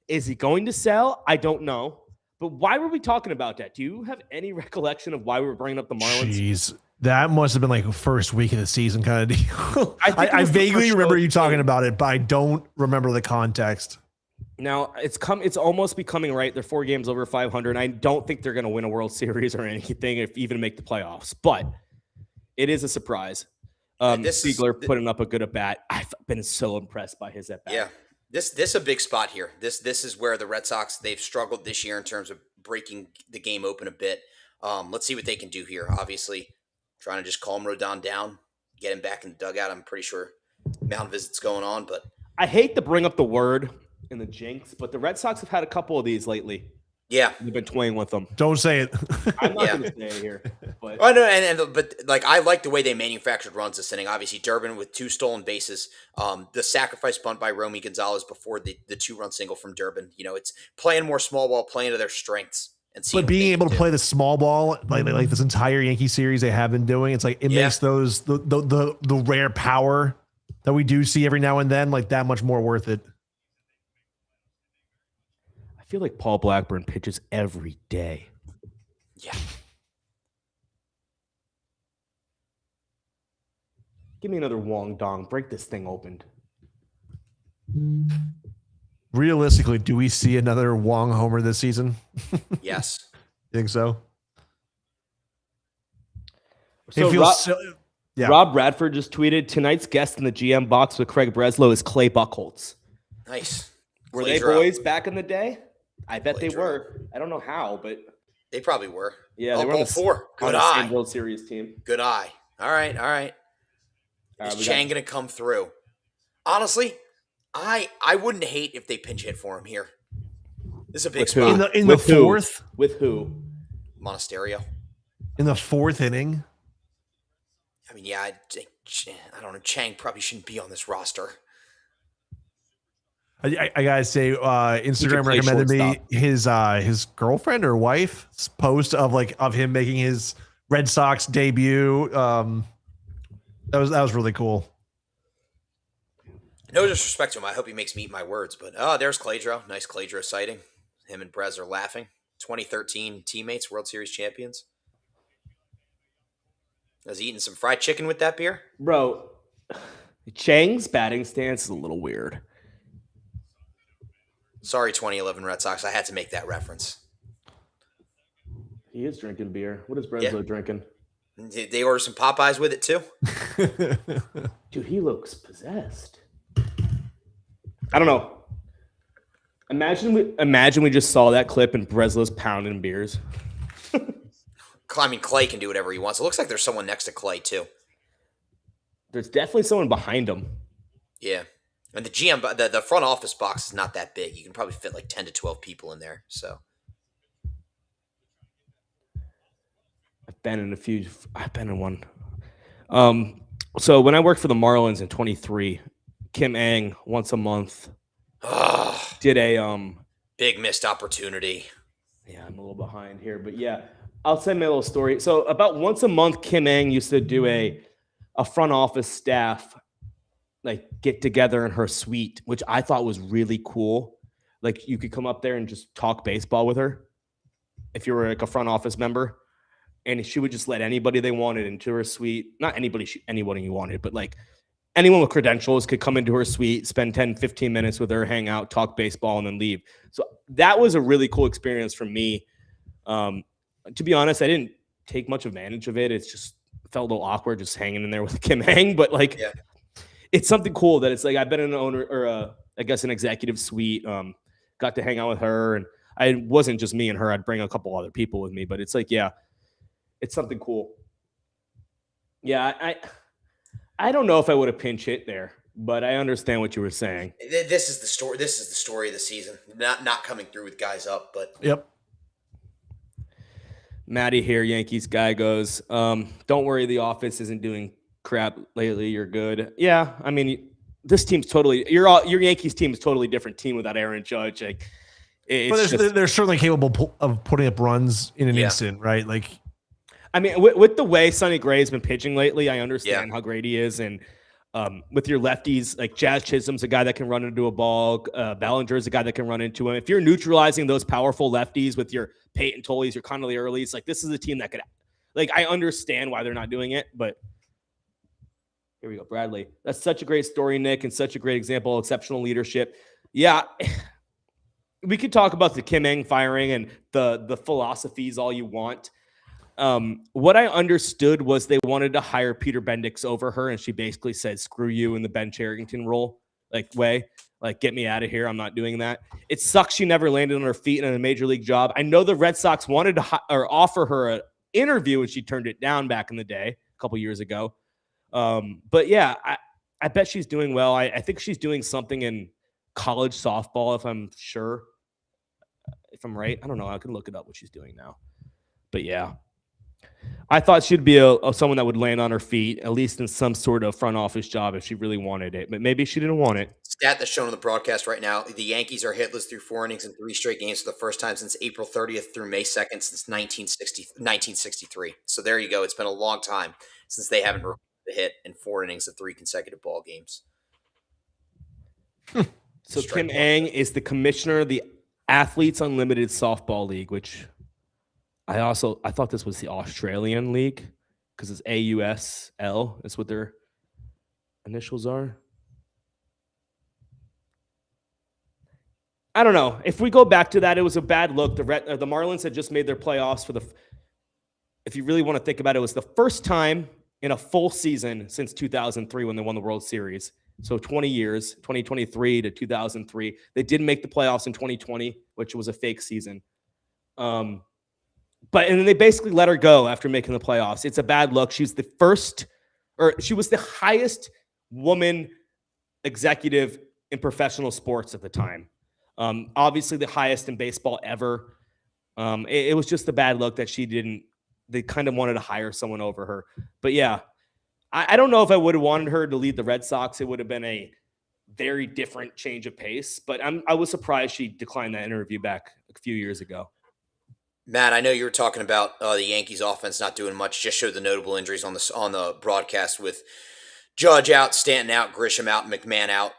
Is he going to sell? I don't know. But why were we talking about that? Do you have any recollection of why we were bringing up the Marlins? Jeez. That must have been like the first week of the season kind of deal. I vaguely remember you talking about it, but I don't remember the context. Now, it's almost becoming right. They're 4 games over 500. I don't think they're going to win a World Series or anything, if even make the playoffs. But it is a surprise. Siegler putting up a good at-bat. I've been so impressed by his at-bat. Yeah. This is a big spot here. This is where the Red Sox, they've struggled this year in terms of breaking the game open a bit. Let's see what they can do here. Obviously, trying to just calm Rodon down, get him back in the dugout. I'm pretty sure mound visits going on, but I hate to bring up the word in the jinx, but the Red Sox have had a couple of these lately. Yeah. You've been toying with them. Don't say it. I'm not Yeah. going to say it here. But I know, but like I like the way they manufactured runs this inning. Obviously, Durbin with 2 stolen bases, the sacrifice bunt by Romy Gonzalez before the 2-run single from Durbin. It's playing more small ball, playing to their strengths, and seeing But what they being can able to do. play the small ball like this entire Yankee series they have been doing, it's like it makes those the rare power that we do see every now and then like that much more worth it. I feel like Paul Blackburn pitches every day. Yeah. Give me another Wong Dong. Break this thing open. Realistically, do we see another Wong homer this season? Yes. You think so? So it feels Rob Radford just tweeted, tonight's guest in the GM box with Craig Breslow is Clay Buchholz. Nice. Were they boys back in the day? I bet they were. I don't know how, but they probably were. Yeah, they were all 4. Good on eye. the same World Series team. Good eye. All right. Is Chang going to come through? Honestly, I wouldn't hate if they pinch hit for him here. This is a big spot. In the fourth? With who? Monasterio. In the 4th inning? I mean, yeah, I don't know. Chang probably shouldn't be on this roster. I gotta say, Instagram recommended me his girlfriend or wife's post of him making his Red Sox debut. That was really cool. No disrespect to him. I hope he makes me eat my words. But there's Cladro. Nice Cladro sighting. Him and Brez are laughing. 2013 teammates, World Series champions. Was he eating some fried chicken with that beer? Bro, Chang's batting stance is a little weird. Sorry, 2011 Red Sox. I had to make that reference. He is drinking beer. What is Breslow drinking? Did they order some Popeyes with it too? Dude, he looks possessed. I don't know. Imagine we just saw that clip and Breslow's pounding beers. I mean, Clay can do whatever he wants. It looks like there's someone next to Clay too. There's definitely someone behind him. Yeah. And the GM, the front office box is not that big. You can probably fit like 10 to 12 people in there. So I've been in one. So when I worked for the Marlins in 23, Kim Ang once a month did a big missed opportunity. Yeah, I'm a little behind here, but yeah, I'll send my little story. So about once a month, Kim Ang used to do a front office staff like get together in her suite, which I thought was really cool. Like you could come up there and just talk baseball with her if you were like a front office member, and she would just let anybody they wanted into her suite. Not anybody you wanted, but like anyone with credentials could come into her suite, spend 10, 15 minutes with her, hang out, talk baseball, and then leave. So that was a really cool experience for me. To be honest, I didn't take much advantage of it. It's just felt a little awkward just hanging in there with Kim Hang, but like it's something cool that it's like I've been an owner or I guess an executive suite, got to hang out with her, and I wasn't just me and her. I'd bring a couple other people with me, but it's like, yeah, it's something cool. Yeah, I don't know if I would have pinch hit there, but I understand what you were saying. This is the story. This is the story of the season. Not coming through with guys up, but yep. Maddie here, Yankees guy goes, don't worry, the office isn't doing crap lately. You're good. Yeah, I mean, this team's totally your Yankees team is totally different team without Aaron Judge. Like, they're certainly capable of putting up runs in an instant, right? Like, I mean, with the way Sonny Gray has been pitching lately, I understand how great he is, and with your lefties, like Jazz Chisholm's a guy that can run into a ball. Bellinger's a guy that can run into him. If you're neutralizing those powerful lefties with your Peyton Tolles, your Connolly Earlys, like this is a team that could, like, I understand why they're not doing it, but here we go, Bradley. That's such a great story, Nick, and such a great example of exceptional leadership. Yeah, we could talk about the Kim Eng firing and the philosophies all you want. What I understood was they wanted to hire Peter Bendix over her, and she basically said, screw you in the Ben Cherington role, like get me out of here. I'm not doing that. It sucks she never landed on her feet in a major league job. I know the Red Sox wanted to offer her an interview, and she turned it down back in the day, a couple years ago. But yeah, I bet she's doing well. I think she's doing something in college softball, if I'm sure. if I'm right. I don't know. I can look it up what she's doing now. But yeah, I thought she'd be someone that would land on her feet, at least in some sort of front office job if she really wanted it. But maybe she didn't want it. Stat that's shown on the broadcast right now: the Yankees are hitless through 4 innings in 3 straight games for the first time since April 30th through May 2nd since 1963. So there you go. It's been a long time since they haven't recorded a hit in 4 innings of 3 consecutive ball games. So Kim Ang is the commissioner of the Athletes Unlimited Softball League, which I thought this was the Australian league because it's AUSL. That's what their initials are. I don't know. If we go back to that, it was a bad look. The Marlins had just made their playoffs for if you really want to think about it, it was the first time in a full season since 2003 when they won the World Series. So 20 years, 2023 to 2003. They did make the playoffs in 2020, which was a fake season. And then they basically let her go after making the playoffs. It's a bad look. She was the highest woman executive in professional sports at the time. Obviously the highest in baseball ever. It was just a bad look that they kind of wanted to hire someone over her. But yeah, I don't know if I would have wanted her to lead the Red Sox. It would have been a very different change of pace, but I was surprised she declined that interview back a few years ago. Matt, I know you were talking about the Yankees offense not doing much. Just showed the notable injuries on the broadcast with Judge out, Stanton out, Grisham out, McMahon out.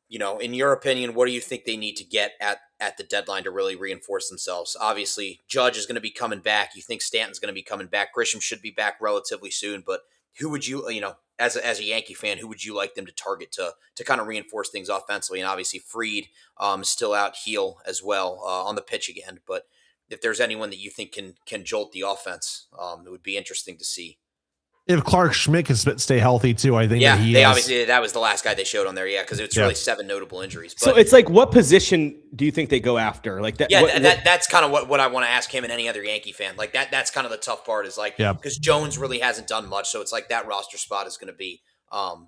In your opinion, what do you think they need to get at the deadline to really reinforce themselves? Obviously, Judge is going to be coming back. You think Stanton's going to be coming back. Grisham should be back relatively soon. But who would you, as a Yankee fan, who would you like them to target to kind of reinforce things offensively? And obviously, Fried still out, Heel as well on the pitch again. But if there's anyone that you think can jolt the offense, it would be interesting to see. If Clark Schmidt can stay healthy too, I think. Yeah, obviously that was the last guy they showed on there. Yeah, because it's really 7 notable injuries. But, so it's like, what position do you think they go after? Like that? Yeah, that's kind of what I want to ask him and any other Yankee fan. Like that's kind of the tough part is because Jones really hasn't done much, so it's like that roster spot is going to be, and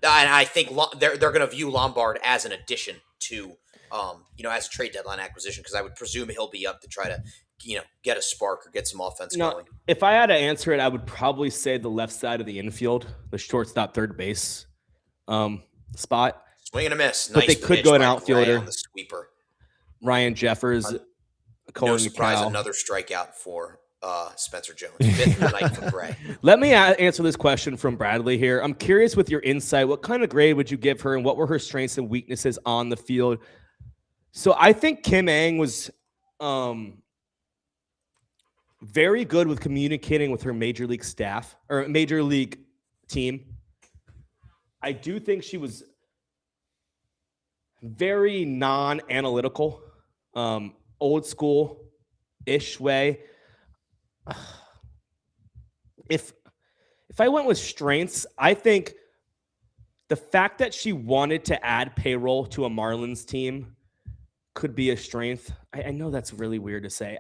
I think they're going to view Lombard as an addition to, as a trade deadline acquisition because I would presume he'll be up to try to, get a spark or get some offense going. If I had to answer it, I would probably say the left side of the infield, the shortstop, third base spot. Swing and a miss. But they could go an outfielder. On the sweeper. Ryan Jeffers. No surprise, another strikeout for Spencer Jones. 5th of the night for Gray. Let me answer this question from Bradley here. I'm curious with your insight, what kind of grade would you give her and what were her strengths and weaknesses on the field? So I think Kim Ang was very good with communicating with her major league staff or major league team. I do think she was very non-analytical, old school-ish way. If I went with strengths, I think the fact that she wanted to add payroll to a Marlins team could be a strength. I know that's really weird to say.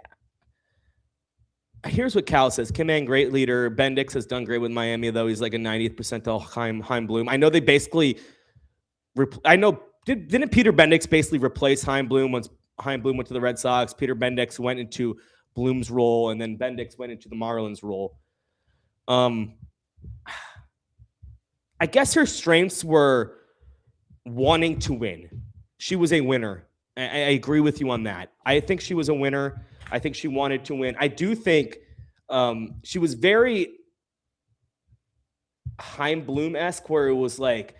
Here's what Cal says. Kim Ang, great leader. Bendix has done great with Miami, though. He's like a 90th percentile Chaim Bloom. I know they basically didn't Peter Bendix basically replace Chaim Bloom once Chaim Bloom went to the Red Sox? Peter Bendix went into Bloom's role, and then Bendix went into the Marlins role. I guess her strengths were wanting to win. She was a winner. I agree with you on that. I think she was a winner. I think she wanted to win. I do think she was very Chaim Bloom-esque, where it was like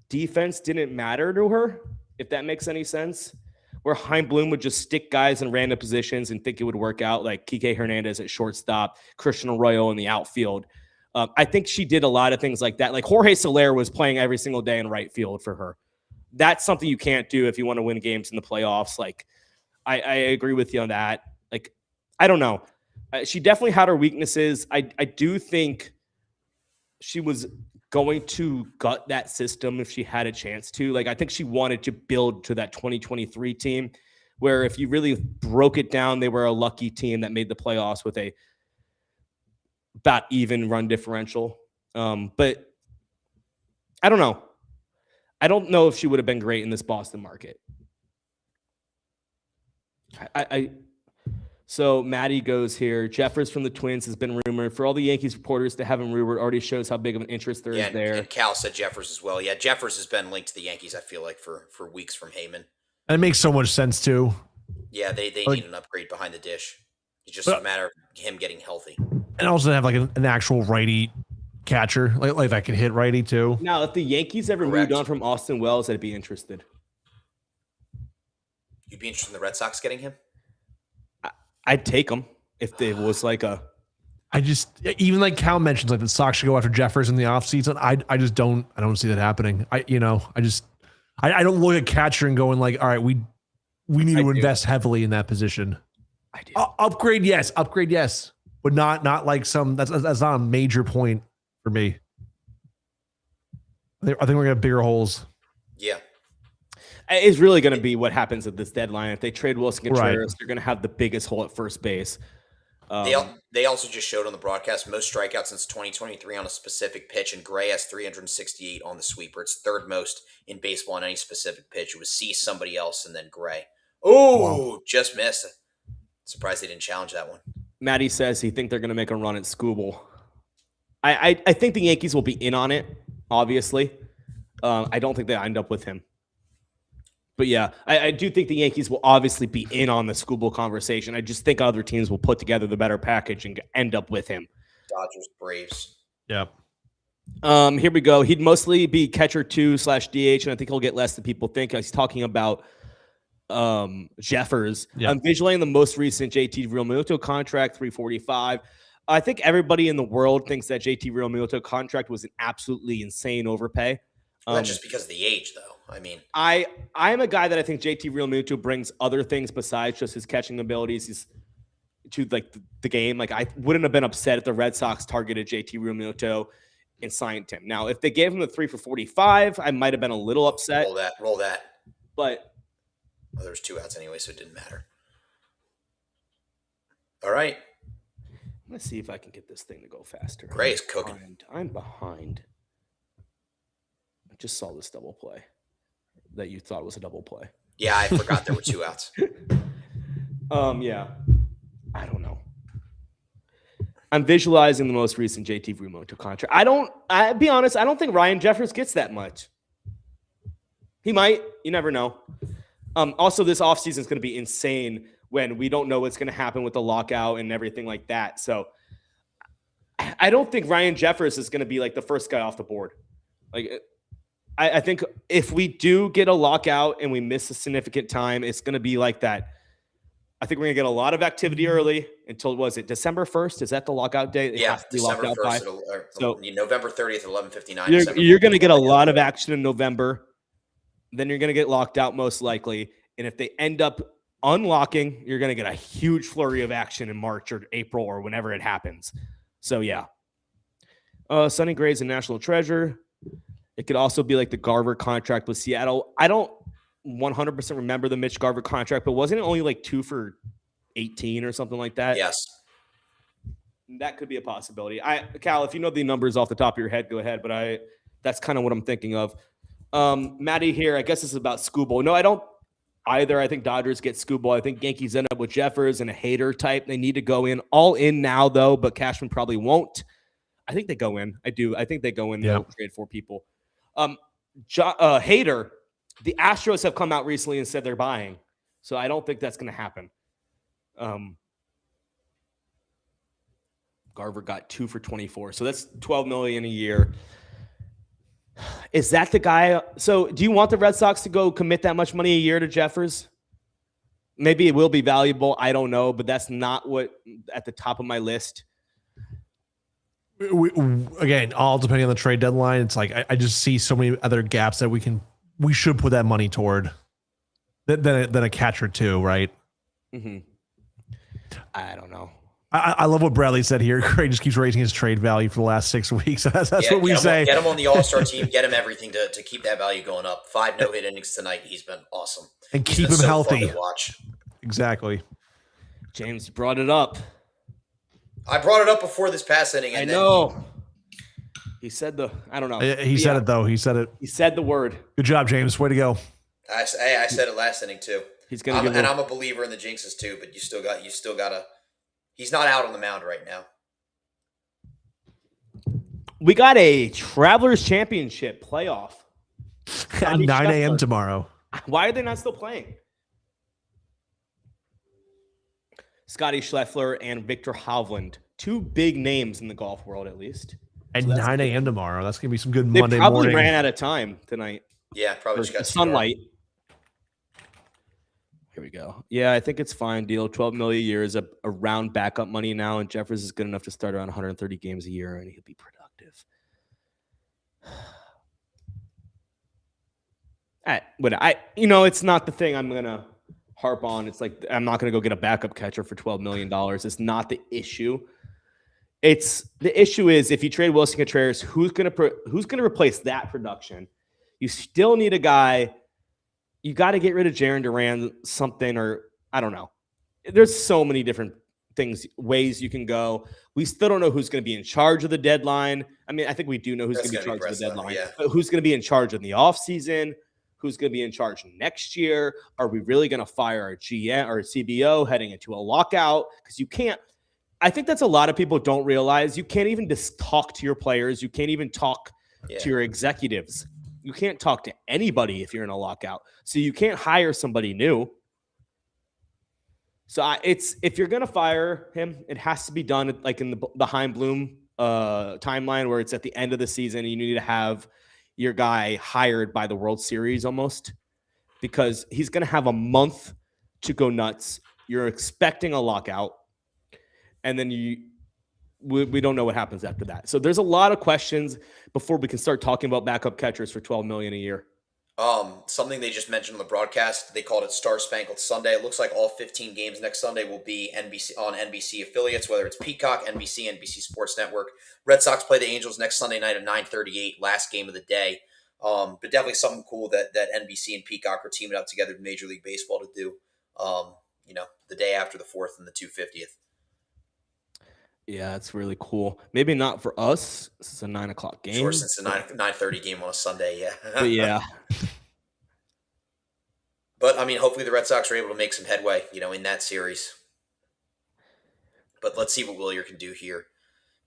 defense didn't matter to her, if that makes any sense. Where Chaim Bloom would just stick guys in random positions and think it would work out, like Kike Hernandez at shortstop, Christian Arroyo in the outfield. I think she did a lot of things like that. Like Jorge Soler was playing every single day in right field for her. That's something you can't do if you want to win games in the playoffs. Like, I agree with you on that. Like, I don't know. She definitely had her weaknesses. I do think she was going to gut that system if she had a chance to. Like, I think she wanted to build to that 2023 team where if you really broke it down, they were a lucky team that made the playoffs with a about even run differential. But I don't know. I don't know if she would have been great in this Boston market. So Maddie goes here. Jeffers from the Twins has been rumored. For all the Yankees reporters to have him rumored already shows how big of an interest there is there. And Cal said Jeffers as well. Yeah, Jeffers has been linked to the Yankees, I feel like, for weeks from Heyman. And it makes so much sense, too. Yeah, they need an upgrade behind the dish. It's just a matter of him getting healthy. And also have like an actual righty catcher, like that can hit righty, too. Now, if the Yankees ever moved on from Austin Wells, I'd be interested. You'd be interested in the Red Sox getting him? I'd take him if there was like a. I just, even like Cal mentions, like the Sox should go after Jeffers in the offseason. I just don't see that happening. I don't look at catcher and going like, all right, we need to invest heavily in that position. I do. Upgrade, yes, but not like that's not a major point for me. I think we're gonna have bigger holes. Yeah. It's really going to be what happens at this deadline. If they trade Wilson Contreras, they're going to have the biggest hole at first base. They also just showed on the broadcast most strikeouts since 2023 on a specific pitch, and Gray has 368 on the sweeper. It's third most in baseball on any specific pitch. It was somebody else, and then Gray. Oh, wow. Just missed. Surprised they didn't challenge that one. Maddie says he think they're going to make a run at Skubal. I think the Yankees will be in on it, obviously. I don't think they end up with him. But yeah, I do think the Yankees will obviously be in on the Skubal conversation. I just think other teams will put together the better package and end up with him. Dodgers, Braves. Yep. Here we go. He'd mostly be catcher 2/DH, and I think he'll get less than people think. He's talking about Jeffers. Yep. I'm visualizing the most recent JT Realmuto contract, $345. I think everybody in the world thinks that JT Realmuto contract was an absolutely insane overpay. Not just because of the age, though. I mean, I'm a guy that I think JT Realmuto brings other things besides just his catching abilities. He's to like the game. Like I wouldn't have been upset if the Red Sox targeted JT Realmuto and signed him. Now, if they gave him the 3 for $45, I might have been a little upset. Roll that. But there was 2 outs anyway, so it didn't matter. All right. Let's see if I can get this thing to go faster. Gray's cooking. I'm behind. I just saw this double play that you thought was a double play. Yeah, I forgot there were 2 outs. Yeah. I don't know. I'm visualizing the most recent JT Realmuto contract. I'll be honest, I don't think Ryan Jeffers gets that much. He might. You never know. Also, this offseason is going to be insane when we don't know what's going to happen with the lockout and everything like that. So I don't think Ryan Jeffers is going to be like the first guy off the board. Like, I think if we do get a lockout and we miss a significant time, it's going to be like that. I think we're going to get a lot of activity early until, was it December 1st? Is that the lockout date? December 1st. So November 30th at 11:59. You're going to get a lot of action in November. Then you're going to get locked out most likely. And if they end up unlocking, you're going to get a huge flurry of action in March or April or whenever it happens. So, yeah. Sonny Gray's a national treasure. It could also be like the Garver contract with Seattle. I don't 100% remember the Mitch Garver contract, but wasn't it only like 2 for $18 or something like that? Yes. That could be a possibility. Cal, if you know the numbers off the top of your head, go ahead. But that's kind of what I'm thinking of. Maddie here, I guess this is about Skubal. No, I don't either. I think Dodgers get Skubal. I think Yankees end up with Jeffers and a hater type. They need to go in all in now, though, but Cashman probably won't. I think they go in. I do. I think they go in. Yeah. Trade for people. Hater, the Astros have come out recently and said they're buying. So I don't think that's going to happen. Garver got 2 for $24. So that's $12 million a year. Is that the guy? So do you want the Red Sox to go commit that much money a year to Jeffers? Maybe it will be valuable. I don't know, but that's not what at the top of my list. Again, all depending on the trade deadline. It's like I just see so many other gaps that we should put that money toward than a catcher too, right? Mm-hmm. I don't know. I love what Bradley said here. Craig just keeps raising his trade value for the last 6 weeks. That's what we say. Get him on the All-Star team. Get him everything to keep that value going up. 5 no-hit innings tonight. He's been awesome. And keep him healthy. Fun to watch. Exactly. James, you brought it up. I brought it up before this past inning. I know. He said I don't know. He said it, though. He said it. He said the word. Good job, James. Way to go. I said it last inning, too. He's going to give. And I'm a believer in the jinxes too, but you still gotta. He's not out on the mound right now. We got a Travelers Championship playoff at 9 a.m. tomorrow. Why are they not still playing? Scotty Scheffler and Victor Hovland, two big names in the golf world, at least. At so 9 a.m. tomorrow. That's going to be some good they Monday probably morning. ran out of time tonight. Yeah, probably just got sunlight. Here we go. Yeah, I think it's fine. Deal $12 million a year is a round backup money now, and Jeffers is good enough to start around 130 games a year, and he'll be productive. It's not the thing I'm gonna harp on. It's like I'm not gonna go get a backup catcher for $12 million. It's not the issue. It's the issue is if you trade Wilson Contreras, who's gonna replace that production? You still need a guy. You got to get rid of Jarren Duran, something, or I don't know. There's so many different ways you can go. We still don't know who's going to be in charge of the deadline. I mean, I think we do know who's going to be in charge of the deadline. Yeah. But who's going to be in charge in the offseason? Who's going to be in charge next year? Are we really going to fire our GM or CBO heading into a lockout? Because you can't. I think that's a lot of people don't realize. You can't even just talk to your players. You can't even talk to your executives. You can't talk to anybody if you're in a lockout. So you can't hire somebody new. So if you're going to fire him, it has to be done like in the Chaim Bloom timeline where it's at the end of the season. You need to have your guy hired by the World Series almost because he's going to have a month to go nuts. You're expecting a lockout. And then we don't know what happens after that. So there's a lot of questions before we can start talking about backup catchers for $12 million a year. Something they just mentioned on the broadcast, they called it Star Spangled Sunday. It looks like all 15 games next Sunday will be NBC affiliates, whether it's Peacock, NBC Sports Network. Red Sox play the Angels next Sunday night at 9:38, last game of the day. But definitely something cool that NBC and Peacock are teaming up together with Major League Baseball to do. The day after the 4th and the 250th. Yeah, it's really cool. Maybe not for us. This is a 9 o'clock game. Sure, since the 9:30 game on a Sunday, yeah. But yeah. But I mean, hopefully the Red Sox are able to make some headway, in that series. But let's see what Willier can do here.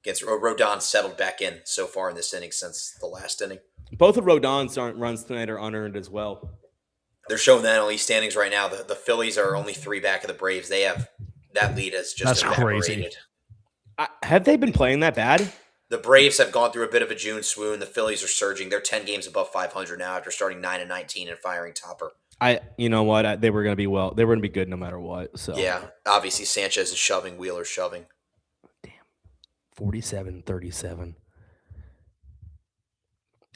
Against Rodon settled back in so far in this inning since the last inning. Both of Rodon's runs tonight are unearned as well. They're showing that on these standings right now. The Phillies are only 3 back of the Braves. They have that lead as just evaporated. Crazy. Have they been playing that bad? The Braves have gone through a bit of a June swoon. The Phillies are surging. They're 10 games above 500 now after starting 9-19 and firing Topper. You know what? They were going to be They were going to be good no matter what. So yeah, obviously Sanchez is shoving, Wheeler's shoving. Damn, 47-37.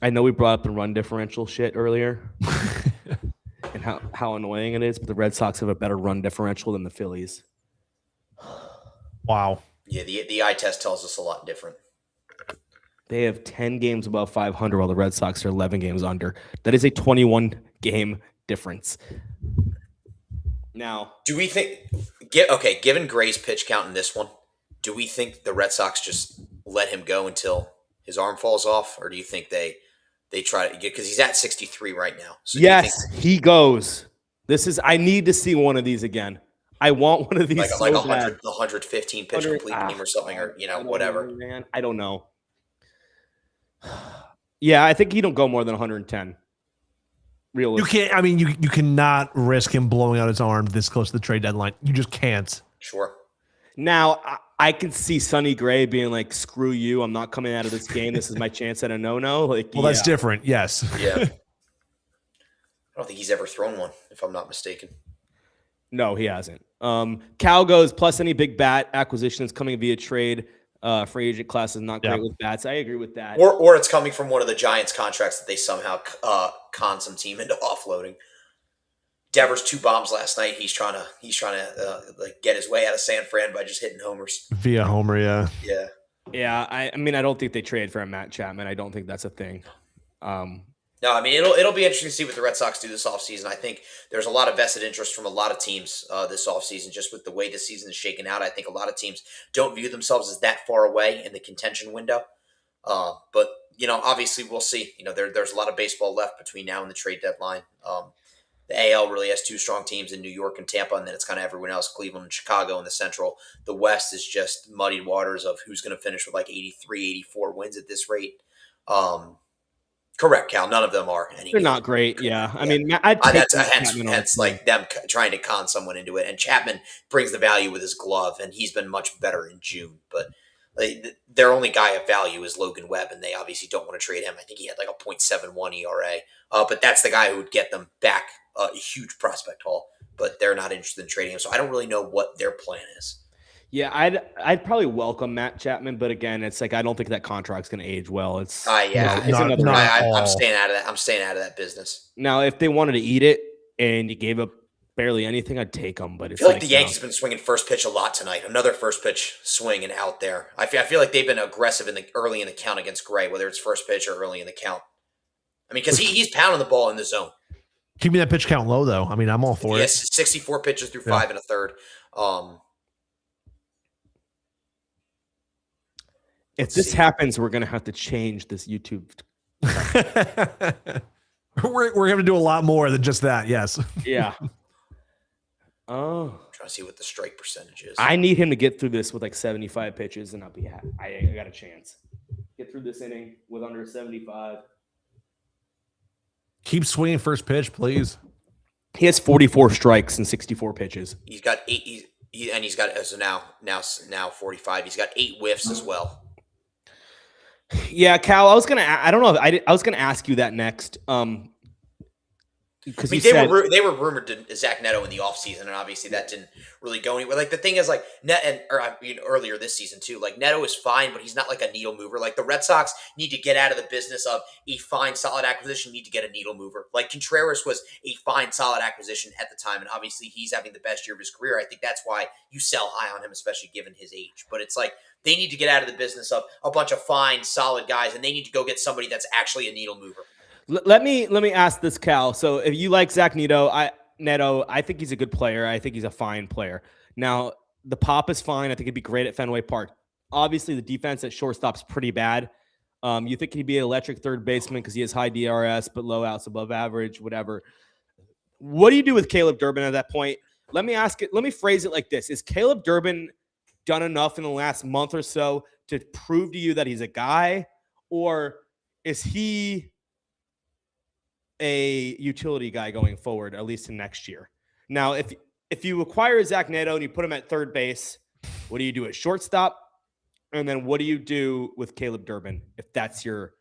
I know we brought up the run differential shit earlier, and how annoying it is. But the Red Sox have a better run differential than the Phillies. Wow. Yeah, the eye test tells us a lot different. They have 10 games above 500 while the Red Sox are 11 games under. That is a 21-game difference. Now, do we think given Gray's pitch count in this one, do we think the Red Sox just let him go until his arm falls off, or do you think they try to get, because he's at 63 right now? So yes, he goes. I need to see one of these again. I want one of these like 115 pitch complete game or something, or whatever. Man, I don't know. Yeah, I think you don't go more than 110. Realistically. You can't. I mean, you cannot risk him blowing out his arm this close to the trade deadline. You just can't. Sure. Now I can see Sonny Gray being like, "Screw you! I'm not coming out of this game. This is my chance at a no-no." That's different. Yes. Yeah. I don't think he's ever thrown one, if I'm not mistaken. No, he hasn't. Cal goes plus any big bat acquisitions coming via trade. Free agent class is not great with bats. I agree with that. Or it's coming from one of the Giants contracts that they somehow con some team into offloading. Devers 2 bombs last night. He's trying to get his way out of San Fran by just hitting homers via homer. Yeah. Yeah. Yeah. I mean, I don't think they trade for a Matt Chapman. I don't think that's a thing. No, I mean, it'll be interesting to see what the Red Sox do this offseason. I think there's a lot of vested interest from a lot of teams this offseason, just with the way the season is shaken out. I think a lot of teams don't view themselves as that far away in the contention window. But, obviously we'll see. There's a lot of baseball left between now and the trade deadline. The AL really has two strong teams in New York and Tampa, and then it's kind of everyone else, Cleveland and Chicago in the Central. The West is just muddied waters of who's going to finish with like 83, 84 wins at this rate. Correct, Cal. None of them are any They're good. not great. Yeah. I mean, I'd take That's Chapman hence like them trying to con someone into it. And Chapman brings the value with his glove, and he's been much better in June. But their only guy of value is Logan Webb, and they obviously don't want to trade him. I think he had like a .71 ERA. But that's the guy who would get them back a huge prospect haul. But they're not interested in trading him, so I don't really know what their plan is. Yeah, I'd probably welcome Matt Chapman, but again, it's like I don't think that contract's going to age well. It's I'm staying out of that. I'm staying out of that business. Now, if they wanted to eat it and you gave up barely anything, I'd take them. But it's I feel like the Yankees have been swinging first pitch a lot tonight. Another first pitch swing and out there. I feel like they've been aggressive early in the count against Gray, whether it's first pitch or early in the count. I mean, because he's pounding the ball in the zone. Keeping that pitch count low, though. I mean, I'm all for it. Yes, 64 pitches through 5 1/3. If this happens, we're going to have to change this YouTube. we're going to do a lot more than just that. Yes. Yeah. Oh. I'm trying to see what the strike percentage is. I need him to get through this with like 75 pitches, and I'll be happy. I got a chance. Get through this inning with under 75. Keep swinging first pitch, please. He has 44 strikes and 64 pitches. He's got 8. He's got now 45. He's got 8 whiffs as well. Yeah, Cal, I was gonna ask you that next. Because they were rumored to Zach Neto in the offseason, and obviously that didn't really go anywhere. Like the thing is, like earlier this season too, like Neto is fine, but he's not like a needle mover. Like the Red Sox need to get out of the business of a fine, solid acquisition. Need to get a needle mover. Like Contreras was a fine, solid acquisition at the time, and obviously he's having the best year of his career. I think that's why you sell high on him, especially given his age. But it's like they need to get out of the business of a bunch of fine, solid guys, and they need to go get somebody that's actually a needle mover. Let me ask this, Cal. So if you like Zach Neto, I think he's a good player. I think he's a fine player. Now, the pop is fine. I think he'd be great at Fenway Park. Obviously, the defense at shortstop's pretty bad. You think he'd be an electric third baseman because he has high DRS, but low outs above average, whatever. What do you do with Caleb Durbin at that point? Let me phrase it like this. Is Caleb Durbin done enough in the last month or so to prove to you that he's a guy? Or is he a utility guy going forward, at least in next year? Now, if you acquire Zach Neto and you put him at third base, what do you do at shortstop? And then what do you do with Caleb Durbin if that's your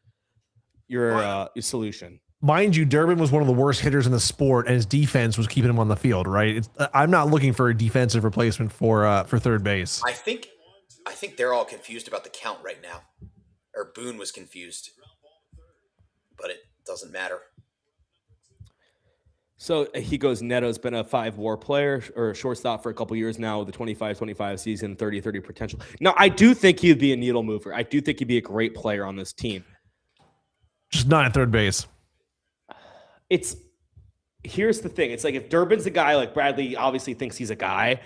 solution? Mind you, Durbin was one of the worst hitters in the sport, and his defense was keeping him on the field. Right? I'm not looking for a defensive replacement for third base. I think they're all confused about the count right now, or Boone was confused, but it doesn't matter. So he goes, Neto's been a 5 WAR player or a shortstop for a couple years now with the 25-25 season, 30-30 potential. Now, I do think he'd be a needle mover. I do think he'd be a great player on this team. Just not at third base. Here's the thing. It's like if Durbin's a guy, like Bradley obviously thinks he's a guy.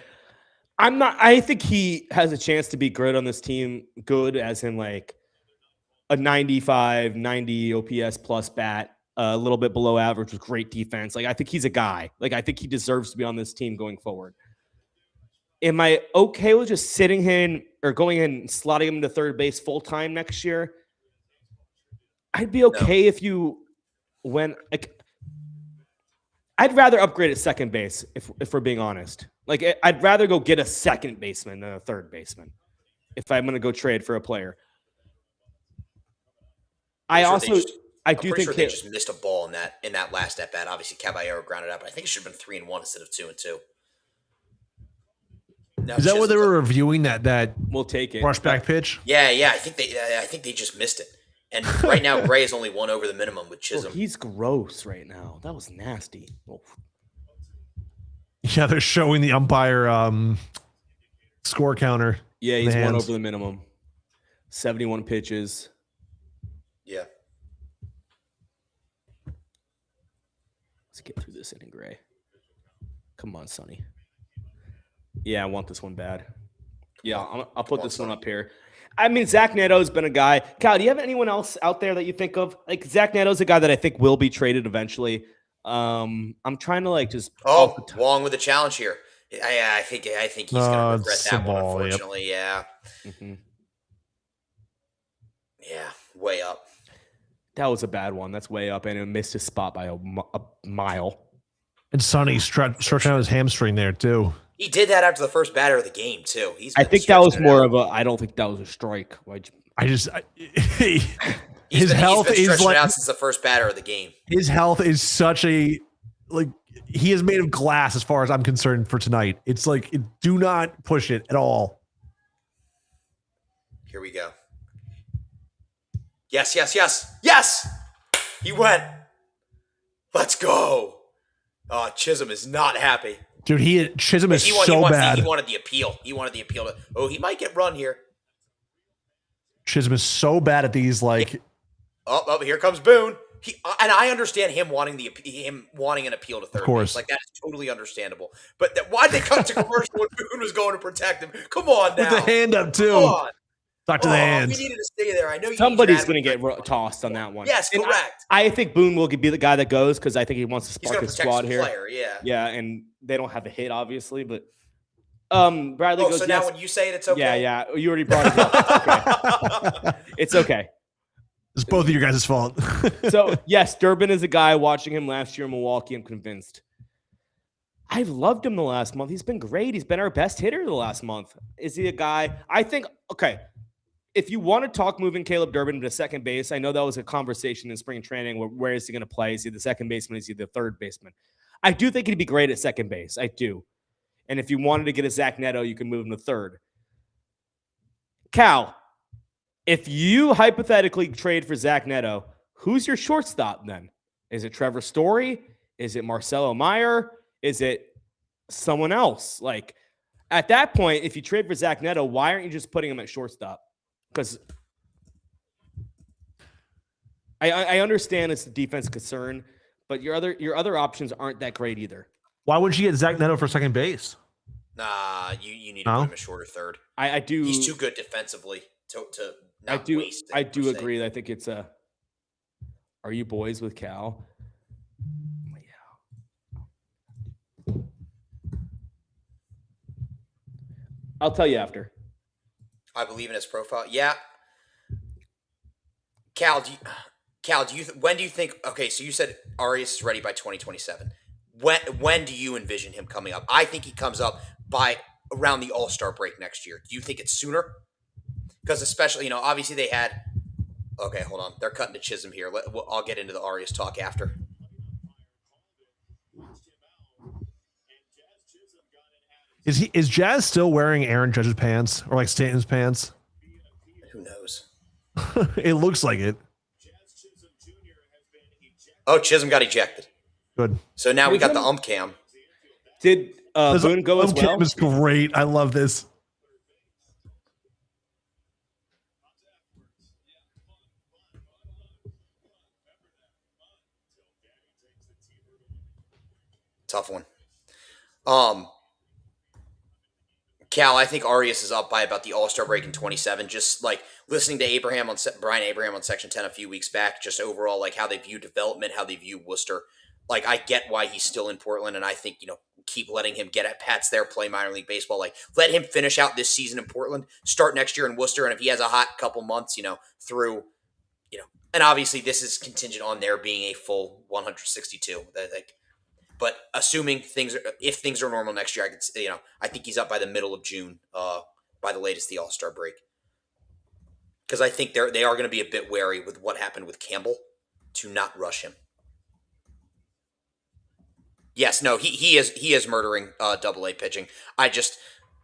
I think he has a chance to be good on this team. Good as in like a 95, 90 OPS plus bat. A little bit below average with great defense. Like, I think he's a guy. Like, I think he deserves to be on this team going forward. Am I okay with just sitting him or going in and slotting him to third base full time next year? I'd be okay if you went. Like, I'd rather upgrade at second base if we're being honest. Like, I'd rather go get a second baseman than a third baseman if I'm going to go trade for a player. I do think they just missed a ball in that last at bat. Obviously, Caballero grounded out, but I think it should have been 3-1 instead of 2-2. No, is that what they were reviewing? That we'll take it. Rush back pitch. Yeah. I think they just missed it. And right now, Gray is only 1 over the minimum with Chisholm. He's gross right now. That was nasty. Oh. Yeah, they're showing the umpire score counter. Yeah, he's 1 over the minimum. 71 pitches. Yeah. Let's get through this inning, Gray. Come on, Sonny. Yeah, I want this one bad. Yeah, I'll put this one up here. I mean, Zach Neto's been a guy. Cal, do you have anyone else out there that you think of? Like, Zach Neto's a guy that I think will be traded eventually. I'm trying to like just. Wong with the challenge here. I think he's gonna regret it's that the one. ball, yep. Unfortunately, yeah. Mm-hmm. Yeah, way up. That was a bad one. That's way up, and it missed his spot by a mile. And Sonny stretching out his hamstring there too. He did that after the first batter of the game too. I think that was more of a. I don't think that was a strike. His health is like out since the first batter of the game. His health is such a like he is made of glass as far as I'm concerned for tonight. It's like do not push it at all. Here we go. Yes. He went. Let's go. Oh, Chisholm is not happy. Dude, Chisholm is so bad. He wanted the appeal. He might get run here. Chisholm is so bad at these like. Oh, here comes Boone. And I understand him wanting an appeal to third. Of course, base. Like that's totally understandable. But why'd they cut to commercial when Boone was going to protect him? Come on now. With the hand up too. Come on. Talk to the hands. We needed to stay there. I know Somebody's going to get tossed on that one. Yes, correct. I think Boone will be the guy that goes because I think he wants to spark his squad here. Player, yeah. Yeah, and they don't have a hit, obviously, but Bradley goes. So now when you say it, it's okay. Yeah. You already brought it up. It's okay. It's both of your guys' fault. So yes, Durbin is a guy. Watching him last year in Milwaukee, I'm convinced. I've loved him the last month. He's been great. He's been our best hitter the last month. Is he a guy? I think. Okay. If you want to talk moving Caleb Durbin to second base, I know that was a conversation in spring training. Where is he going to play? Is he the second baseman? Is he the third baseman? I do think he'd be great at second base. I do. And if you wanted to get a Zach Neto, you can move him to third. Cal, if you hypothetically trade for Zach Neto, who's your shortstop then? Is it Trevor Story? Is it Marcelo Meyer? Is it someone else? Like at that point, if you trade for Zach Neto, why aren't you just putting him at shortstop? Because I understand it's the defense concern, but your other options aren't that great either. Why wouldn't you get Zach Neto for second base? Nah, you need to put him a shorter third. I do. He's too good defensively to not waste it, I do agree. I think it's a. Are you boys with Cal? Yeah. I'll tell you after. I believe in his profile. Yeah. Cal, when do you think? Okay, so you said Arias is ready by 2027. When do you envision him coming up? I think he comes up by around the All-Star break next year. Do you think it's sooner? Because especially, obviously they had. Okay, hold on. They're cutting to Chisholm here. I'll get into the Arias talk after. Is Jazz still wearing Aaron Judge's pants or like Stanton's pants? Who knows? It looks like it. Oh, Chisholm got ejected. Good. So now we got the ump cam. Did Boone go as well? Cam is great. I love this. Tough one. Cal, I think Arias is up by about the All-Star break in 27. Just like listening to Brian Abraham on Section 10 a few weeks back, just overall like how they view development, how they view Worcester. Like I get why he's still in Portland, and I think keep letting him get at bats there, play minor league baseball. Like let him finish out this season in Portland, start next year in Worcester, and if he has a hot couple months, through, and obviously this is contingent on there being a full 162. But assuming if things are normal next year, I could say, I think he's up by the middle of June, by the latest, the All-Star break. Because I think they are going to be a bit wary with what happened with Campbell to not rush him. Yes, no, he is murdering Double-A pitching. I just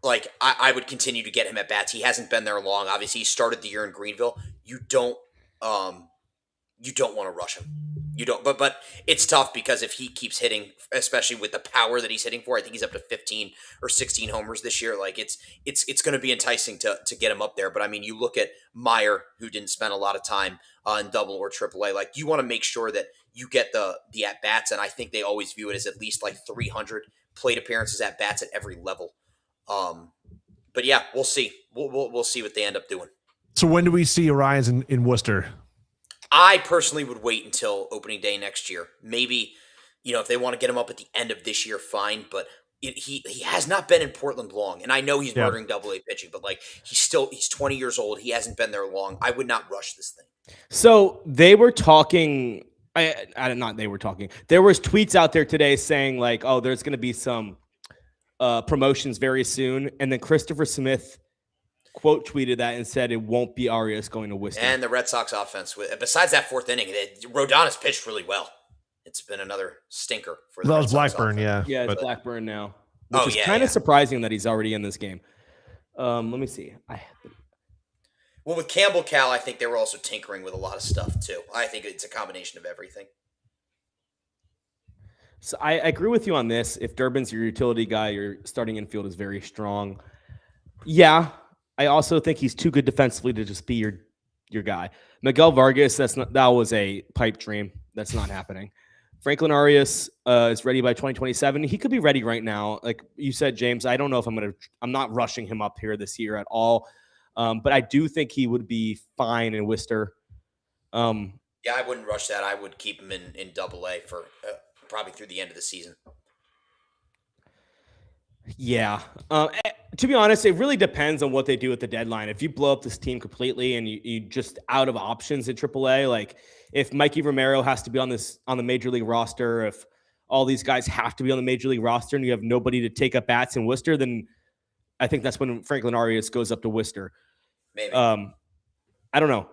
I would continue to get him at bats. He hasn't been there long. Obviously, he started the year in Greenville. You don't want to rush him. You don't, but it's tough because if he keeps hitting, especially with the power that he's hitting for, I think he's up to 15 or 16 homers this year. Like it's going to be enticing to get him up there. But I mean, you look at Meyer, who didn't spend a lot of time in Double or Triple A. Like you want to make sure that you get the at bats, and I think they always view it as at least like 300 plate appearances at bats at every level. But yeah, we'll see. We'll see what they end up doing. So when do we see Orions in Worcester? I personally would wait until opening day next year. Maybe if they want to get him up at the end of this year, fine. But he has not been in Portland long, and I know he's murdering Double-A pitching, but like he's 20 years old. He hasn't been there long. I would not rush this thing. So they were talking. Not they were talking. There was tweets out there today saying like, "Oh, there's going to be some promotions very soon," and then Christopher Smith quote tweeted that and said it won't be Arias going to Worcester. And the Red Sox offense, besides that fourth inning, Rodon has pitched really well. It's been another stinker for the That Red was Sox Blackburn, offense. Yeah, it's Blackburn now, which is kind of surprising that he's already in this game. Let me see. Well, with Campbell, Cal, I think they were also tinkering with a lot of stuff too. I think it's a combination of everything. So I agree with you on this. If Durbin's your utility guy, your starting infield is very strong. Yeah, I also think he's too good defensively to just be your guy. Miguel Vargas, that was a pipe dream. That's not happening. Franklin Arias is ready by 2027. He could be ready right now. Like you said, James, I don't know if I'm not rushing him up here this year at all. But I do think he would be fine in Worcester. Yeah, I wouldn't rush that. I would keep him in Double-A for probably through the end of the season. Yeah. To be honest, it really depends on what they do at the deadline. If you blow up this team completely and you just out of options in AAA, like if Mikey Romero has to be on the major league roster, if all these guys have to be on the major league roster and you have nobody to take up bats in Worcester, then I think that's when Franklin Arias goes up to Worcester. Maybe. I don't know.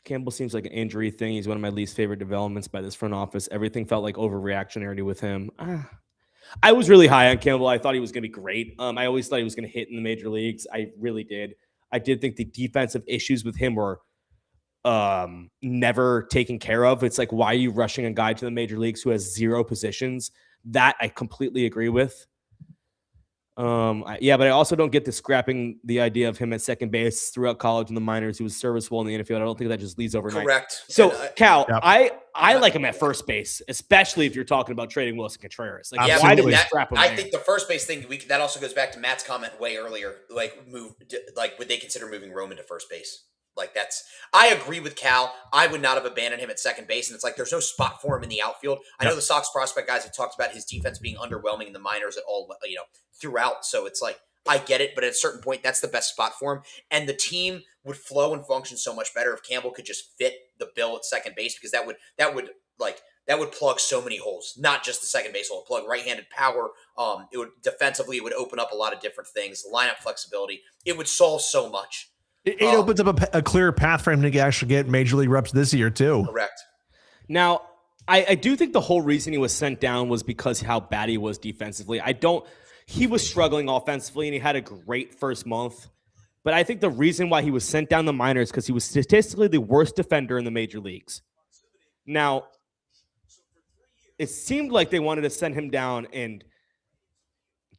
Campbell seems like an injury thing. He's one of my least favorite developments by this front office. Everything felt like overreactionary with him. I was really high on Campbell. I thought he was going to be great. I always thought he was going to hit in the major leagues. I really did. I did think the defensive issues with him were never taken care of. It's like, why are you rushing a guy to the major leagues who has 0 positions? That I completely agree with. But I also don't get the scrapping the idea of him at second base throughout college and the minors. He was serviceable in the infield. I don't think that just leads overnight. Correct. So, Cal, yep. I like him at first base, especially if you're talking about trading Wilson Contreras. Like, yeah, why do we scrap him? I think the first base thing that also goes back to Matt's comment way earlier. Would they consider moving Roman to first base? I agree with Cal. I would not have abandoned him at second base. And it's like, there's no spot for him in the outfield. I know the Sox prospect guys have talked about his defense being underwhelming in the minors at all, throughout. So it's like, I get it. But at a certain point, that's the best spot for him. And the team would flow and function so much better if Campbell could just fit the bill at second base, because that would plug so many holes, not just the second base hole. Plug right-handed power. It would defensively, it would open up a lot of different things. Lineup flexibility. It would solve so much. It opens up a clear path for him to actually get major league reps this year too. Correct. Now, I do think the whole reason he was sent down was because how bad he was defensively. He was struggling offensively and he had a great first month. But I think the reason why he was sent down the minors because he was statistically the worst defender in the major leagues. Now, it seemed like they wanted to send him down and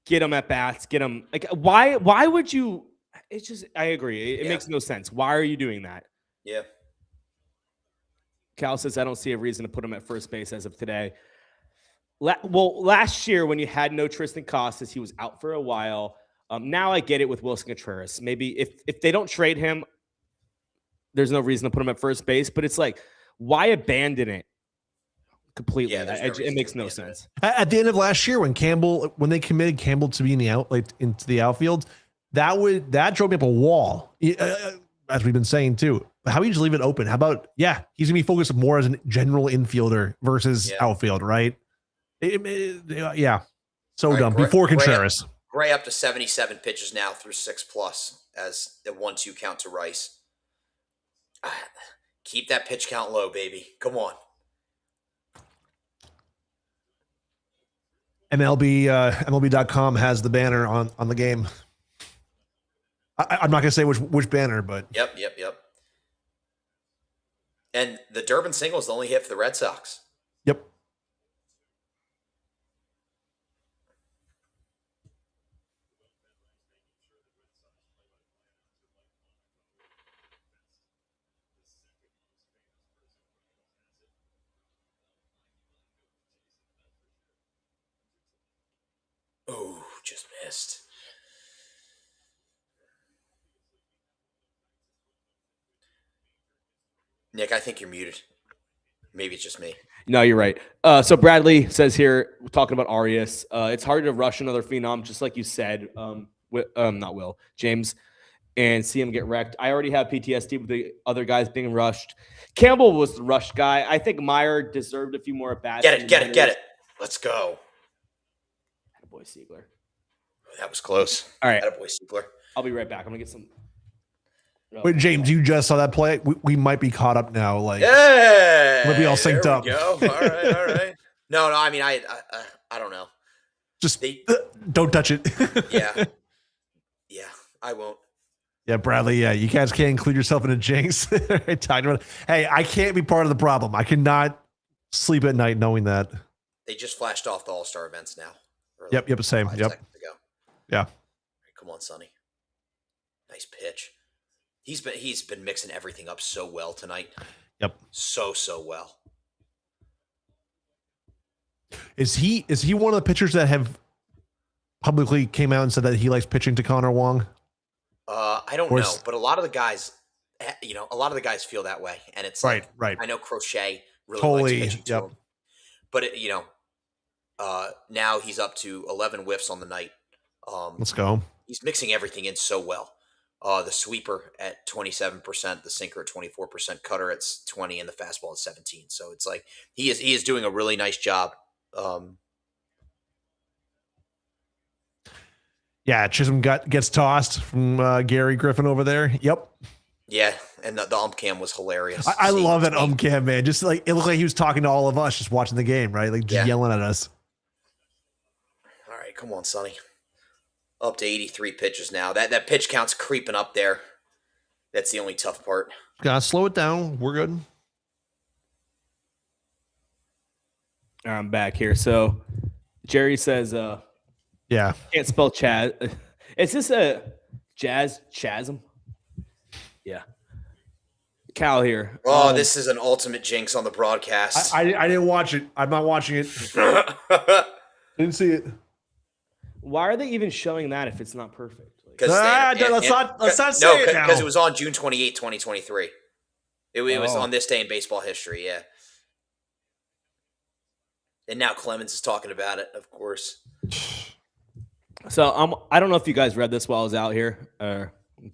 get him at bats, get him like why would you? It's just, I agree. It makes no sense. Why are you doing that? Yeah. Cal says, I don't see a reason to put him at first base as of today. Last year when you had no Tristan Costas, he was out for a while. Now I get it with Wilson Contreras. Maybe if they don't trade him, there's no reason to put him at first base. But it's like, why abandon it completely? Yeah, it makes no sense. At the end of last year, when they committed Campbell to be into the outfield, that drove me up a wall. As we've been saying too. How do you just leave it open? How about he's gonna be focused more as a general infielder versus outfield, right? So dumb. Before Contreras. Gray up to 77 pitches now through 6+ as the 1-2 count to Rice. Keep that pitch count low, baby. Come on. MLB.com has the banner on the game. I'm not gonna say which banner, but Yep. And the Durbin single is the only hit for the Red Sox. Yep. Oh, just missed. Nick, I think you're muted. Maybe it's just me. No, you're right. So Bradley says here, we're talking about Arias. It's hard to rush another phenom, just like you said. Not Will, James, and see him get wrecked. I already have PTSD with the other guys being rushed. Campbell was the rushed guy. I think Meyer deserved a few more at bats. Get it. Let's go. Boy, Siegler. That was close. All right. Boy, Siegler. I'll be right back. I'm gonna get some. Wait, James, you just saw that play? We might be caught up now. Like, yeah, we'll be all synced up. Go. All right. No. I mean, I don't know. Just don't touch it. Yeah, I won't. Yeah, Bradley. Yeah, you guys can't include yourself in a jinx. Hey, I can't be part of the problem. I cannot sleep at night knowing that. They just flashed off the All-Star events now. Yep, same. 5 Yep. seconds ago. Yeah. Come on, Sonny. Nice pitch. He's been mixing everything up so well tonight. Yep. So well. Is he one of the pitchers that have publicly came out and said that he likes pitching to Connor Wong? I don't know, but a lot of the guys, feel that way, and it's right. I know Crochet really totally likes pitching to him, but now he's up to 11 whiffs on the night. Let's go. He's mixing everything in so well. The sweeper at 27%, the sinker at 24%, cutter at 20%, and the fastball at 17%. So it's like he is doing a really nice job. Yeah, Chisholm gets tossed from Gary Griffin over there. Yep. Yeah, and the ump cam was hilarious. I love that ump cam, man. Just like it looked like he was talking to all of us, just watching the game, right? Like just yelling at us. All right, come on, Sonny. Up to 83 pitches now. That pitch count's creeping up there. That's the only tough part. Gotta slow it down. We're good. I'm back here. So Jerry says, yeah, can't spell Chaz. Is this a Chasm? Yeah. Cal here. Oh, this is an ultimate jinx on the broadcast. I didn't watch it. I'm not watching it. Didn't see it. Why are they even showing that if it's not perfect? Let's not say it now. Because it was on June 28, 2023. It was on this day in baseball history, yeah. And now Clemens is talking about it, of course. So I don't know if you guys read this while I was out here,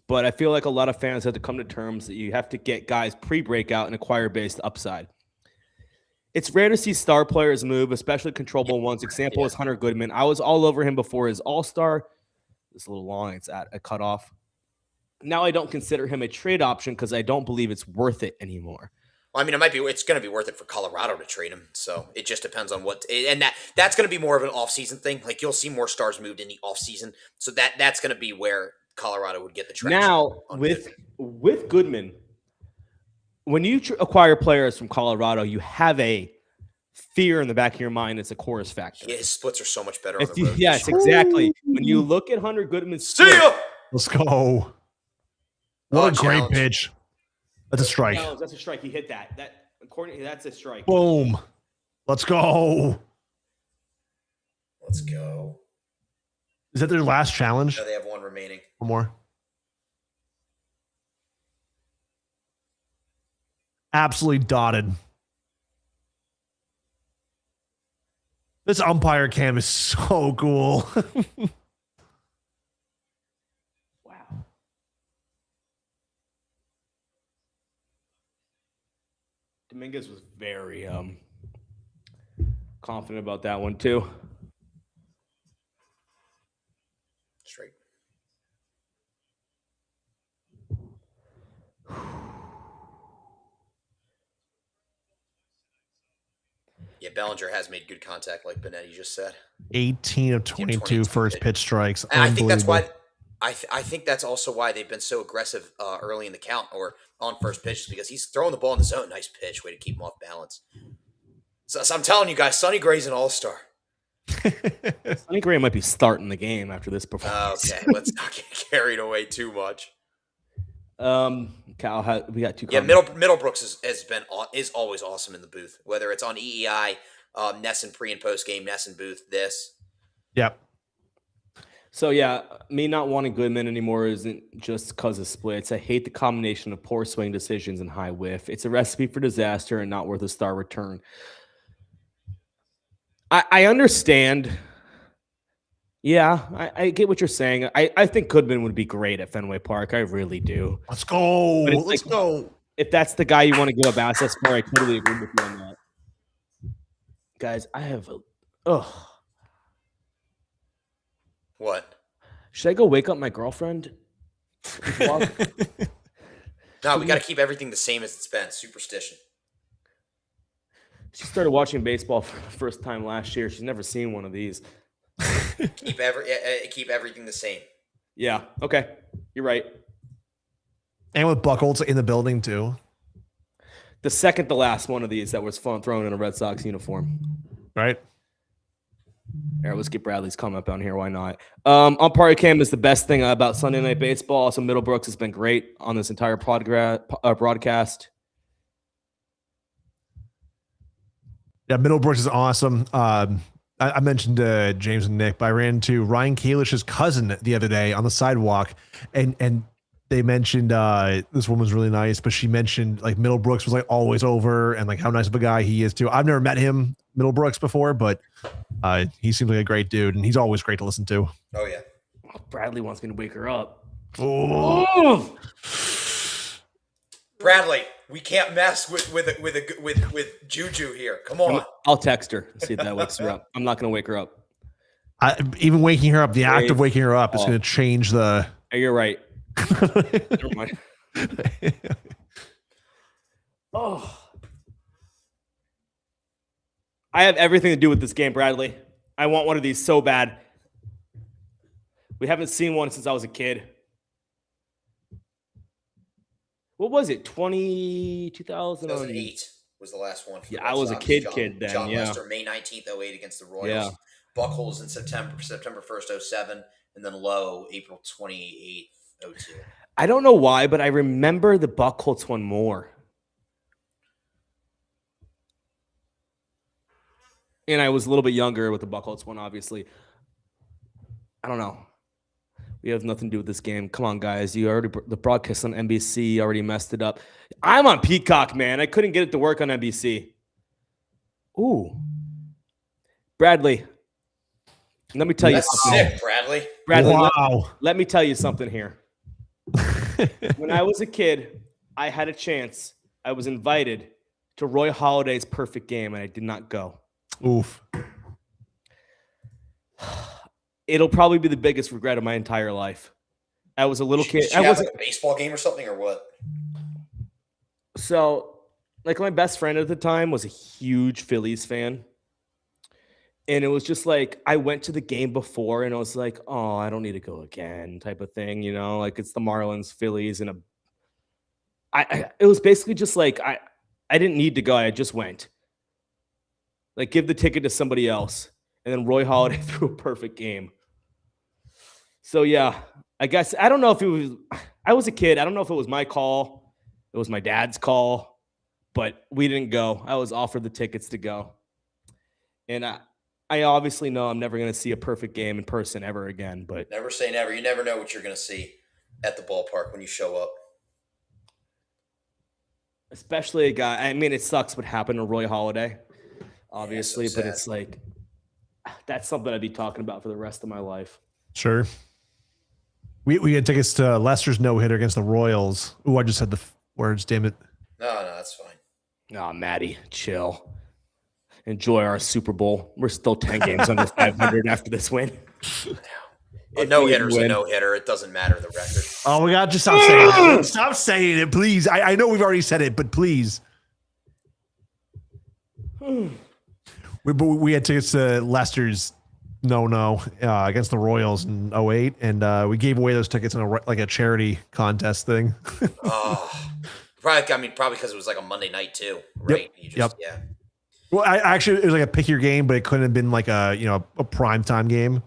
but I feel like a lot of fans had to come to terms that you have to get guys pre-breakout and acquire-based upside. It's rare to see star players move, especially controllable ones. Example is Hunter Goodman. I was all over him before his All-Star. It's a little long. It's at a cutoff. Now I don't consider him a trade option because I don't believe it's worth it anymore. Well, I mean, it's going to be worth it for Colorado to trade him. So it just depends on what, and that's going to be more of an off-season thing. Like you'll see more stars moved in the off-season. So that's going to be where Colorado would get the traction. Now with Goodman, when you acquire players from Colorado, you have a fear in the back of your mind. It's a chorus factor. Yeah, his splits are so much better on the road. Yes, exactly. When you look at Hunter Goodman's see ya! Let's go. What a great pitch. That's a strike. That's a strike. He hit that. That's a strike. Boom. Let's go. Let's go. Is that their last challenge? No, they have one remaining. One more. Absolutely dotted. This umpire cam is so cool. Wow. Dominguez was very confident about that one too. Straight. Yeah, Bellinger has made good contact, like Benetti just said. 18 of 22 first pitch strikes. And I think that's why. I think that's also why they've been so aggressive early in the count or on first pitches because he's throwing the ball in the zone. Nice pitch, way to keep him off balance. So I'm telling you guys, Sonny Gray's an all-star. Sonny Gray might be starting the game after this performance. Okay, let's not get carried away too much. Cal, we got two. Yeah, Middlebrooks is always awesome in the booth, whether it's on EEI, Nesson pre and post game, Nesson booth. This. Yep. So yeah, me not wanting Goodman anymore isn't just because of splits. I hate the combination of poor swing decisions and high whiff. It's a recipe for disaster and not worth a star return. I understand. Yeah, I get what you're saying. I think Goodman would be great at Fenway Park. I really do. Let's go. But it's Let's like, go. if that's the guy you want to give up assets for, I totally agree with you on that. Guys, I have What? Should I go wake up my girlfriend? No, we got to keep everything the same as it's been. Superstition. She started watching baseball for the first time last year. She's never seen one of these. Keep everything the same. Yeah. Okay. You're right. And with Buckholz in the building too. The second to last one of these that was thrown in a Red Sox uniform. Right. All right, let's get Bradley's comment down here. Why not? Umpire cam is the best thing about Sunday Night Baseball. Also, Middlebrooks has been great on this entire broadcast. Yeah, Middlebrooks is awesome. I mentioned James and Nick, but I ran into Ryan Kalish's cousin the other day on the sidewalk, and they mentioned this woman's really nice, but she mentioned like Middlebrooks was like always over and like how nice of a guy he is too. I've never met him, Middlebrooks, before, but he seems like a great dude, and he's always great to listen to. Oh yeah. Bradley wants me to wake her up. Oh. Bradley, we can't mess with Juju here. Come on. I'll text her and see if that wakes her up. I'm not going to wake her up. Even waking her up, the act of waking her up is going to change the. You're right. Never mind. I have everything to do with this game, Bradley. I want one of these so bad. We haven't seen one since I was a kid. What was it? 2008 was the last one. Yeah, I was a kid then. John yeah. Lester, May 19th, 08 against the Royals. Yeah. Buckholz in September 1st, 07, and then Lowe, April 28th, 02. I don't know why, but I remember the Buckholz one more. And I was a little bit younger with the Buckholz one, obviously. I don't know. We have nothing to do with this game. Come on, guys. The broadcast on NBC already messed it up. I'm on Peacock, man. I couldn't get it to work on NBC. Ooh. Bradley. Let me tell you something. Sick, Bradley. Wow. Let me tell you something here. When I was a kid, I had a chance. I was invited to Roy Halladay's perfect game, and I did not go. Oof. It'll probably be the biggest regret of my entire life. I was a little kid. I was like a baseball game or something, or what? So, like, my best friend at the time was a huge Phillies fan. And it was just like, I went to the game before and I was like, oh, I don't need to go again type of thing, you know, like it's the Marlins, Phillies, and it was basically just like, I didn't need to go. I just went. Like, give the ticket to somebody else. And then Roy Halladay threw a perfect game. So, yeah, I guess, I don't know if it was, I was a kid. I don't know if it was my call. It was my dad's call, but we didn't go. I was offered the tickets to go. And I obviously know I'm never going to see a perfect game in person ever again, but never say never. You never know what you're going to see at the ballpark when you show up. Especially a guy. I mean, it sucks what happened to Roy Halladay, obviously, but it's like, that's something I'd be talking about for the rest of my life. Sure. We had tickets to Lester's no-hitter against the Royals. Ooh, I just said the words, damn it. No, that's fine. Oh, Maddie, chill. Enjoy our Super Bowl. We're still 10 games under 500 after this win. A no-hitter's a no-hitter. It doesn't matter the record. Oh, we got to just stop saying it. Stop saying it, please. I know we've already said it, but please. We had tickets to Lester's no against the Royals in 08, and we gave away those tickets in a charity contest thing. Probably because it was like a Monday night too, right? Yep. Yeah. Well, actually it was like a pick your game, but it couldn't have been like a prime time game.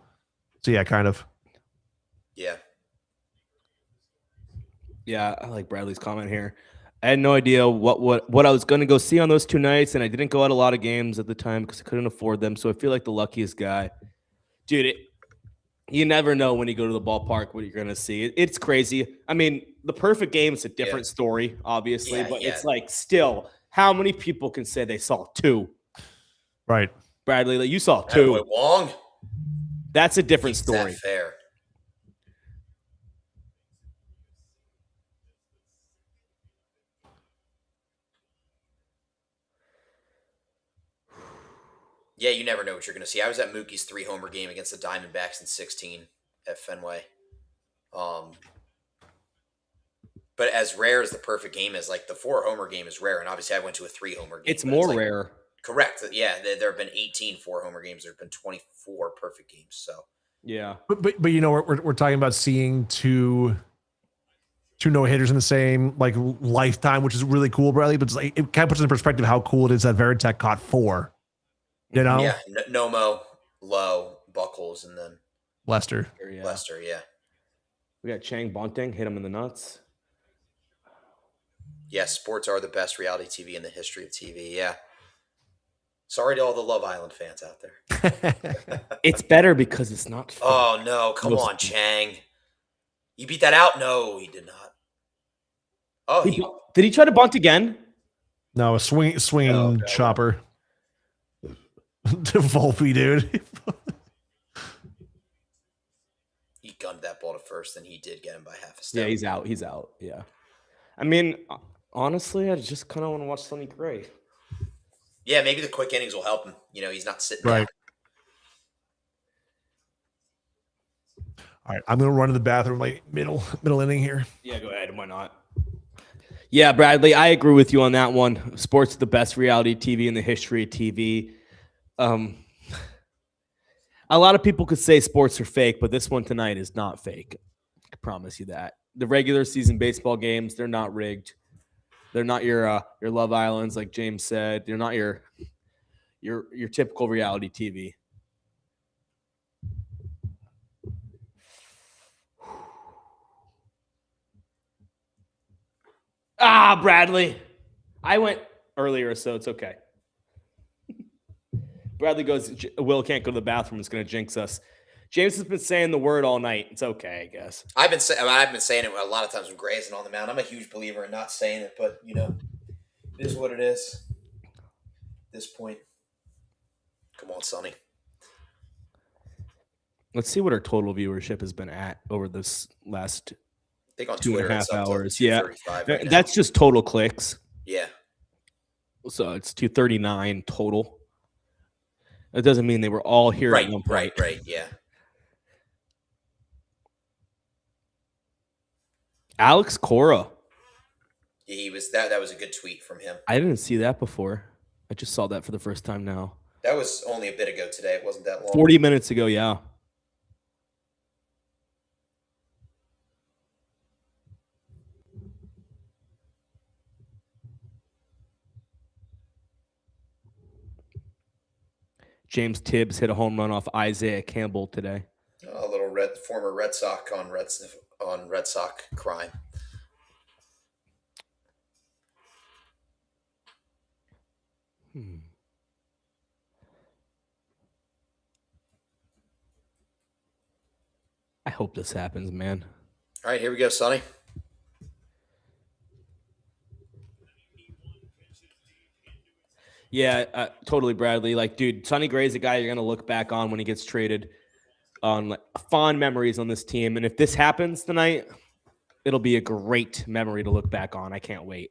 So yeah, kind of. Yeah. Yeah, I like Bradley's comment here. I had no idea what I was going to go see on those 2 nights, and I didn't go at a lot of games at the time because I couldn't afford them. So I feel like the luckiest guy. Dude, You never know when you go to the ballpark what you're going to see. It's crazy. I mean, the perfect game is a different story, obviously, but it's like still, how many people can say they saw 2? Right. Bradley, like you saw 2. Wong. That's a different story. That fair. Yeah, you never know what you're going to see. I was at Mookie's 3-homer game against the Diamondbacks in 16 at Fenway. But as rare as the perfect game is, like the 4-homer game is rare, and obviously I went to a 3-homer game. It's more rare. Correct. Yeah, there have been 18 4-homer games. There have been 24 perfect games. So yeah, but you know we're talking about seeing two no-hitters in the same like lifetime, which is really cool, Bradley. But it's like, it kind of puts in perspective how cool it is that Veritek caught 4. You know? Yeah, Nomo, Lowe, Buckles, and then Lester. Lester, yeah. We got Chang Bunting, hit him in the nuts. Yeah, sports are the best reality TV in the history of TV. Yeah. Sorry to all the Love Island fans out there. It's better because it's not fun. Oh, no. Come on, Chang. You beat that out? No, he did not. Oh, did he try to bunt again? No, a swing chopper. To Volpe, dude. He gunned that ball to first, and he did get him by half a step. Yeah, he's out. He's out. Yeah. I mean, honestly, I just kind of want to watch Sonny Gray. Yeah, maybe the quick innings will help him. You know, he's not sitting right. down. All right, I'm gonna run to the bathroom, like middle inning here. Yeah, go ahead. Why not? Yeah, Bradley, I agree with you on that one. Sports is the best reality TV in the history of TV. A lot of people could say sports are fake, but this one tonight is not fake. I can promise you that. The regular season baseball games, they're not rigged. They're not your Love Islands, like James said. They're not your typical reality TV. Bradley. I went earlier, so it's okay. Bradley goes, Will can't go to the bathroom. It's going to jinx us. James has been saying the word all night. It's okay, I guess. I've been saying it a lot of times when Gray isn't on the mound. I'm a huge believer in not saying it, but, you know, it is what it is at this point. Come on, Sonny. Let's see what our total viewership has been at over this last I think on 2.5 hours. Yeah. Right, that's just total clicks. Yeah. So it's 239 total. That doesn't mean they were all here at one point. Right, yeah. Alex Cora. Yeah, he was that was a good tweet from him. I didn't see that before. I just saw that for the first time now. That was only a bit ago today. It wasn't that long. 40 minutes ago, yeah. James Tibbs hit a home run off Isaiah Campbell today. A little former Red Sox on Red Sox crime. I hope this happens, man. All right, here we go, Sonny. Yeah, totally, Bradley. Like, dude, Sonny Gray's a guy you're going to look back on when he gets traded on like, fond memories on this team. And if this happens tonight, it'll be a great memory to look back on. I can't wait.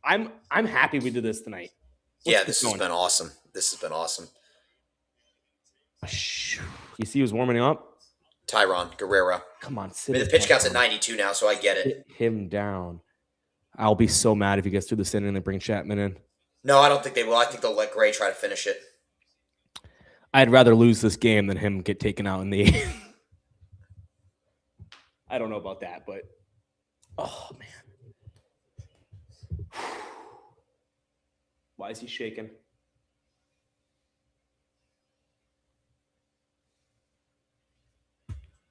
I'm happy we did this tonight. This has been awesome. You see who's warming up? Tyron Guerrero. Come on, the pitch count's at 92 now, so I get it. Sit him down. I'll be so mad if he gets through this inning and they bring Chapman in. No, I don't think they will. I think they'll let Gray try to finish it. I'd rather lose this game than him get taken out in the eighth. I don't know about that, but oh man. Why is he shaking?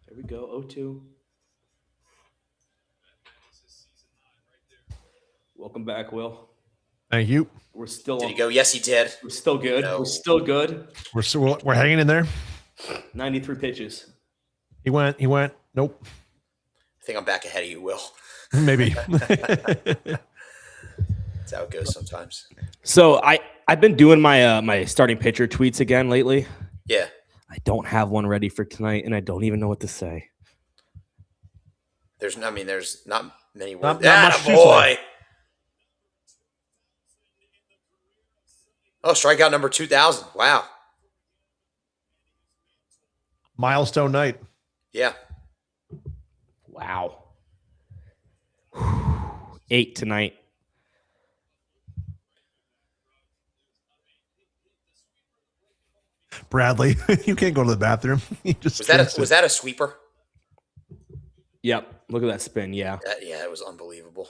There we go. 0-2. Welcome back, Will. Thank you. We're still. Did he go? Yes, he did. We're still good. No. We're still good. We're hanging in there. 93 pitches. He went. Nope. I think I'm back ahead of you, Will. Maybe. That's how it goes sometimes. So I've been doing my starting pitcher tweets again lately. Yeah. I don't have one ready for tonight, and I don't even know what to say. There's not many words. Not much to boy. say. Oh, strikeout number 2,000. Wow. Milestone night. Yeah. Wow. 8 tonight. Bradley, you can't go to the bathroom. Was that a sweeper? Yep. Look at that spin. Yeah. Yeah, it was unbelievable.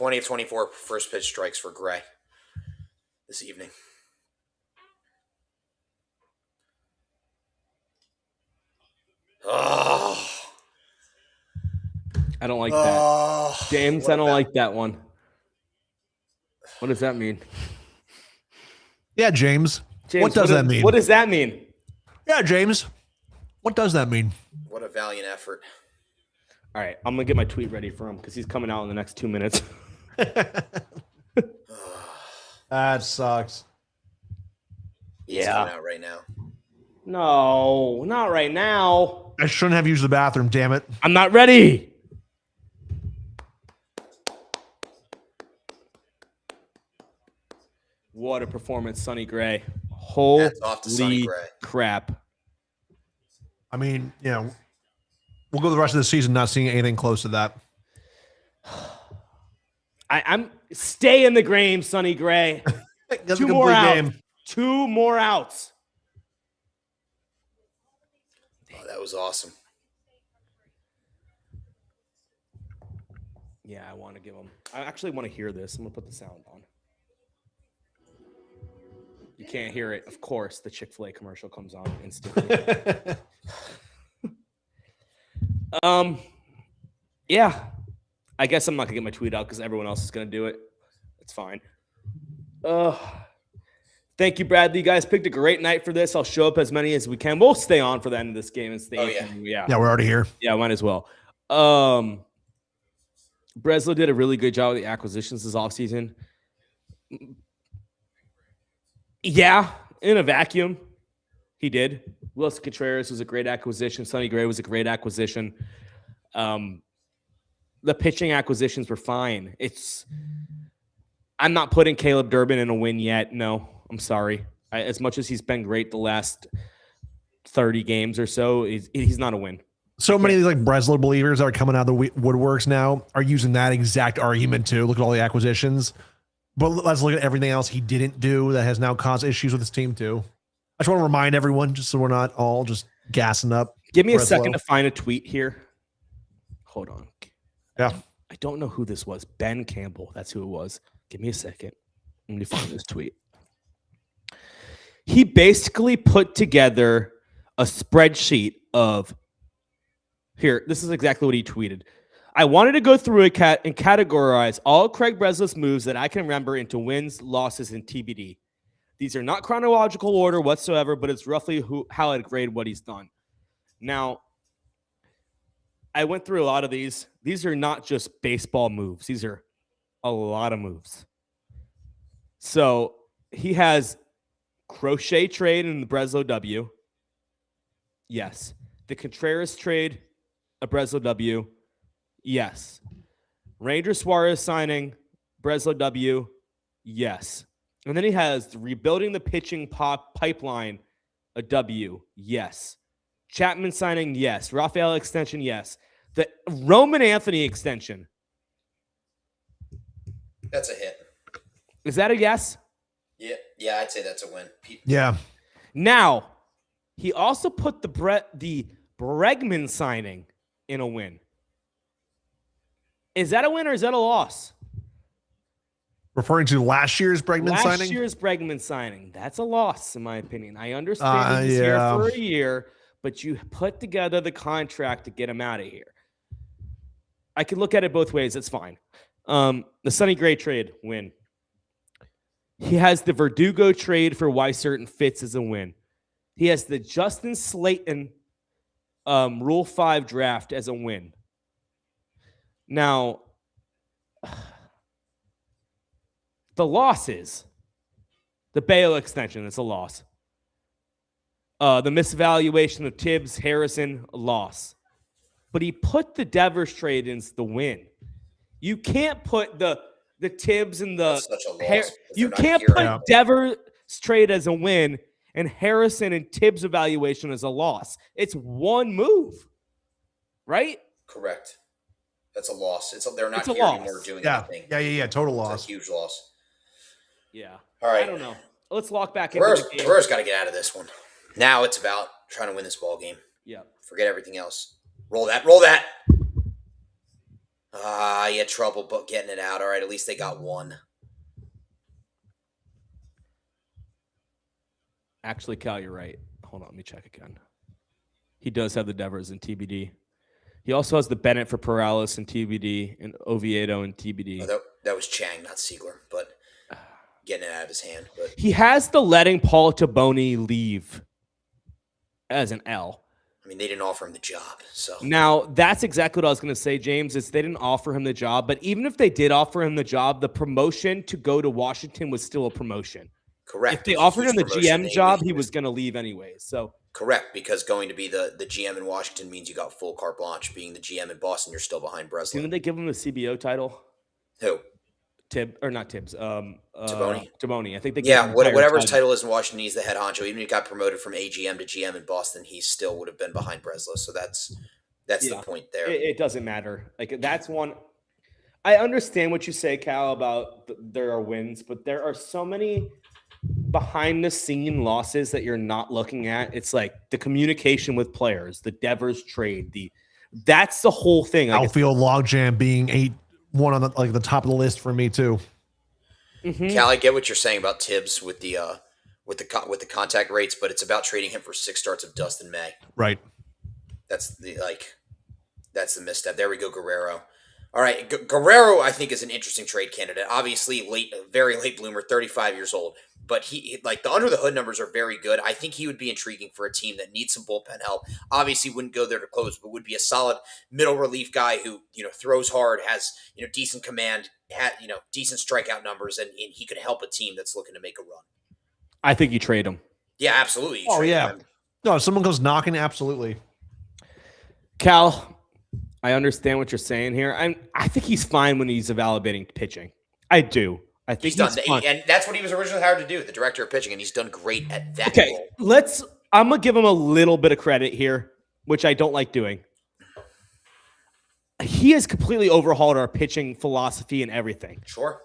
Of 24 first pitch strikes for Gray this evening. Oh, I don't like that. James, I don't like that one. What does that mean? Yeah, James. What does that mean? What does that mean? Yeah, James. What does that mean? What a valiant effort. All right, I'm going to get my tweet ready for him because he's coming out in the next 2 minutes. That sucks. He's coming out right now. No, not right now. I shouldn't have used the bathroom, damn it. I'm not ready. What a performance, Sonny Gray. Hats off to Sonny Holy Gray. crap. I mean, we'll go the rest of the season not seeing anything close to that. I'm stay in the game, Sonny Gray. That's 2 a more complete outs. game. 2 more outs. Oh, that was awesome. Yeah, I want to give him. I actually want to hear this. I'm going to put the sound on. You can't hear it. Of course, the Chick-fil-A commercial comes on instantly. Yeah. I guess I'm not going to get my tweet out because everyone else is going to do it. It's fine. Thank you, Bradley. You guys picked a great night for this. I'll show up as many as we can. We'll stay on for the end of this game and stay. Yeah, we're already here. Yeah, might as well. Breslow did a really good job with the acquisitions this offseason. Yeah, in a vacuum, he did. Wilson Contreras was a great acquisition. Sonny Gray was a great acquisition. The pitching acquisitions were fine. I'm not putting Caleb Durbin in a win yet. No, I'm sorry. As much as he's been great the last 30 games or so, he's not a win. So many of these like Breslow believers that are coming out of the woodworks now are using that exact argument too. Look at all the acquisitions. But let's look at everything else he didn't do that has now caused issues with his team too. I just want to remind everyone, just so we're not all just gassing up. Give me a Breslow. second to find a tweet here. Hold on. Yeah. I don't know who this was. Ben Campbell. That's who it was. Give me a second. Let me find this tweet. He basically put together a spreadsheet of here. This is exactly what he tweeted. I wanted to go through and categorize all Craig Breslow's moves that I can remember into wins, losses, and TBD. These are not chronological order whatsoever, but it's roughly how I'd grade what he's done. Now, I went through a lot of these. These are not just baseball moves. These are a lot of moves. So he has Crochet trade in the Breslow W. Yes. The Contreras trade, a Breslow W. Yes. Ranger Suarez signing, Breslow W. Yes. And then he has rebuilding the pitching pipeline, a W. Yes. Chapman signing, yes. Rafael extension, yes. The Roman Anthony extension. That's a hit. Is that a yes? Yeah, I'd say that's a win. Yeah. Now, he also put the Bregman signing in a win. Is that a win or is that a loss? Referring to last year's Bregman signing? Last year's Bregman signing. That's a loss, in my opinion. I understand he's here for a year, but you put together the contract to get him out of here. I can look at it both ways. It's fine. The Sonny Gray trade, win. He has the Verdugo trade for Weissert and Fitz as a win. He has the Justin Slayton Rule 5 draft as a win. Now, the loss is the Bayo extension. It's a loss. The misevaluation of Tibbs, Harrison, a loss. But he put the Devers trade in the win. You can't put the Tibbs and the you can't put Devers trade as a win and Harrison and Tibbs evaluation as a loss. It's one move, right? Correct. That's a loss. They're not here anymore doing anything. Yeah. Total loss. It's a huge loss. Yeah. All right. I don't know. Let's lock back in. Guerrero's got to get out of this one. Now it's about trying to win this ball game. Yeah. Forget everything else. Roll that. You had trouble getting it out. All right, at least they got one. Actually, Cal, you're right. Hold on, let me check again. He does have the Devers in TBD. He also has the Bennett for Perales in TBD and Oviedo in TBD. Oh, that was Chang, not Siegler, but getting it out of his hand. But he has the letting Paul Taboni leave as an L. I mean, they didn't offer him the job. So now that's exactly what I was going to say, James, is they didn't offer him the job. But even if they did offer him the job, the promotion to go to Washington was still a promotion. Correct. If they offered him the GM job, he was going to leave anyways. So correct, because going to be the GM in Washington means you got full carte blanche. Being the GM in Boston, you're still behind Breslin. Didn't they give him the CBO title? Who? Taboni. I think they. Yeah, whatever his title is in Washington, he's the head honcho. Even if he got promoted from AGM to GM in Boston, he still would have been behind Breslow. So that's the point there. It doesn't matter. Like that's one. I understand what you say, Cal, about there are wins, but there are so many behind the scene losses that you're not looking at. It's like the communication with players, the Devers trade, that's the whole thing. Outfield logjam being one on the top of the list for me too. Mm-hmm. Cal, I get what you're saying about Tibbs with the contact rates, but it's about trading him for 6 starts of dust in May. Right. That's the misstep. There we go, Guerrero. All right, Guerrero, I think, is an interesting trade candidate. Obviously, very late bloomer, 35 years old. But he the under the hood numbers are very good. I think he would be intriguing for a team that needs some bullpen help. Obviously, wouldn't go there to close, but would be a solid middle relief guy who throws hard, has decent command, decent strikeout numbers, and he could help a team that's looking to make a run. I think you trade him. Yeah, absolutely. Him. No, if someone goes knocking, absolutely. Cal, I understand what you're saying here. I think he's fine when he's evaluating pitching. I do. I think he's done, and that's what he was originally hired to do, the director of pitching, and he's done great at that. Okay, role. I'm gonna give him a little bit of credit here, which I don't like doing. He has completely overhauled our pitching philosophy and everything. Sure.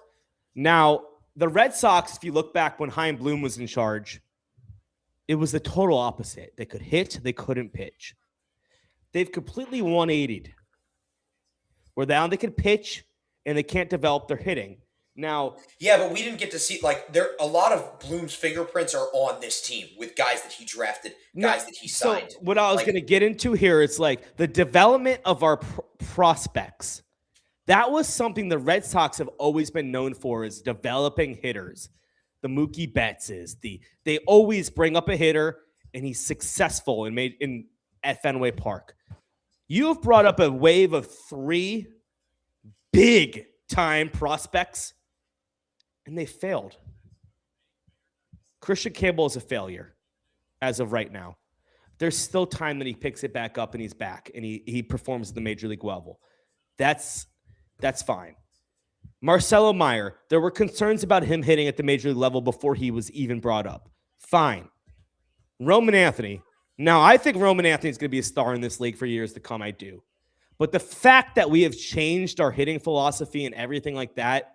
Now, the Red Sox, if you look back when Chaim Bloom was in charge, it was the total opposite. They could hit, they couldn't pitch. They've completely 180'd. Where now they can pitch and they can't develop their hitting. Now, yeah, but we didn't get to see a lot of Bloom's fingerprints are on this team with guys that he drafted, guys that he signed. So what I was going to get into here is the development of our prospects. That was something the Red Sox have always been known for, is developing hitters. The Mookie Bettses, they always bring up a hitter and he's successful at Fenway Park. You have brought up a wave of 3 big time prospects. And they failed. Christian Campbell is a failure as of right now. There's still time that he picks it back up and he's back and he performs at the major league level. That's fine. Marcelo Meyer, there were concerns about him hitting at the major league level before he was even brought up. Fine. Roman Anthony. Now, I think Roman Anthony is going to be a star in this league for years to come. I do. But the fact that we have changed our hitting philosophy and everything like that,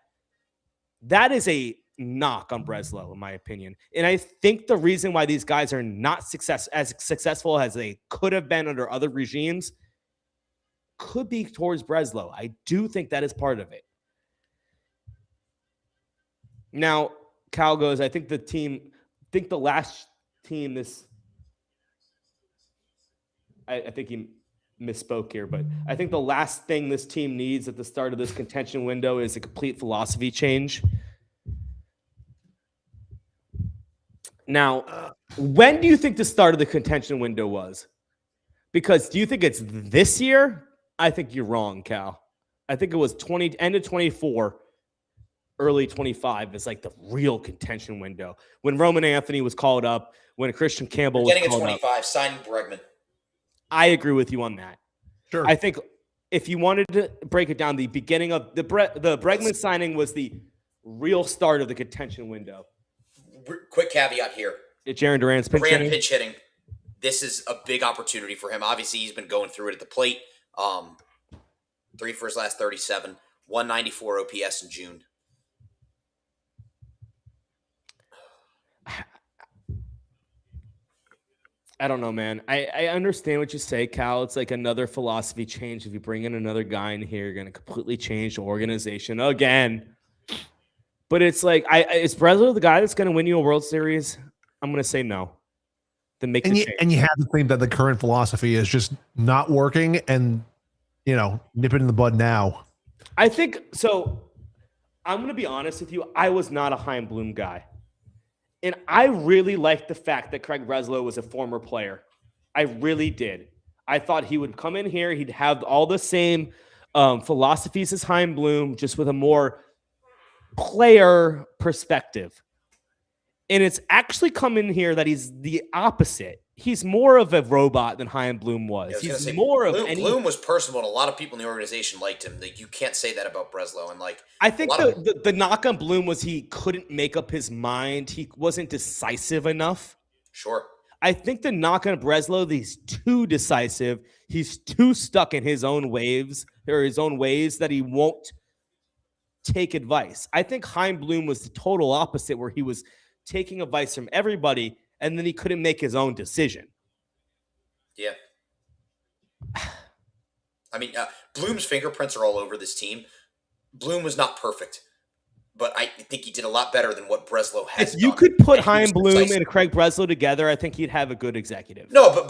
that is a knock on Breslow, in my opinion. And I think the reason why these guys are not as successful as they could have been under other regimes could be towards Breslow. I do think that is part of it. Now, Cal goes, I think the last team I think he misspoke here, but I think the last thing this team needs at the start of this contention window is a complete philosophy change. Now, when do you think the start of the contention window was? Because do you think it's this year? I think you're wrong, Cal. I think it was end of 24, early 25 is like the real contention window. When Roman Anthony was called up, when Christian Campbell was getting called a 25, up. signing Bregman. I agree with you on that. Sure. I think if you wanted to break it down, the beginning of the Bregman signing was the real start of the contention window. Quick caveat here. Jaren Durant's pinch hitting. This is a big opportunity for him. Obviously, he's been going through it at the plate. 3 for his last 37, 194 OPS in June. I don't know, man. I understand what you say, Cal. It's like another philosophy change. If you bring in another guy in here, you're going to completely change the organization again. But it's like, is Breslow the guy that's going to win you a World Series? I'm going to say no. Then make the change. And you have to think that the current philosophy is just not working and, nip it in the bud now. I think so. I'm going to be honest with you. I was not a Chaim Bloom guy. And I really liked the fact that Craig Breslow was a former player. I really did. I thought he would come in here. He'd have all the same philosophies as Chaim Bloom, just with a more player perspective. And it's actually come in here that he's the opposite. He's more of a robot than Chaim Bloom was. He's more of Bloom was personable, and a lot of people in the organization liked him. Like, you can't say that about Breslow. And I think the knock on Bloom was he couldn't make up his mind. He wasn't decisive enough. Sure. I think the knock on Breslow, he's too decisive. He's too stuck in his own waves or his own ways that he won't take advice. I think Chaim Bloom was the total opposite, where he was taking advice from everybody, and then he couldn't make his own decision. Yeah. I mean, Bloom's fingerprints are all over this team. Bloom was not perfect, but I think he did a lot better than what Breslow has done. If you could put Chaim Bloom and Craig Breslow together, I think he'd have a good executive. No, but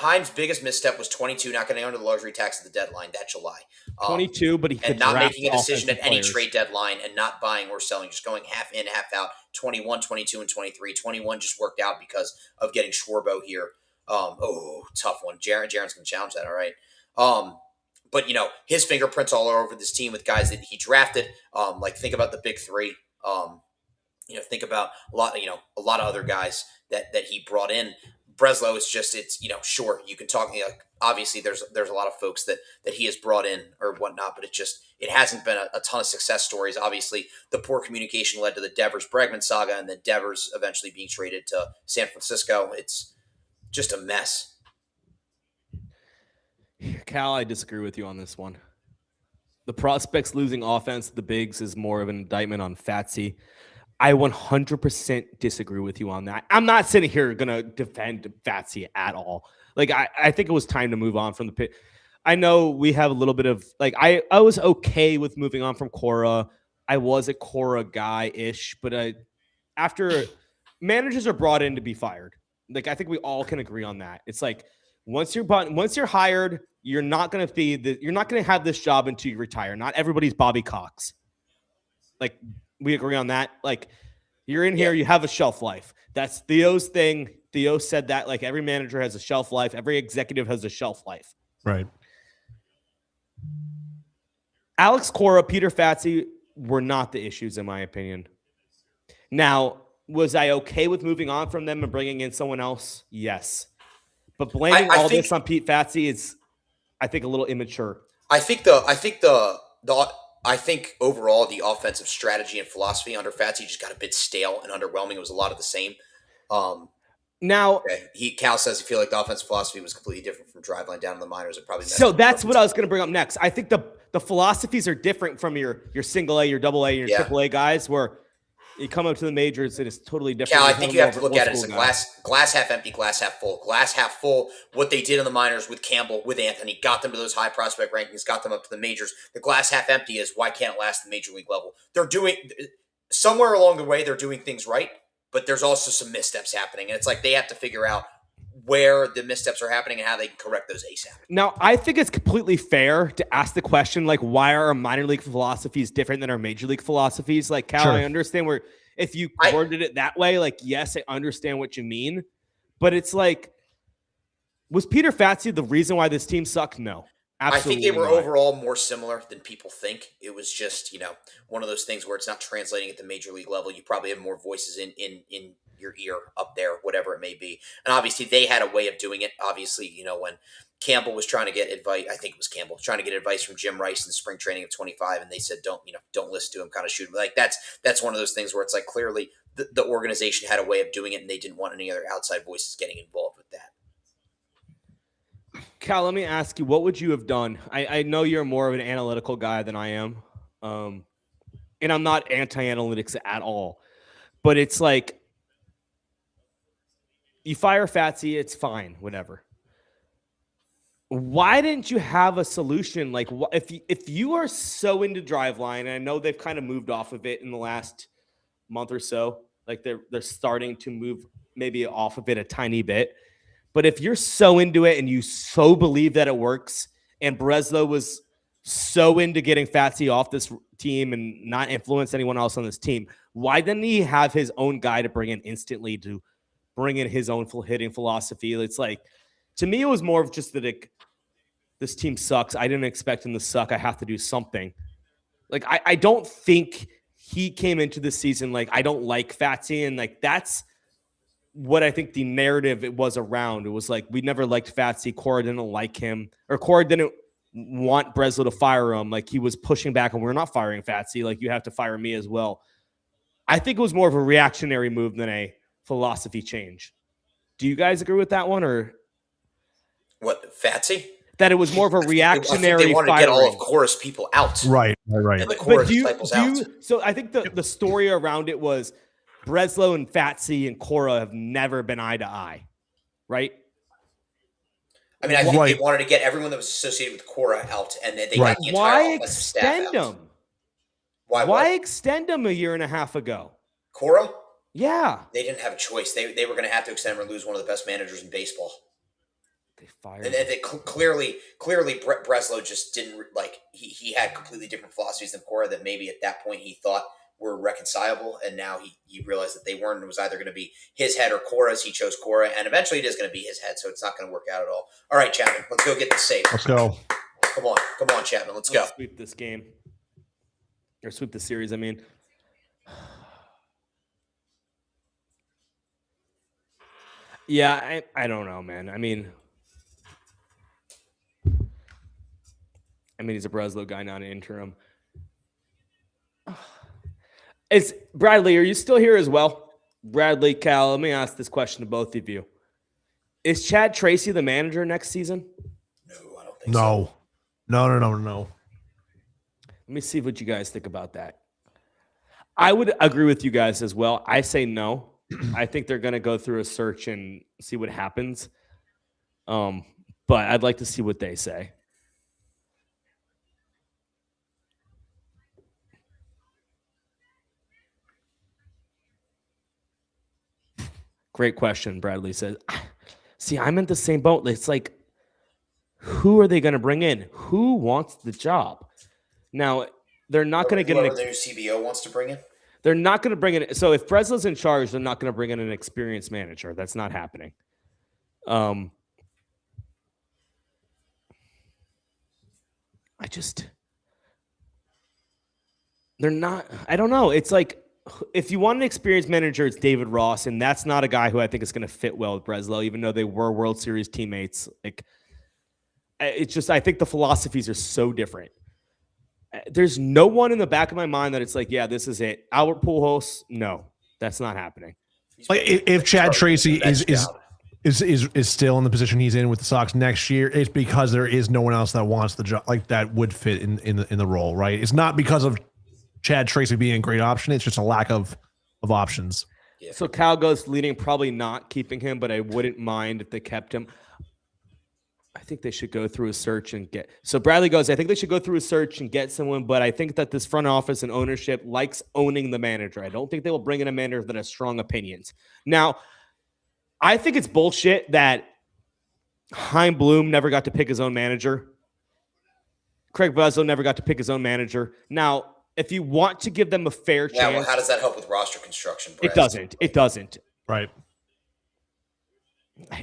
Chaim's biggest misstep was 22, not getting under the luxury tax at the deadline that July. 22, but he and not making a decision at any trade deadline and not buying or selling, just going half in, half out. 21, 22, and 23. 21 just worked out because of getting Schwarbo here. Tough one. Jaren's going to challenge that, all right? But, his fingerprints all over this team with guys that he drafted. Think about the big three. Think about a lot of other guys that he brought in. Breslow is just, sure, you can talk, obviously there's a lot of folks that he has brought in or whatnot, but it hasn't been a ton of success stories. Obviously, the poor communication led to the Devers-Bregman saga, and then Devers eventually being traded to San Francisco. It's just a mess. Cal, I disagree with you on this one. The prospects losing offense to the bigs is more of an indictment on Fatsy. I 100% disagree with you on that. I'm not sitting here going to defend Fatsy at all. I think it was time to move on from the pit. I know we have a little bit of, I was okay with moving on from Cora. I was a Cora guy-ish, but after managers are brought in to be fired, I think we all can agree on that. It's once you're hired, you're not going to have this job until you retire. Not everybody's Bobby Cox. We agree on that. You're in here, you have a shelf life. That's Theo's thing. Theo said that every manager has a shelf life. Every executive has a shelf life. Right. Alex Cora, Peter Fatsy were not the issues, in my opinion. Now, was I okay with moving on from them and bringing in someone else? Yes. But blaming this on Pete Fatsy is, I think, a little immature. I think overall the offensive strategy and philosophy under Fatsy just got a bit stale and underwhelming. It was a lot of the same. Cal says he feel like the offensive philosophy was completely different from driveline down in the minors. It probably so that's what I was going to bring up next. I think the philosophies are different from your single A, your double A, and your triple A guys. Where You come up to the majors, and it's totally different. Cal, I think you have to look at it as a glass half empty, glass half full. Glass half full, what they did in the minors with Campbell, with Anthony, got them to those high prospect rankings, got them up to the majors. The glass half empty is, why can't it last the major league level? They're doing, somewhere along the way, they're doing things right, but there's also some missteps happening. And it's like they have to figure out where the missteps are happening and how they can correct those ASAP. Now, I think it's completely fair to ask the question, like, why are our minor league philosophies different than our major league philosophies? Like, Cal, sure. I understand where if you worded it that way, like, yes, I understand what you mean. But it's like, was Peter Fatsi the reason why this team sucked? No. Absolutely I think they were not. Overall more similar than people think. It was just, one of those things where it's not translating at the major league level. You probably have more voices in your ear up there, whatever it may be. And obviously they had a way of doing it. Obviously, when Campbell was trying to get advice, I think it was Campbell trying to get advice from Jim Rice in spring training of 25. And they said, don't listen to him, kind of shoot him. Like that's one of those things where it's like, clearly the organization had a way of doing it and they didn't want any other outside voices getting involved with that. Cal, let me ask you, what would you have done? I know you're more of an analytical guy than I am. And I'm not anti-analytics at all, but it's like, you fire Fatsi, it's fine, whatever. Why didn't you have a solution? Like, if you are so into Driveline, and I know they've kind of moved off of it in the last month or so, like they're starting to move maybe off of it a tiny bit. But if you're so into it and you so believe that it works, and Breslow was so into getting Fatsi off this team and not influence anyone else on this team, why didn't he have his own guy to bring in instantly to bring in his own hitting philosophy? It's like, to me, it was more of just that this team sucks. I didn't expect him to suck. I have to do something. Like, I don't think he came into the season like, I don't like Fatsi, and like that's what I think the narrative it was around. It was like, we never liked Fatsi. Cora didn't like him, or Cora didn't want Breslow to fire him. Like, he was pushing back, and we're not firing Fatsi. Like, you have to fire me as well. I think it was more of a reactionary move than a philosophy change. Do you guys agree with that one, or what, Fatsi? That it was more of a reactionary. They wanted to get all of Cora's people out, right. And the Cora disciples out. So I think the story around it was Breslow and Fatsi and Cora have never been eye to eye, right? I mean, I think they wanted to get everyone that was associated with Cora out, and they got the entire offensive staff out. Why extend them a year and a half ago? Cora? Yeah. They didn't have a choice. They were going to have to extend him or lose one of the best managers in baseball. They fired him. And they clearly Breslow just didn't, like, he had completely different philosophies than Cora that maybe at that point he thought were reconcilable, and now he realized that they weren't. It was either going to be his head or Cora's. He chose Cora, and eventually it is going to be his head, so it's not going to work out at all. All right, Chapman, let's go get the save. Let's go. Come on, Chapman, let's go. Sweep this game. Or sweep the series, I mean. Yeah, I don't know, man. I mean, he's a Breslow guy, not an interim. Is Bradley, are you still here as well? Bradley, Cal, let me ask this question to both of you. Is Chad Tracy the manager next season? No, I don't think so. No. Let me see what you guys think about that. I would agree with you guys as well. I say no. I think they're going to go through a search and see what happens. But I'd like to see what they say. Great question, Bradley says. See, I'm in the same boat. It's like, who are they going to bring in? Who wants the job? Now, they're not going to get whoever the new CBO wants to bring in. They're not going to bring in. So if Breslow's in charge, they're not going to bring in an experienced manager. That's not happening. They're not. I don't know. It's like, if you want an experienced manager, it's David Ross, and that's not a guy who I think is going to fit well with Breslow, even though they were World Series teammates. Like, it's just, I think the philosophies are so different. There's no one in the back of my mind that it's like, yeah, this is it. Albert Pujols, no, that's not happening. Like, if Chad Tracy is still in the position he's in with the Sox next year, it's because there is no one else that wants the job, like that would fit in the role, right? It's not because of Chad Tracy being a great option. It's just a lack of of options. Yeah. So Cal goes leading, probably not keeping him, but I wouldn't mind if they kept him. I think they should go through a search and get. So Bradley goes, I think they should go through a search and get someone, but I think that this front office and ownership likes owning the manager. I don't think they will bring in a manager that has strong opinions. Now, I think it's bullshit that Chaim Bloom never got to pick his own manager. Craig Bledsoe never got to pick his own manager. Now, if you want to give them a fair chance. Well, how does that help with roster construction, Brad? It doesn't. Right.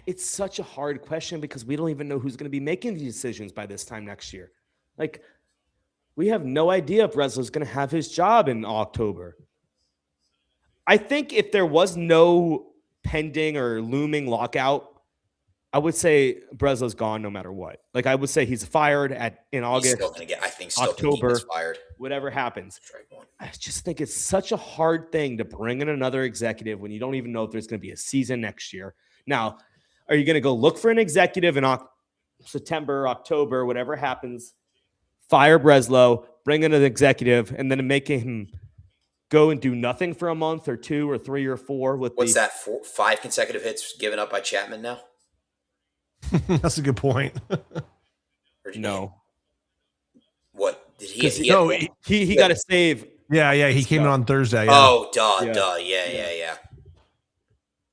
It's such a hard question because we don't even know who's going to be making these decisions by this time next year. Like, we have no idea if Breslo's going to have his job in October. I think if there was no pending or looming lockout, I would say Breslo's gone no matter what. Like, I would say he's fired in August. He's still going to get, I think, still October, think he's fired. Whatever happens. I just think it's such a hard thing to bring in another executive when you don't even know if there's going to be a season next year. Now, are you going to go look for an executive in September, October, whatever happens, fire Breslow, bring in an executive, and then make him go and do nothing for a month or 2 or 3 or 4? What's that, 5 consecutive hits given up by Chapman now? That's a good point. No. What? Did he? No, he got a save. Yeah. He came in on Thursday. Yeah. Oh, duh. Yeah.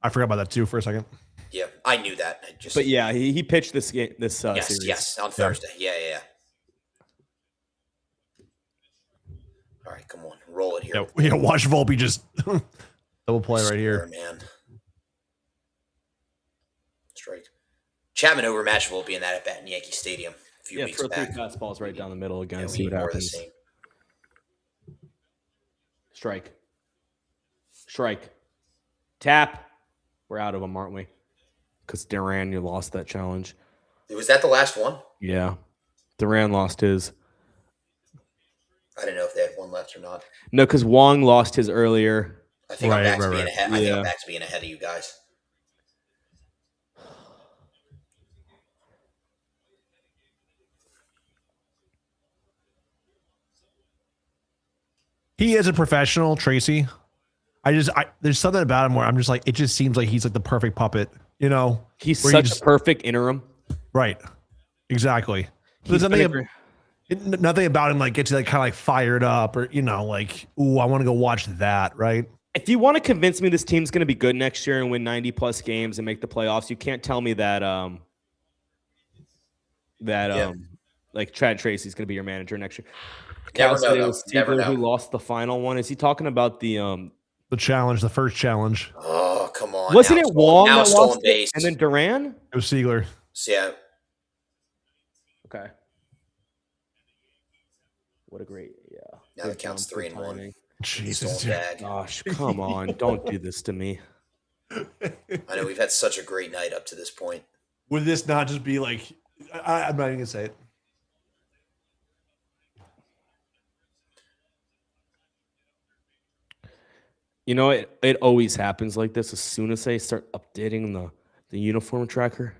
I forgot about that too for a second. Yeah, I knew that. But yeah, he pitched this game, series. Yes, on Thursday. Yeah. All right, come on, roll it here. Yeah, watch Volpe just double play right here, man. Strike. Chapman overmatched Volpe in that at bat in Yankee Stadium a few weeks back. 3 fastballs right down the middle again. Yeah, see what happens. Strike. Tap. We're out of them, aren't we? Because Duran, you lost that challenge. Was that the last one? Yeah. Duran lost his. I didn't know if they had one left or not. No, because Wong lost his earlier. I think I'm back to being ahead. I think I'm back to being ahead of you guys. He is a professional, Tracy. There's something about him where I'm just like, it just seems like he's like the perfect puppet, you know? He's such a perfect interim. Right. Exactly. There's nothing about him like gets you like kind of like fired up or, you know, like, ooh, I want to go watch that, right? If you want to convince me this team's going to be good next year and win 90 plus games and make the playoffs, you can't tell me that like Chad Tracy's going to be your manager next year. Cal said it was Ziegler who lost the final one. Is he talking about the challenge, the first challenge? Oh, come on. Wasn't it Wong that lost it? And then Duran? It was Ziegler. Yeah. Okay. What a great, Now it counts 3-1. Jesus. Gosh, come on. Don't do this to me. I know we've had such a great night up to this point. Would this not just be like, I'm not even going to say it. You know, it always happens like this as soon as they start updating the uniform tracker.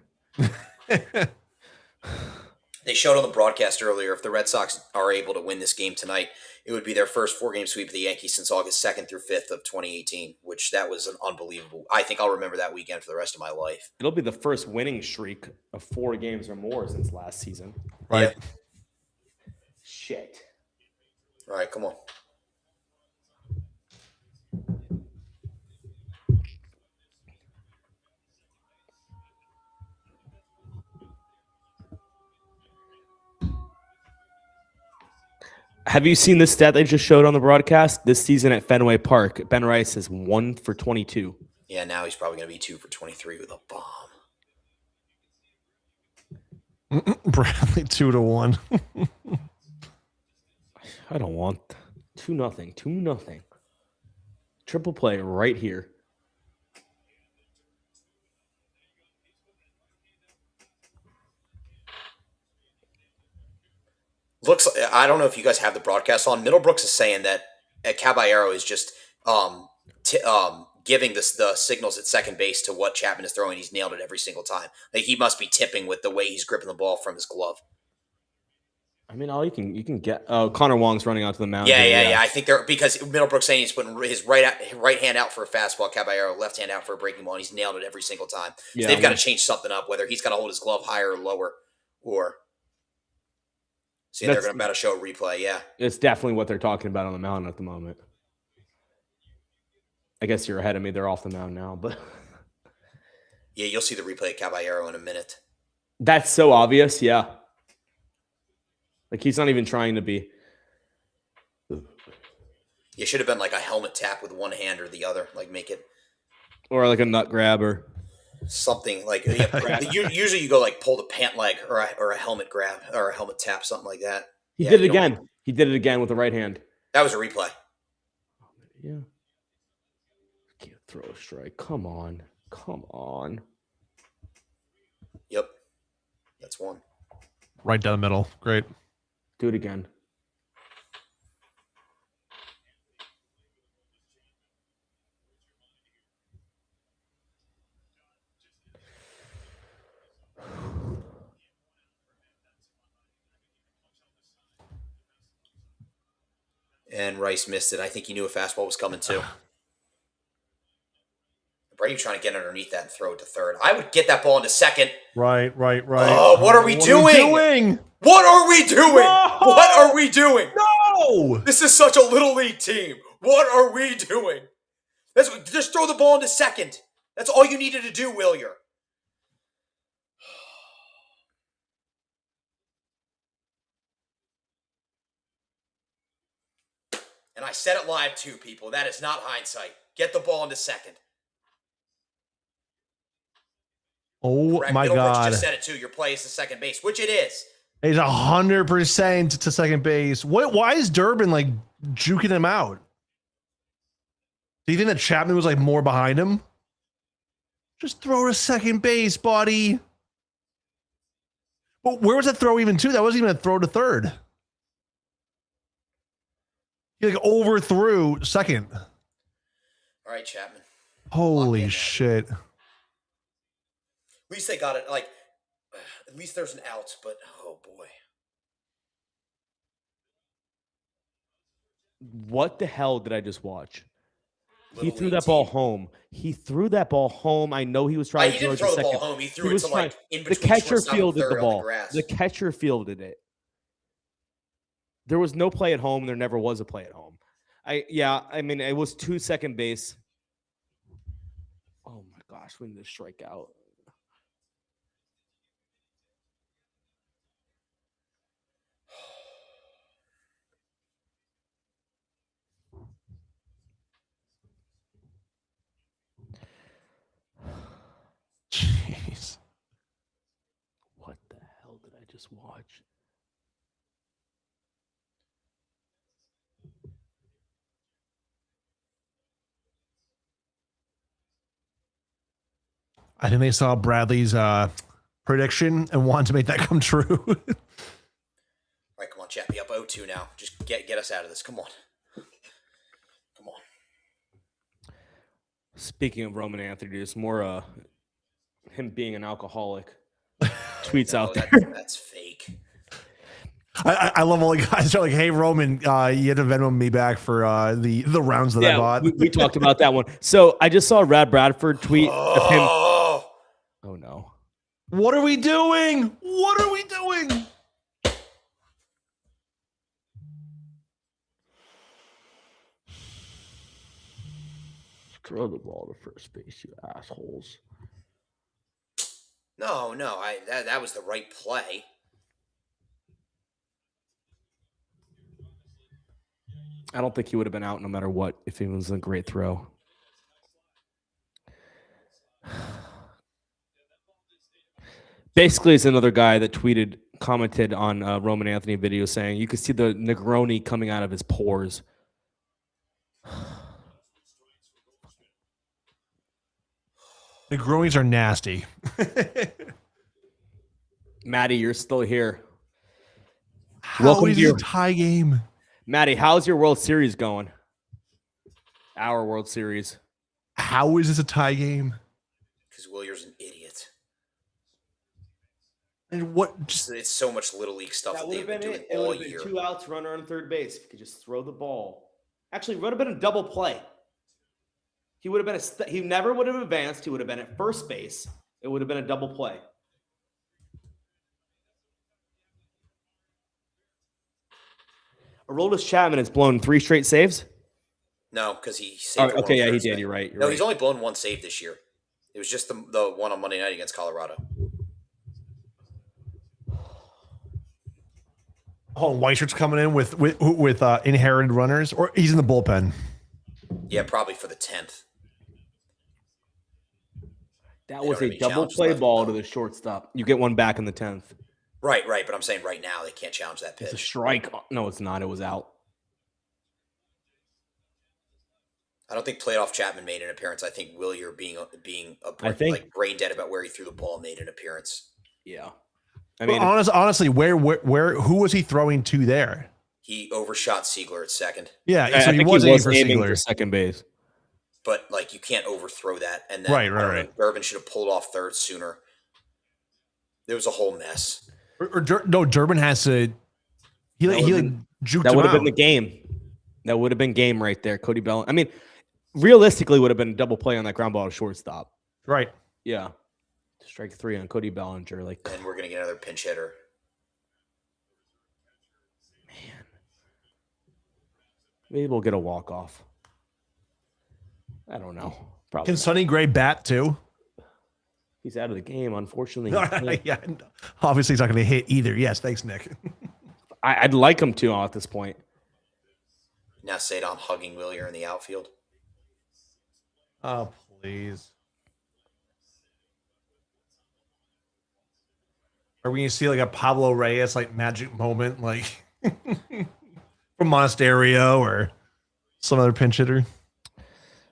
They showed on the broadcast earlier, if the Red Sox are able to win this game tonight, it would be their first 4-game sweep of the Yankees since August 2nd through 5th of 2018, which that was an unbelievable. I think I'll remember that weekend for the rest of my life. It'll be the first winning streak of 4 games or more since last season. Right. Yeah. Shit. All right, come on. Have you seen the stat they just showed on the broadcast? This season at Fenway Park, Ben Rice is 1 for 22. Yeah, now he's probably going to be 2 for 23 with a bomb. Bradley 2-1. I don't want 2-0. 2-0. Triple play right here. Looks. I don't know if you guys have the broadcast on. Middlebrooks is saying that Caballero is just giving the signals at second base to what Chapman is throwing. He's nailed it every single time. Like he must be tipping with the way he's gripping the ball from his glove. I mean, all you can get. Oh, Connor Wong's running out to the mound. Yeah. I think they're because Middlebrook's saying he's putting his right hand out for a fastball, Caballero left hand out for a breaking ball, and he's nailed it every single time. So Yeah, they've got to change something up, whether he's got to hold his glove higher or lower, or see they're about to show a replay. Yeah, it's definitely what they're talking about on the mound at the moment. I guess you're ahead of me. They're off the mound now, but yeah, you'll see the replay of Caballero in a minute. That's so obvious. Yeah. Like he's not even trying to be. It should have been like a helmet tap with one hand or the other, like make it. Or like a nut grab or something like usually you go like pull the pant leg or a helmet grab or a helmet tap, something like that. He did it again. He did it again with the right hand. That was a replay. Yeah. Can't throw a strike. Come on. Yep. That's one. Right down the middle. Great. Do it again. And Rice missed it. I think he knew a fastball was coming too. Brady trying to get underneath that and throw it to third. I would get that ball into second. Right. Oh, what are we doing? What are we doing? No! What are we doing? No! This is such a little league team. What are we doing? Just throw the ball into second. That's all you needed to do, Willier. And I said it live too, people. That is not hindsight. Get the ball into second. Oh, Correct. my God. Just said it too. Your play is to second base, which it is. He's 100% to second base. Why is Durbin like juking him out? Do you think that Chapman was like more behind him? Just throw to second base, buddy. But where was that throw even to? That wasn't even a throw to third. He like overthrew second. All right, Chapman. Holy shit. At least they got it. Like, at least there's an out, but oh boy. What the hell did I just watch? He threw that ball home. I know he was trying to throw the ball second. home. He threw it to like in between. The catcher fielded the ball. The The catcher fielded it. There was no play at home. There never was a play at home. I mean, it was 2 second base. Oh my gosh, we need to strike out. Jeez. What the hell did I just watch? I think they saw Bradley's prediction and wanted to make that come true. All right, come on, Chappie, up 0-2 now. Just get us out of this. Come on. Come on. Speaking of Roman Anthony, there's more him being an alcoholic tweets out there. That's fake. I love all the guys that are like, hey, Roman, you had to Venmo me back for the rounds that I bought. We talked about that one. So I just saw a Rad Bradford tweet of him. Oh, no. What are we doing? What are we doing? Throw the ball to first base, you assholes. No, that was the right play. I don't think he would have been out no matter what if it was a great throw. Basically, it's another guy that commented on Roman Anthony video saying you could see the Negroni coming out of his pores. Negronis are nasty. Maddie, you're still here. Welcome to your tie game. Maddie, how's your World Series going? Our World Series. How is this a tie game? Because Willier's an idiot. And what? Just It's so much little league stuff that they've been doing It all would have year. been 2 outs, runner on third base. If you could just throw the ball. Actually, would have been a double play. He would have been he never would have advanced. He would have been at first base. It would have been a double play. Aroldis Chapman has blown 3 straight saves. No, because he saved. Okay, yeah, he did. You're right. He's only blown 1 save this year. It was just the one on Monday night against Colorado. Oh, Weishart's coming in with inherited runners, or he's in the bullpen. Yeah, probably for the 10th. That was a double play ball to the shortstop. You get one back in the 10th. Right. But I'm saying right now they can't challenge that pitch. It's a strike. No, it's not. It was out. I don't think playoff Chapman made an appearance. I think Willier being brain dead about where he threw the ball made an appearance. Yeah. I mean, honestly, who was he throwing to there? He overshot Siegler at second. Yeah, so he was aiming for second base. But you can't overthrow that. And then right. Durbin should have pulled off third sooner. There was a whole mess. No, Durbin has to. He juked that would have him been the game. That would have been game right there. Cody Bellinger. I mean, realistically, would have been a double play on that ground ball to shortstop. Right. Yeah. Strike 3 on Cody Bellinger. And we're gonna get another pinch hitter. Man. Maybe we'll get a walk off. I don't know. Probably. Can Sonny Gray bat too? He's out of the game, unfortunately. Yeah, obviously he's not going to hit either. Yes, thanks, Nick. I'd like him to at this point. Now Sadom hugging Willier in the outfield. Oh, please. Are we going to see a Pablo Reyes magic moment from Monasterio or some other pinch hitter?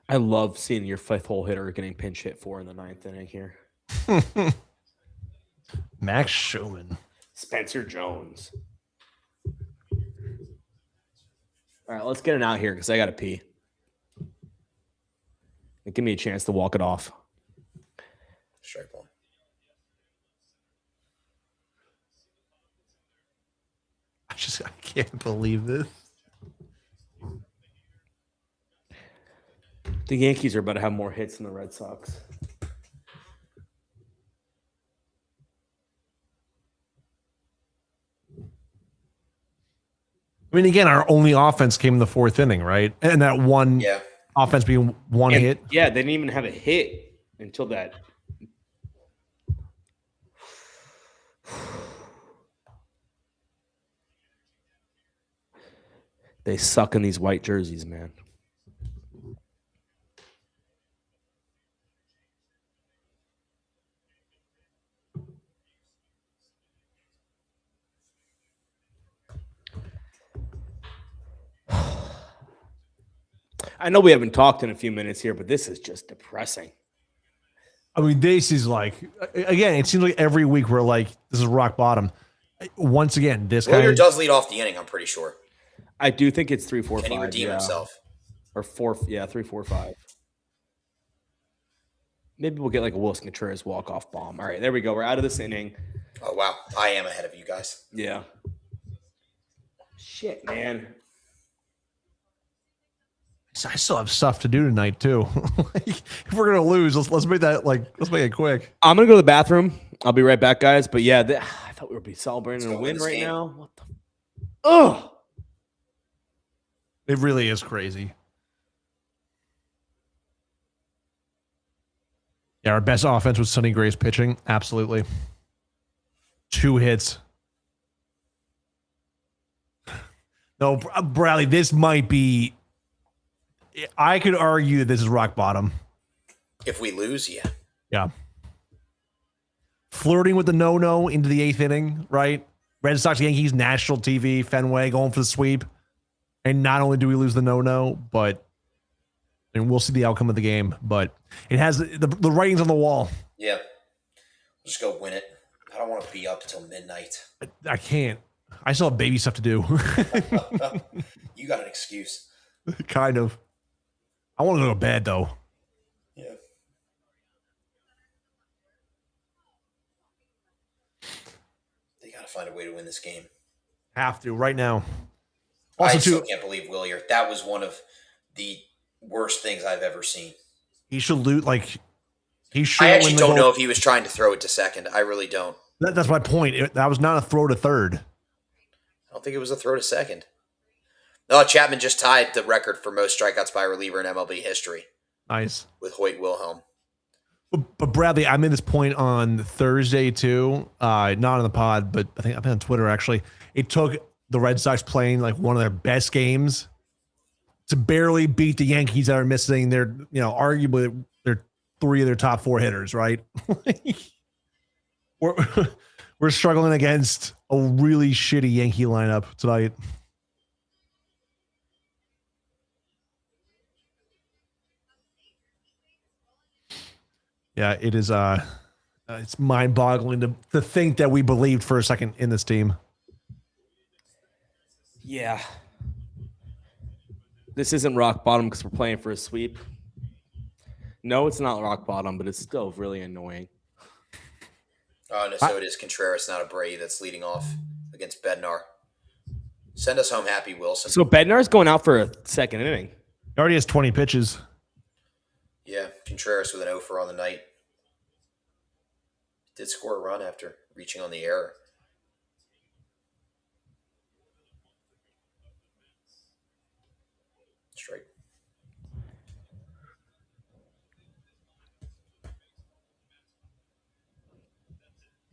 I love seeing your 5th hole hitter getting pinch hit for in the 9th inning here. Max Schumann. Spencer Jones. All right, let's get it out here because I got to pee. Give me a chance to walk it off. Strike one. I can't believe this. The Yankees are about to have more hits than the Red Sox. I mean, again, our only offense came in the 4th inning, right? And that one offense being one hit. Yeah, they didn't even have a hit until that. They suck in these white jerseys, man. I know we haven't talked in a few minutes here, but this is just depressing. I mean, this is again, it seems like every week we're this is rock bottom. Once again, this guy does lead off the inning, I'm pretty sure. I do think it's 3, 4, 5. Can he redeem himself? Or 4, 3, 4, 5. Maybe we'll get a Wilson Contreras walk-off bomb. All right, there we go. We're out of this inning. Oh, wow. I am ahead of you guys. Yeah. Shit, man. I still have stuff to do tonight too. If we're gonna lose, let's make that let's make it quick. I'm gonna go to the bathroom. I'll be right back, guys. But yeah, I thought we would be celebrating a win right now. What the? Oh, it really is crazy. Yeah, our best offense was Sonny Gray's pitching. Absolutely, 2 hits. No, Bradley, this might be. I could argue that this is rock bottom. If we lose, yeah. Yeah. Flirting with the no-no into the 8th inning, right? Red Sox, Yankees, national TV, Fenway, going for the sweep. And not only do we lose the no-no, but we'll see the outcome of the game. But it has the writing's on the wall. Yeah. Just go win it. I don't want to be up until midnight. I can't. I still have baby stuff to do. You got an excuse. Kind of. I want to go to bed, though. Yeah. find a way to win this game. Have to right now. Also, I still can't believe Willier. That was one of the worst things I've ever seen. He should lose. He should. I actually don't know if he was trying to throw it to second. I really don't. That's my point. That was not a throw to third. I don't think it was a throw to second. No, Chapman just tied the record for most strikeouts by a reliever in MLB history. Nice. With Hoyt Wilhelm. But Bradley, I made this point on Thursday too. Not on the pod, but I think I've been on Twitter actually. It took the Red Sox playing like one of their best games to barely beat the Yankees that are missing their, arguably their 3 of their top 4 hitters, right? We're struggling against a really shitty Yankee lineup tonight. Yeah, it is. It's mind-boggling to think that we believed for a second in this team. Yeah. This isn't rock bottom because we're playing for a sweep. No, it's not rock bottom, but it's still really annoying. Oh, no, so it is Contreras, not a Bray that's leading off against Bednar. Send us home happy, Wilson. So Bednar's going out for a second inning. He already has 20 pitches. Yeah, Contreras with an 0 on the night. Did score a run after reaching on the error. Strike.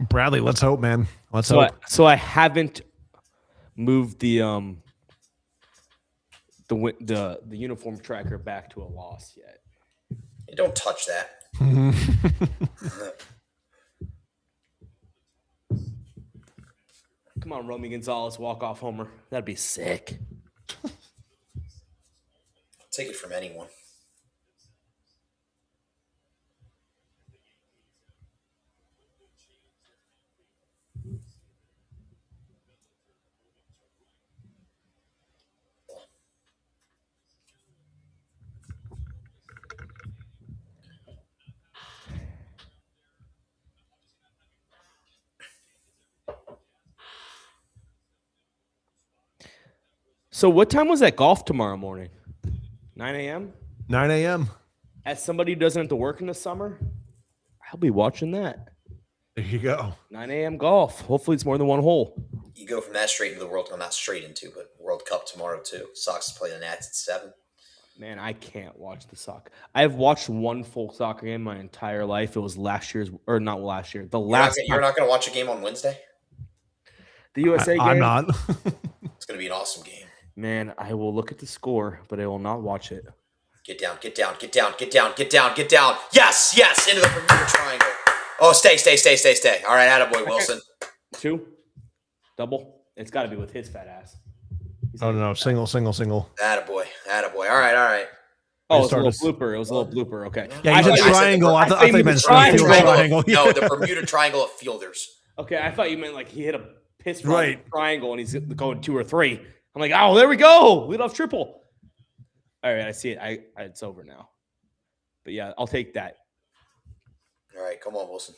Bradley, let's hope, man. Let's hope. So I haven't moved the uniform tracker back to a loss yet. Hey, don't touch that. Come on, Romy Gonzalez, walk-off homer. That'd be sick. I'll take it from anyone. So what time was that golf tomorrow morning? 9 a.m.? 9 a.m. As somebody who doesn't have to work in the summer, I'll be watching that. There you go. 9 a.m. golf. Hopefully it's more than one hole. You go from that straight into the World Cup, not straight into, but World Cup tomorrow too. Sox play the Nats at 7. Man, I can't watch the soccer. I've watched one full soccer game my entire life. It was last year's, or not last year. You're not going to watch a game on Wednesday? The USA game? I'm not. It's going to be an awesome game. Man, I will look at the score, but I will not watch it. Get down, get down, get down, get down, get down, get down. Yes, into the Bermuda Triangle. Oh, stay. All right, attaboy, Wilson. 2? Double? It's got to be with his fat ass. No. Single. Attaboy. All right. Oh, it was a little blooper. Okay. Yeah, you said triangle. I thought you meant triangle. No, the Bermuda Triangle of fielders. Okay, I thought you meant like he hit a piss triangle and he's going 2 or 3. I'm like, oh, there we go. Lead off triple. All right, I see it. It's over now. But yeah, I'll take that. All right, come on, Wilson.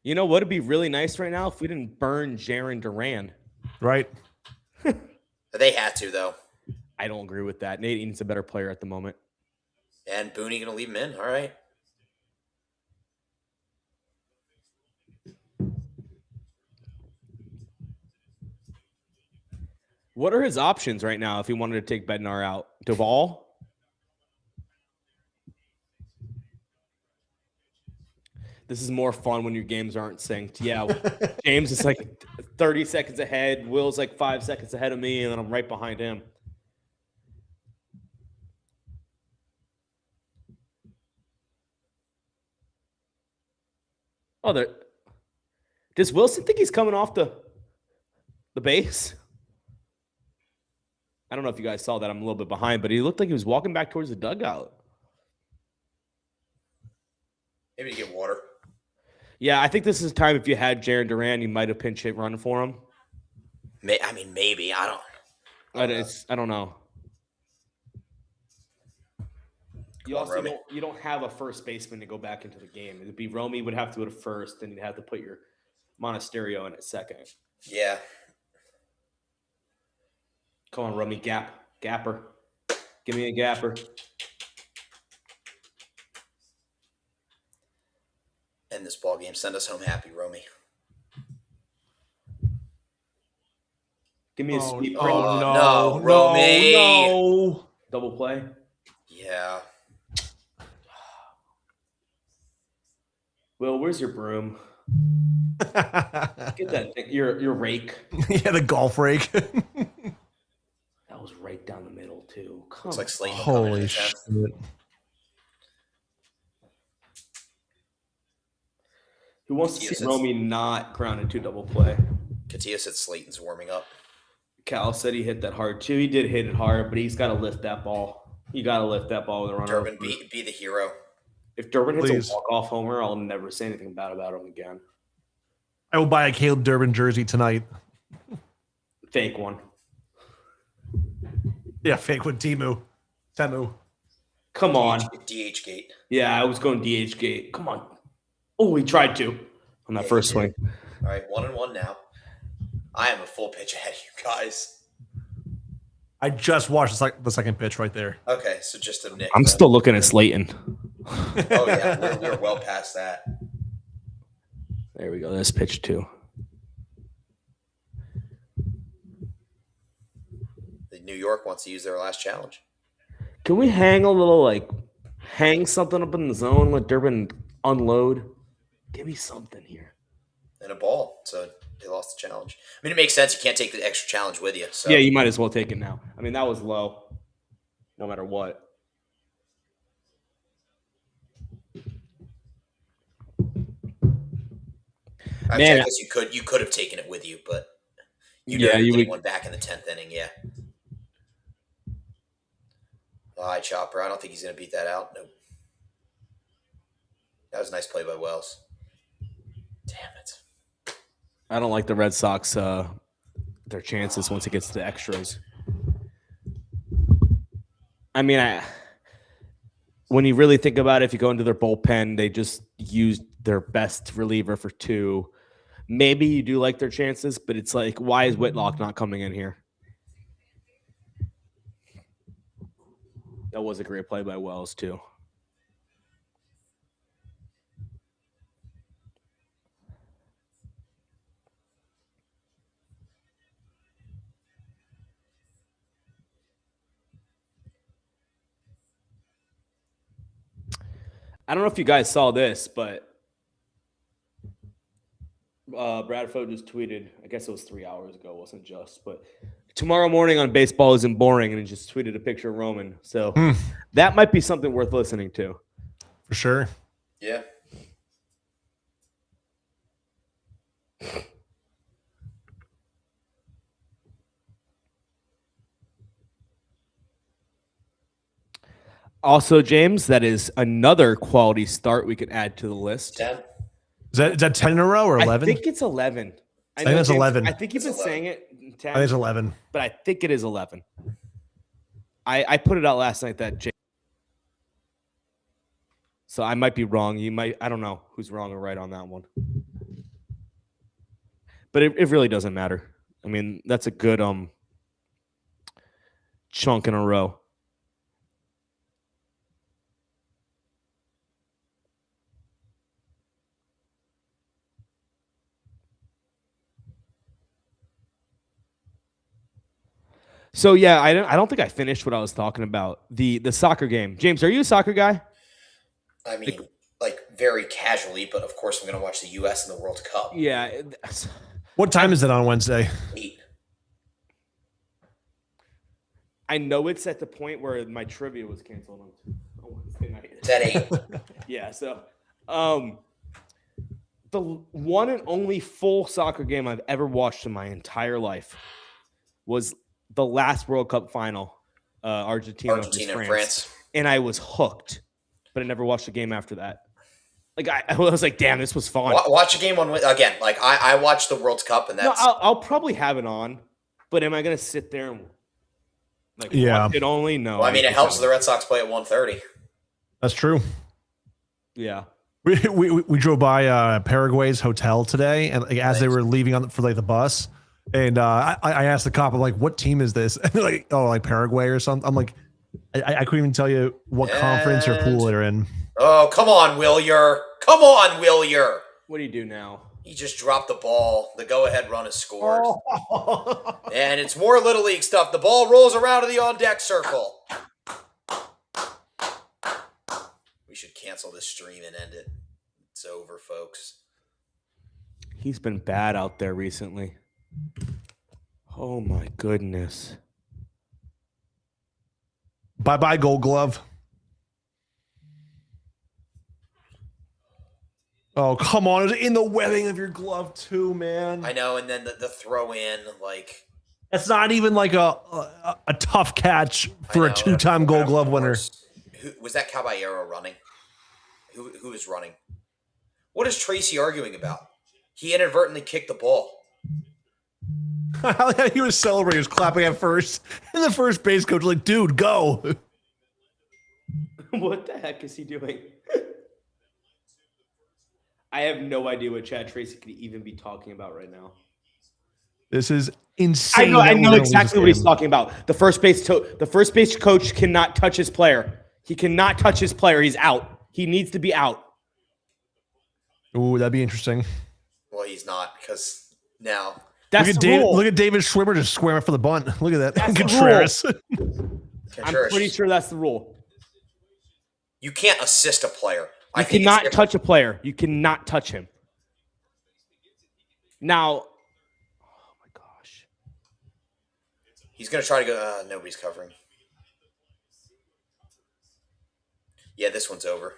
You know what would be really nice right now if we didn't burn Jaron Duran. Right. They had to, though. I don't agree with that. Nate Eaton's a better player at the moment. And Booney going to leave him in. All right. What are his options right now if he wanted to take Bednar out? Duvall? This is more fun when your games aren't synced. Yeah, James is like 30 seconds ahead. Will's like 5 seconds ahead of me, and then I'm right behind him. Oh, does Wilson think he's coming off the base? I don't know if you guys saw that. I'm a little bit behind, but he looked like he was walking back towards the dugout. Maybe to get water. Yeah, I think this is time if you had Jaron Duran, you might have pinch hit run for him. Maybe. I don't know. You also don't have a first baseman to go back into the game. It'd be Romy would have to go to first, and you'd have to put your Monasterio in at second. Yeah. Come on, Rummy. Gapper. Give me a gapper. End this ball game. Send us home happy, Romy. Give me a sweep. No, Romy. No. Double play. Yeah. Will, where's your broom? Get that thing. Your rake. Yeah, the golf rake. That was right down the middle, too. Looks like Slayton. Holy shit. Who wants to see Romy not grounded to double play? Katia said Slayton's warming up. Cal said he hit that hard, too. He did hit it hard, but he's got to lift that ball. You got to lift that ball with a runner. Durbin, be the hero. If Durbin hits a walk-off homer, I'll never say anything bad about him again. I will buy a Caleb Durbin jersey tonight. Fake one. Yeah, fake one. Temu. Come on. DH gate. Yeah, I was going DH gate. Come on. Oh, he tried to on that first swing. All right, 1-1 now. I am a full pitch ahead of you guys. I just watched the second pitch right there. Okay, so just a nick. I'm still looking at Slayton. Oh, yeah, we're well past that. There we go. This pitch, too. New York wants to use their last challenge. Can we hang something up in the zone, let Durbin unload? Give me something here. And a ball. So they lost the challenge. I mean, it makes sense. You can't take the extra challenge with you. So yeah, you might as well take it now. I mean, that was low, no matter what. I guess you could have taken it with you, but you would one back in the 10th inning. Yeah. All right, Chopper. I don't think he's going to beat that out. Nope. That was a nice play by Wells. Damn it. I don't like the Red Sox, their chances once it gets to the extras. I mean, when you really think about it, if you go into their bullpen, they just used their best reliever for 2. Maybe you do like their chances, but it's like, why is Whitlock not coming in here? That was a great play by Wells, too. I don't know if you guys saw this, but Bradford just tweeted, I guess it was 3 hours ago, it wasn't just, but tomorrow morning on Baseball Isn't Boring, and he just tweeted a picture of Roman. So that might be something worth listening to. For sure. Yeah. Also, James, that is another quality start we could add to the list. 10. Is that 10 in a row or 11? I think it's 11. I think it's 11. I think you've been saying it 10. I think it's 11. But I think it is 11. I put it out last night that James. So I might be wrong. I don't know who's wrong or right on that one. But it really doesn't matter. I mean, that's a good chunk in a row. So yeah, I don't think I finished what I was talking about. The soccer game. James, are you a soccer guy? I mean, like very casually, but of course I'm going to watch the U.S. in the World Cup. Yeah. What time is it on Wednesday? 8. I know it's at the point where my trivia was canceled on Wednesday night. It's at 8. Yeah. So, the one and only full soccer game I've ever watched in my entire life was the last World Cup final, Argentina and France. And I was hooked, but I never watched a game after that. Like I was like, damn, this was fun. Watch a game again. Like I watched the World Cup, and that's. No, I'll probably have it on, but am I going to sit there and watch it only? No. Well, I mean, it helps the Red Sox play at 1:30. That's true. Yeah. We drove by Paraguay's hotel today, and like, as they were leaving for like the bus, and I asked the cop, I'm like, "What team is this?" And they're like, "Oh, like Paraguay or something." I'm like, I couldn't even tell you what conference or pool they're in. Oh, come on, Willier. Come on, Willier. What do you do now? He just dropped the ball. The go-ahead run is scored. Oh. And it's more Little League stuff. The ball rolls around in the on-deck circle. We should cancel this stream and end it. It's over, folks. He's been bad out there recently. Oh, my goodness. Bye-bye, Gold Glove. Oh, come on. It was in the webbing of your glove, too, man. I know, and then the throw in, like... That's not even like a tough catch for a two-time Gold Glove winner. Was that Caballero running? Who was running? What is Tracy arguing about? He inadvertently kicked the ball. He was celebrating. He was clapping at first. And the first base coach was like, dude, go. What the heck is he doing? I have no idea what Chad Tracy could even be talking about right now. This is insane. I know exactly what he's talking about. The first base coach cannot touch his player. He cannot touch his player. He's out. He needs to be out. Ooh, that'd be interesting. Well, he's not, because now... That's look at David Schwimmer just squaring for the bunt. Look at that. That's Contreras. I'm pretty sure that's the rule. You can't assist a player. You cannot touch a player. You cannot touch him. Now, oh my gosh. He's going to try to go, nobody's covering. Yeah, this one's over.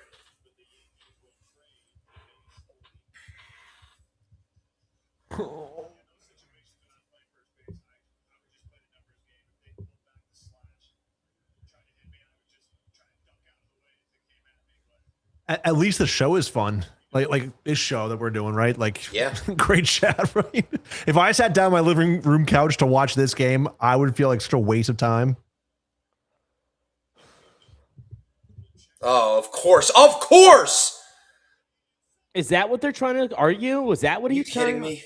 At least the show is fun. Like this show that we're doing, right? Like, yeah, great chat, right? If I sat down on my living room couch to watch this game, I would feel like such a waste of time. Oh, of course. Of course. Is that what they're trying to argue? Was that what he's kidding me?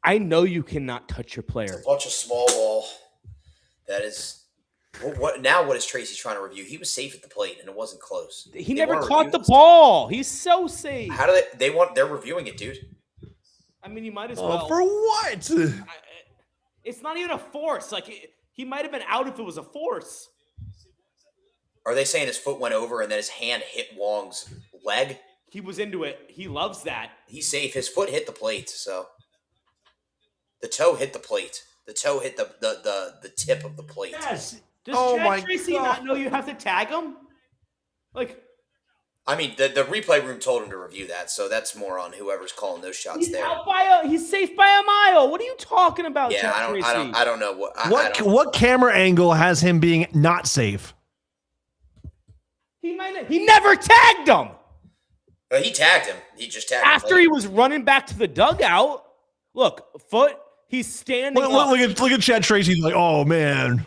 I know you cannot touch your player. It's a bunch of small ball. That is... What is Tracy trying to review? He was safe at the plate, and it wasn't close. He never caught the ball. He's so safe. How do they're reviewing it, dude? I mean, you might as well. For what? It's not even a force. Like, he might have been out if it was a force. Are they saying his foot went over and then his hand hit Wong's leg? He was into it. He loves that. He's safe. His foot hit the plate, so the toe hit the plate. The toe hit the tip of the plate. Yes. Does Chad Tracy not know you have to tag him? Like, I mean, the replay room told him to review that, so that's more on whoever's calling those shots he's there. He's safe by a mile. What are you talking about? Yeah, Chad Tracy? I don't know what camera angle has him being not safe. He never tagged him. He tagged him. He just tagged him after he was running back to the dugout. Look, foot. He's standing. Look at Chad Tracy. He's like, oh man,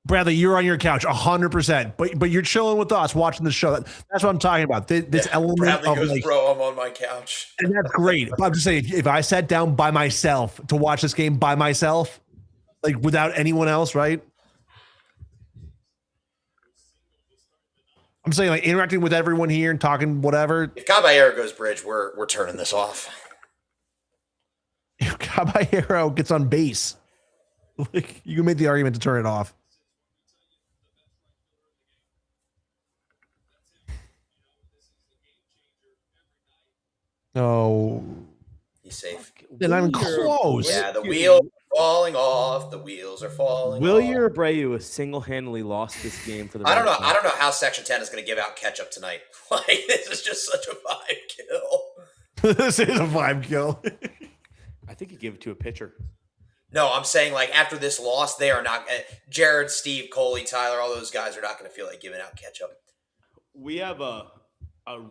Bradley, you're on your couch 100%, but you're chilling with us watching the show. That's what I'm talking about. This element Bradley of goes, like, bro, I'm on my couch, and that's great. But I'm just saying, if I sat down by myself to watch this game by myself, like without anyone else, right? I'm saying like interacting with everyone here and talking whatever. If Caballero goes bridge, we're turning this off. If Caballero gets on base, like you can make the argument to turn it off. No. He's safe. Then I'm close. Yeah, the wheels are falling off. The wheels are falling off. Willier Abreu has single-handedly lost this game for the I don't know how Section 10 is going to give out ketchup tonight. Like, this is just such a vibe kill. This is a vibe kill. I think you give it to a pitcher. No, I'm saying, like, after this loss, they are not Jared, Steve, Coley, Tyler, all those guys are not going to feel like giving out ketchup. We have a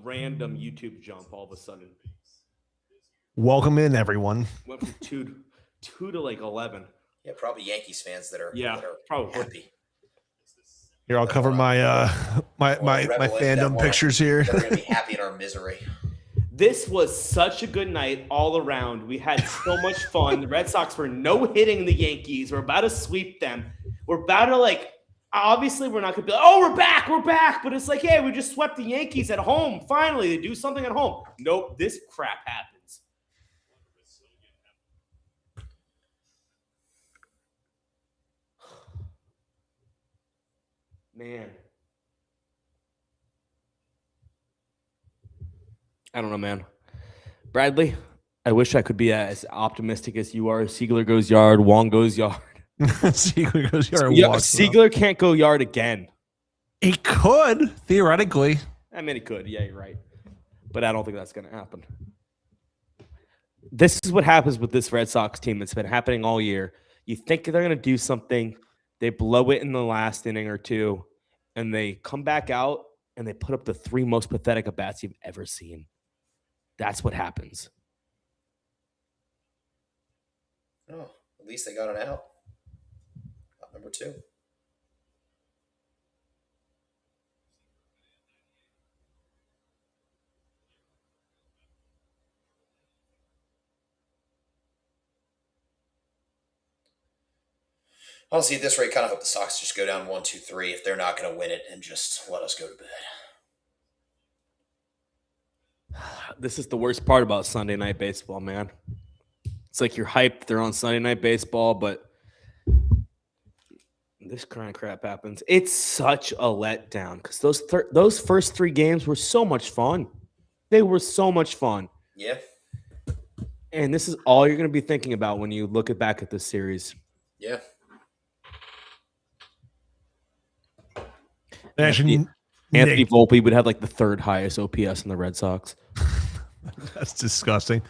random YouTube jump all of a sudden. Welcome in, everyone. Went from 2 to like 11. Yeah, probably Yankees fans that are probably happy. Here, I'll cover my my fandom pictures here. We're gonna be happy in our misery. This was such a good night all around. We had so much fun. The Red Sox were no-hitting the Yankees. We're about to sweep them. We're about to obviously we're not going to be like, oh, we're back. But it's like, hey, we just swept the Yankees at home. Finally, they do something at home. Nope, this crap happens. Man. I don't know, man. Bradley, I wish I could be as optimistic as you are. Siegler goes yard, Wong goes yard. Siegler goes yard. Siegler can't go yard again. He could, theoretically. I mean, he could. Yeah, you're right. But I don't think that's going to happen. This is what happens with this Red Sox team. It's been happening all year. You think they're going to do something. They blow it in the last inning or two, and they come back out, and they put up the 3 most pathetic at-bats you've ever seen. That's what happens. Oh, at least they got an out. Number 2. Honestly, at this rate, kind of hope the Sox just go down 1-2-3 if they're not going to win it and just let us go to bed. This is the worst part about Sunday Night Baseball, man. It's like you're hyped. They're on Sunday Night Baseball, but this kind of crap happens. It's such a letdown because those first 3 games were so much fun. They were so much fun. Yeah. And this is all you're going to be thinking about when you look back at this series. Yeah. Actually, Anthony Volpe would have the 3rd highest OPS in the Red Sox. That's disgusting.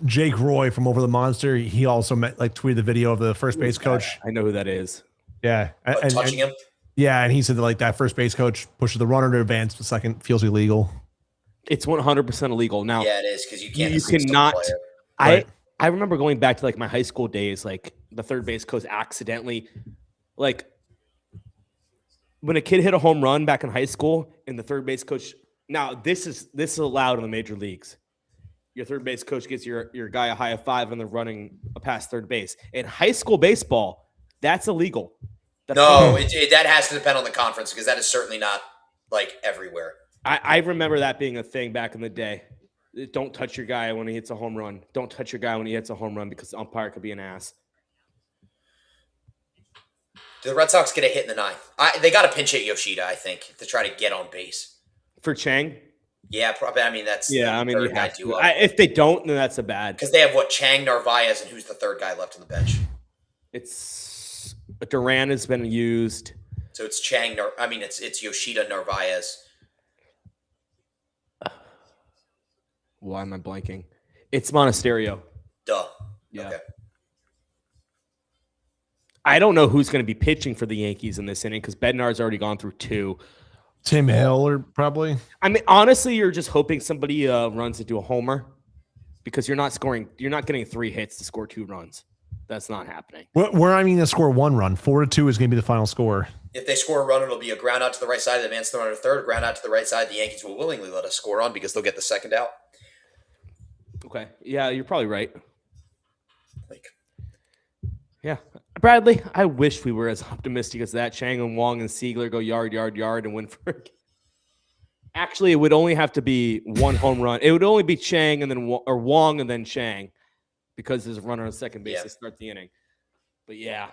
Jake Roy from Over the Monster, he also tweeted the video of the first base coach. I know who that is. Yeah. Touching him? Yeah, and he said that that first base coach pushes the runner to advance the second, feels illegal. It's 100% illegal. Now, yeah, it is because you can't. You cannot. I remember going back to my high school days, the third base coach accidentally, when a kid hit a home run back in high school, and the third base coach. Now this is allowed in the major leagues. Your third base coach gives your guy a high of 5 and they're running past third base. In high school baseball, that's illegal. That has to depend on the conference because that is certainly not everywhere. I remember that being a thing back in the day. Don't touch your guy when he hits a home run. Don't touch your guy when he hits a home run because the umpire could be an ass. Do the Red Sox get a hit in the 9th? They got to pinch hit Yoshida, I think, to try to get on base. For Chang? Yeah, probably. I mean, that's you have to. If they don't, then that's a bad. Because they have Chang, Narvaez, and who's the third guy left on the bench? It's Duran has been used. So it's Chang. It's Yoshida, Narvaez. Why am I blanking? It's Monasterio. Duh. Yeah. Okay. I don't know who's going to be pitching for the Yankees in this inning because Bednar's already gone through 2. Tim Hill or probably. I mean, honestly, you're just hoping somebody runs into a homer because you're not getting 3 hits to score 2 runs. That's not happening. Where I mean to score 1 run. 4-2 is going to be the final score. If they score a run, it'll be a ground out to the right side of the man's thrown under third. Ground out to the right side. The Yankees will willingly let us score on because they'll get the second out. Okay. Yeah, you're probably right. Yeah. Bradley, I wish we were as optimistic as that. Chang and Wong and Siegler go yard, and win for. Actually, it would only have to be 1 home run. It would only be Chang and then Wong and then Chang because there's a runner on second base to start the inning. But yeah,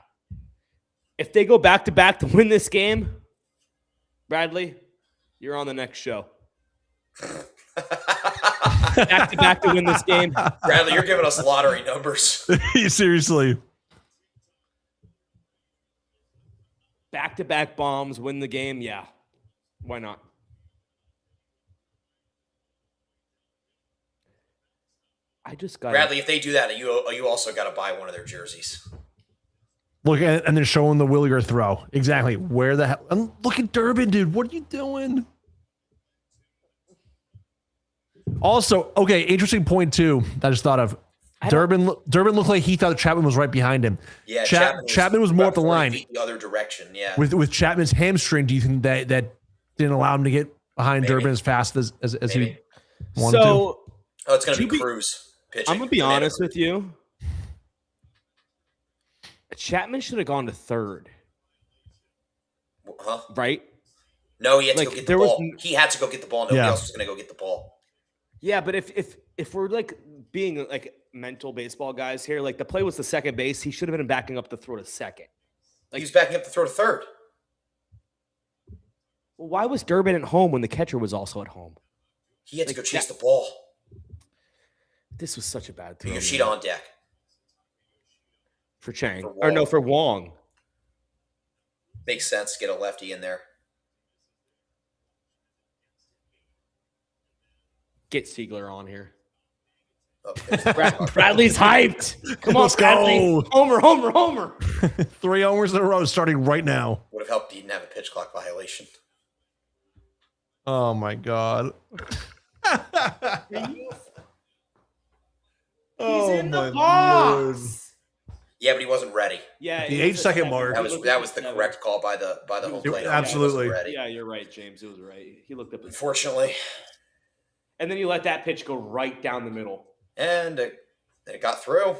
if they go back to back to win this game, Bradley, you're on the next show. Back to back to win this game. Bradley, you're giving us lottery numbers. Seriously. Back-to-back bombs, win the game. Yeah. Why not? I just got Bradley, if they do that, you also got to buy one of their jerseys. Look, and they're showing the Williger throw. Exactly. Where the hell? And look at Durbin, dude. What are you doing? Also, okay, interesting point too. I just thought of. Durbin looked like he thought Chapman was right behind him. Yeah, Chapman was more up the line. The other direction, yeah. With Chapman's hamstring, do you think that didn't allow him to get behind Durbin as fast as he wanted to? Oh, it's going to be Cruz pitching. I'm going to be honest with you. Chapman should have gone to third. Huh? Right? No, he had to go get the ball. He had to go get the ball. Nobody else was going to go get the ball. Yeah, but if we're like being like mental baseball guys here, like the play was the second base, he should have been backing up the throw to second. Like, he was backing up the throw to third. Well, why was Durbin at home when the catcher was also at home? He had to go chase the ball. This was such a bad throw. Yoshida on deck. For Chang. For Wong. Makes sense. Get a lefty in there. Get Siegler on here. Okay. Bradley's hyped. Come on, Bradley. Homer. 3 homers in a row starting right now. Would have helped he didn't have a pitch clock violation. Oh, my God. He's in the box. Lord. Yeah, but he wasn't ready. Yeah, the 8-second mark. That was the correct call by the home plate. Absolutely. Yeah, you're right, James. It was right. He looked up. Unfortunately. And then you let that pitch go right down the middle. And it got through.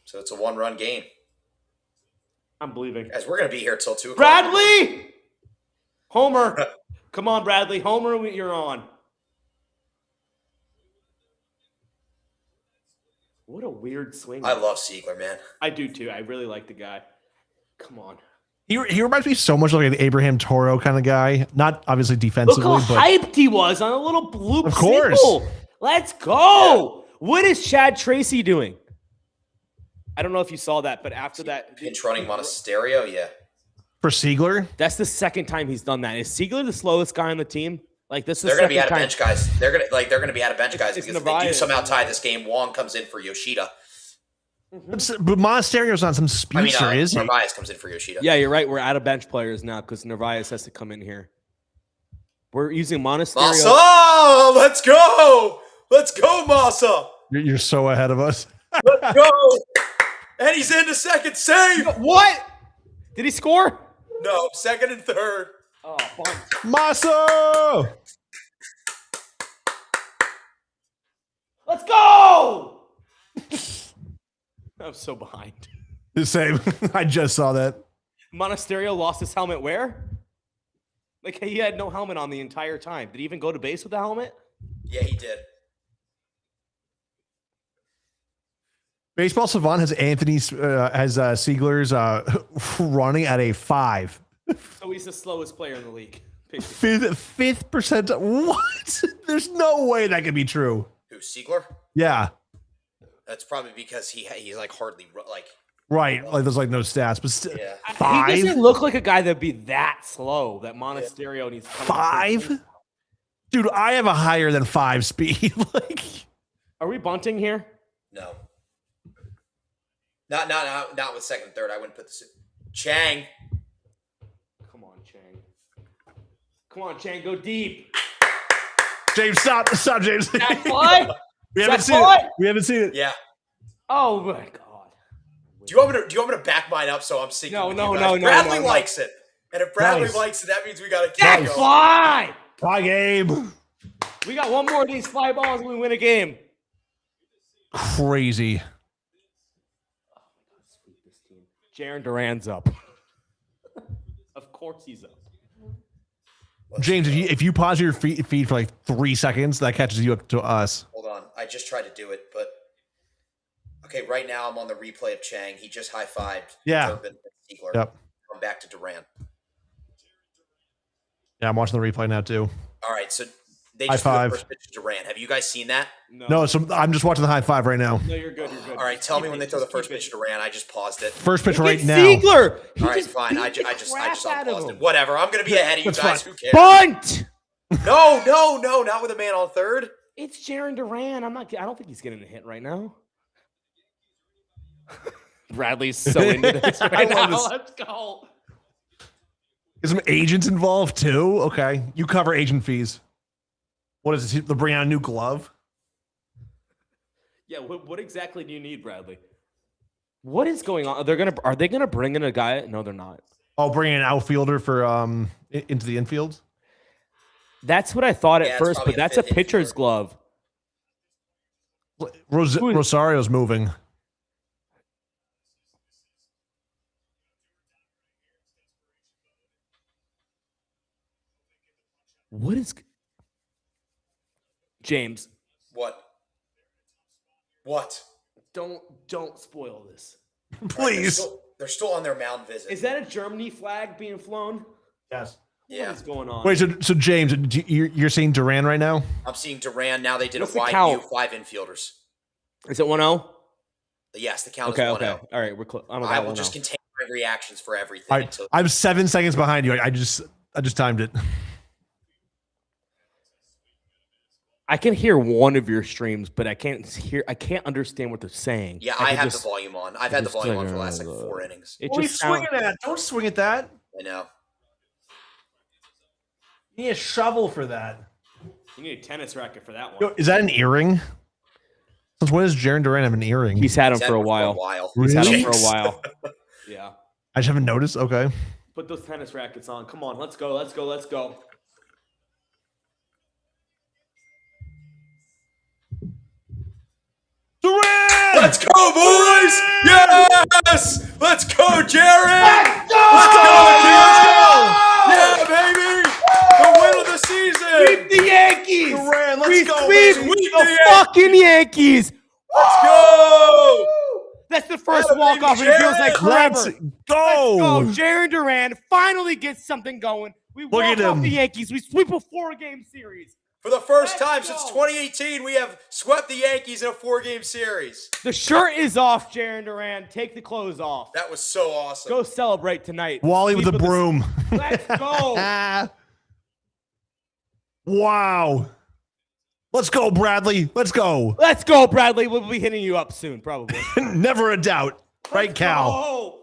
So it's a 1-run game. I'm believing. Guys, we're going to be here till 2 o'clock. Bradley! Homer. Come on, Bradley. Homer, you're on. What a weird swing. I love Siegler, man. I do too. I really like the guy. Come on. He reminds me so much like an Abraham Toro kind of guy. Not obviously defensively, Look how hyped he was on a little bloop. Of course. Single. Let's go. Yeah. What is Chad Tracy doing? I don't know if you saw that, but after that. Pinch running Monasterio, yeah. For Siegler? That's the second time he's done that. Is Siegler the slowest guy on the team? Like this is they're going to be out of bench guys. They're going to be out of bench guys because if they do somehow tie this game, Wong comes in for Yoshida. But Monasterio's on some speedster, is he? Narvaez comes in for Yoshida. Yeah, you're right. We're out of bench players now because Narvaez has to come in here. We're using Monasterio. Masa, let's go. Let's go, Masa. You're so ahead of us. Let's go. And he's into second. Save. What? Did he score? No, second and third. Oh, bunt. Masa! Let's go! I'm so behind. The same. I just saw that. Monasterio lost his helmet where? Like, he had no helmet on the entire time. Did he even go to base with the helmet? Yeah, he did. Baseball Savant has Siegler's running at a 5. So he's the slowest player in the league. Fifth percent. What? There's no way that could be true. Who, Siegler? Yeah. That's probably because he's like hardly like. Right, like there's like no stats, but yeah. 5. He doesn't look like a guy that'd be that slow. That Monasterio needs 5. Dude, I have a higher than 5 speed. Like, are we bunting here? No. Not with second and third. I wouldn't put this. Chang. Come on, Chang. Come on, Chang. Go deep. James, stop, James. That what? We haven't seen it. Yeah. Oh my God. Do you want me to back mine up so I'm syncing? No. Bradley likes it, and if Bradley likes it, that means we got to keep going. Fly. Bye, game. We got one more of these fly balls and we win a game. Crazy. Jaron Duran's up. Of course he's up. James, if you pause your feed for like 3 seconds, that catches you up to us. Hold on. I just tried to do it, but okay, right now I'm on the replay of Chang. He just high-fived Durbin and Siegler. Yep. I'm back to Duran. Yeah, I'm watching the replay now too. All right, so they just threw the first pitch to Duran. Have you guys seen that? No, so I'm just watching the high five right now. No, you're good. All right, tell me when they throw the first pitch to Duran. I just paused it. First pitch right now. Siegler. All right, fine. I just unpaused it. Whatever. I'm going to be ahead of you guys. Who cares? Bunt. No, not with a man on third. It's Jaron Duran. I don't think he's getting a hit right now. Bradley's so into this right now. Let's go. Is some agents involved too? Okay, you cover agent fees. What is it? To bring out a new glove? Yeah, what exactly do you need, Bradley? What is going on? Are they gonna bring in a guy? No, they're not. Oh, bring in an outfielder for into the infield. That's what I thought at it's first, probably but that's a fifth pitcher's infielder. glove. Rosario's moving. What is James? What? Don't spoil this. Please. They're still on their mound visit. Is that a Germany flag being flown? Yes. Yeah. What is going on? Wait, so James, you're seeing Duran right now? I'm seeing Duran. Now they did What's a the wide count? view, 5 infielders. Is it 1-0? Yes, the count Okay, is 1-0. okay. All right, we're close. I will just contain my reactions for everything. All right, I'm 7 seconds behind you. I just timed it. I can hear one of your streams, but I can't understand what they're saying. Yeah, I have the volume on. I've had the volume on for the last 4 innings. It What are you just swinging at? Don't swing at that. I know. You need a shovel for that. You need a tennis racket for that one. Yo, is that an earring? Since when does Jaron Duran have an earring? He's had him He's for a had while. Really? He's had him for a Jinx. while. Yeah. I just haven't noticed. Okay. Put those tennis rackets on. Come on, let's go. Let's go. Let's go. Duran! Let's go, boys! Yes! Let's go, Jaron! Let's go, Jaron! Yeah, baby! The win of the season! Sweep the Yankees! Duran, let's We go, sweep baby. the fucking Yankees! Let's go! That's the first Yeah, walk-off, baby, and it feels like Jaron! forever. Let's go. Oh, Jaron Duran finally gets something going. We Look walk at off him. the Yankees. We sweep a 4-game series. For the first Let's time go. since 2018, we have swept the Yankees in a 4-game series. The shirt is off, Jaron Duran. Take the clothes off. That was so awesome. Go celebrate tonight. Wally with Sweep the of broom. Let's go. Wow. Let's go, Bradley. Let's go. Let's go, Bradley. We'll be hitting you up soon, probably. Never a doubt. Right, Cal? Oh,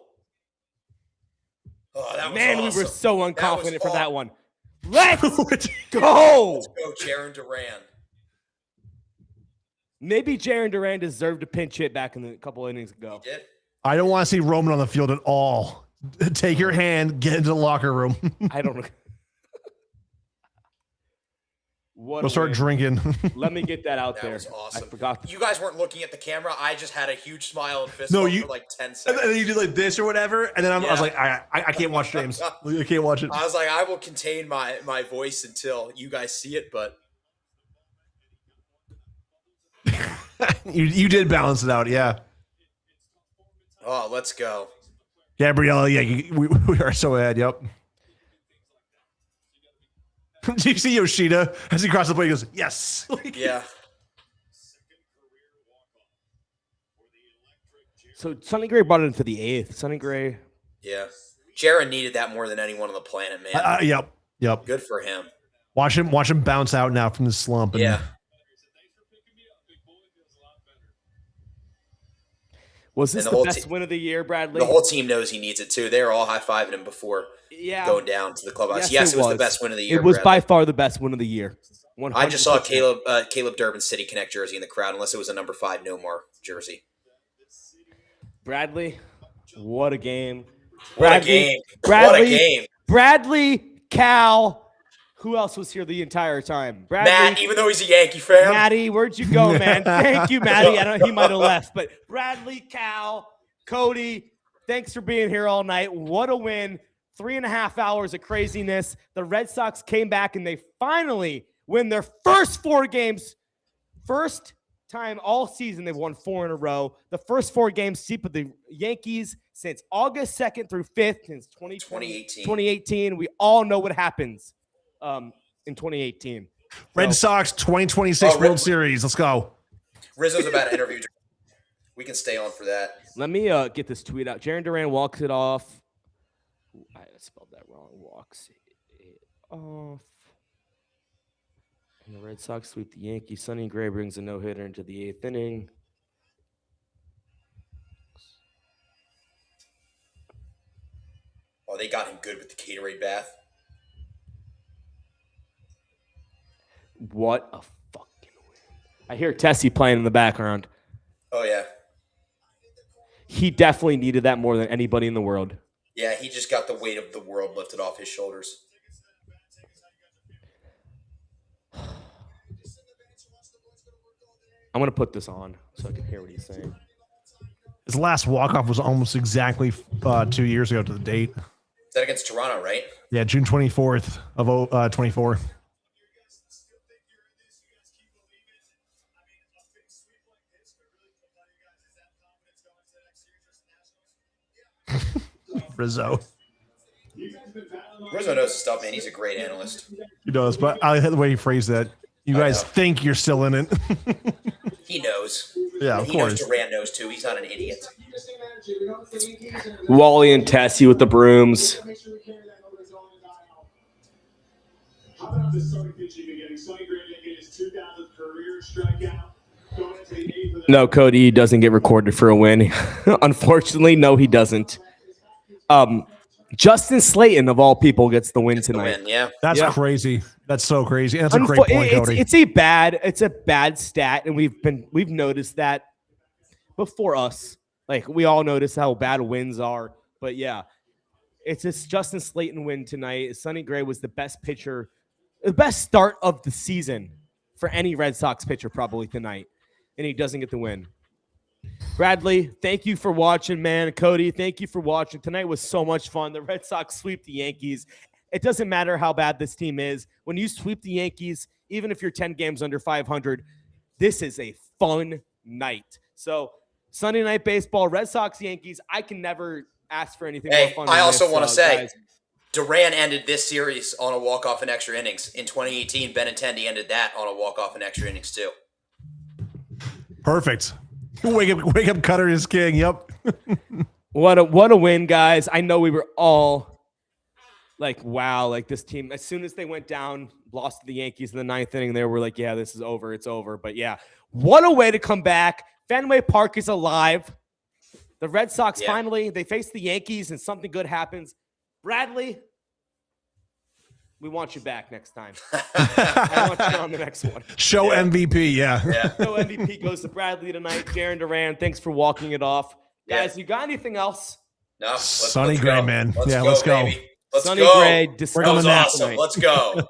Oh, that was man, awesome. we were so unconfident for awesome. that one. Let's go. Let's go, Jaron Duran. Maybe Jaron Duran deserved a pinch hit back in the couple innings ago. He did. I don't want to see Roman on the field at all. Take your hand, get into the locker room. I don't know. What Go a start win. drinking. Let me get that out That there. was awesome. I forgot. You guys weren't looking at the camera. I just had a huge smile and fist No, bump you- for like 10 And seconds. then you do like this or whatever, and then I was Yeah. like, I can't watch James. I can't watch it. I was like, I will contain my voice until you guys see it, but You did balance it out, yeah. oh, let's go. Gabriella, yeah, we are so ahead. Yep. Do you see Yoshida as he crosses the plate? He goes, yes. Yeah. So Sonny Gray brought it into the 8th. Sonny Gray. Yeah. Jaron needed that more than anyone on the planet, man. Yep. Good for him. Watch him bounce out now from the slump. And Yeah. Was this And the, the whole best te- win of the year, Bradley? The whole team knows he needs it too. They were all high-fiving him before yeah. going down to the clubhouse. Yes, Yes, it was the best win of the year. It was Brad. by far the best win of the year. 100%. I just saw Caleb Durbin City Connect jersey in the crowd, unless it was a number 5 No More jersey. Bradley, what a game. What Bradley, a game. Bradley, What a game. Bradley, Cal. Who else was here the entire time? Bradley, Matt, even though he's a Yankee fan. Matty, where'd you go, man? Thank you, Matty. I don't know, he might have left, but Bradley, Cal, Cody, thanks for being here all night. What a win. 3.5 hours of craziness. The Red Sox came back and they finally win their first 4 games. First time all season they've won 4 in a row. The first 4 games sweep of the Yankees since August 2nd through 5th since 2018. 2018. We all know what happens in 2018. Red So- Sox 2026 Oh, World Series. Let's go. Rizzo's about to interview. We can stay on for that. Let me get this tweet out. Jaron Duran walks it off. Ooh, I spelled that wrong. Walks it off. And the Red Sox sweep the Yankees. Sonny Gray brings a no-hitter into the 8th inning. Oh, they got him good with the Gatorade bath. What a fucking win. I hear Tessie playing in the background. Oh, yeah. He definitely needed that more than anybody in the world. Yeah, he just got the weight of the world lifted off his shoulders. I'm going to put this on so I can hear what he's saying. His last walk-off was almost exactly 2 years ago to the date. Is that against Toronto, right? Yeah, June 24th of 24. Rizzo. Rizzo knows his stuff, man. He's a great analyst. He does, but I like the way he phrased that. You guys think you're still in it. He knows. Yeah, and of course. Knows Durant knows too. He's not an idiot. Wally and Tessie with the Brooms. How about the starting pitching again? Sonny Gray making his 2000th career strikeout. No, Cody doesn't get recorded for a win. Unfortunately, no, he doesn't. Justin Slayton, of all people, gets the win tonight. Yeah, that's crazy. That's so crazy. And that's a great point, Cody. It's a bad stat, and we've noticed that before us. Like, we all notice how bad wins are. But yeah, it's this Justin Slayton win tonight. Sonny Gray was the best pitcher, the best start of the season for any Red Sox pitcher probably tonight, and he doesn't get the win. Bradley, thank you for watching, man. Cody, thank you for watching. Tonight was so much fun. The Red Sox sweep the Yankees. It doesn't matter how bad this team is. When you sweep the Yankees, even if you're 10 games under 500, this is a fun night. So Sunday Night Baseball, Red Sox, Yankees, I can never ask for anything more fun. I also want to say, guys. Durant ended this series on a walk-off in extra innings. In 2018, Benintendi ended that on a walk-off in extra innings too. Perfect. Wake up, Cutter is king. Yep. What a win, guys. I know we were all like, wow, like this team, as soon as they went down, lost to the Yankees in the ninth inning, they were like, yeah, this is over. It's over. But yeah, what a way to come back. Fenway Park is alive. The Red Sox finally, they face the Yankees and something good happens. Bradley, we want you back next time. I want you on the next one. Show MVP, yeah. Show MVP goes to Bradley tonight. Jaron Duran, thanks for walking it off. Guys, you got anything else? No. Sonny Gray, man. Let's go. Baby. Let's Sonny go. Gray, We're going awesome. Let's go.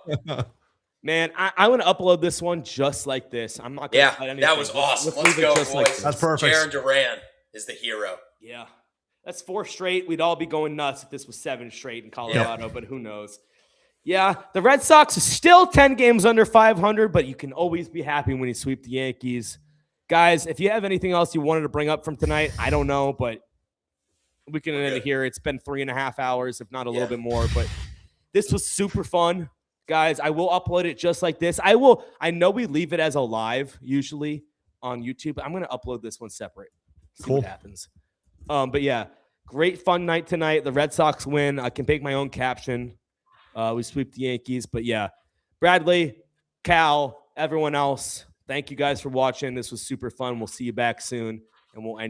Man, I want to upload this one just like this. I'm not going to cut anything. That was awesome. Let's go, boys. Like that's perfect. Jaron Duran is the hero. Yeah. That's 4 straight. We'd all be going nuts if this was 7 straight in Colorado, but who knows? Yeah, the Red Sox are still 10 games under 500, but you can always be happy when you sweep the Yankees. Guys, if you have anything else you wanted to bring up from tonight, I don't know, but we can end it here. It's been 3.5 hours, if not a little bit more, but this was super fun. Guys, I will upload it just like this. I know we leave it as a live usually on YouTube, but I'm going to upload this one separate. See what happens. But yeah, great fun night tonight. The Red Sox win. I can make my own caption. We sweep the Yankees. But yeah, Bradley, Cal, everyone else, thank you guys for watching. This was super fun. We'll see you back soon, and we'll end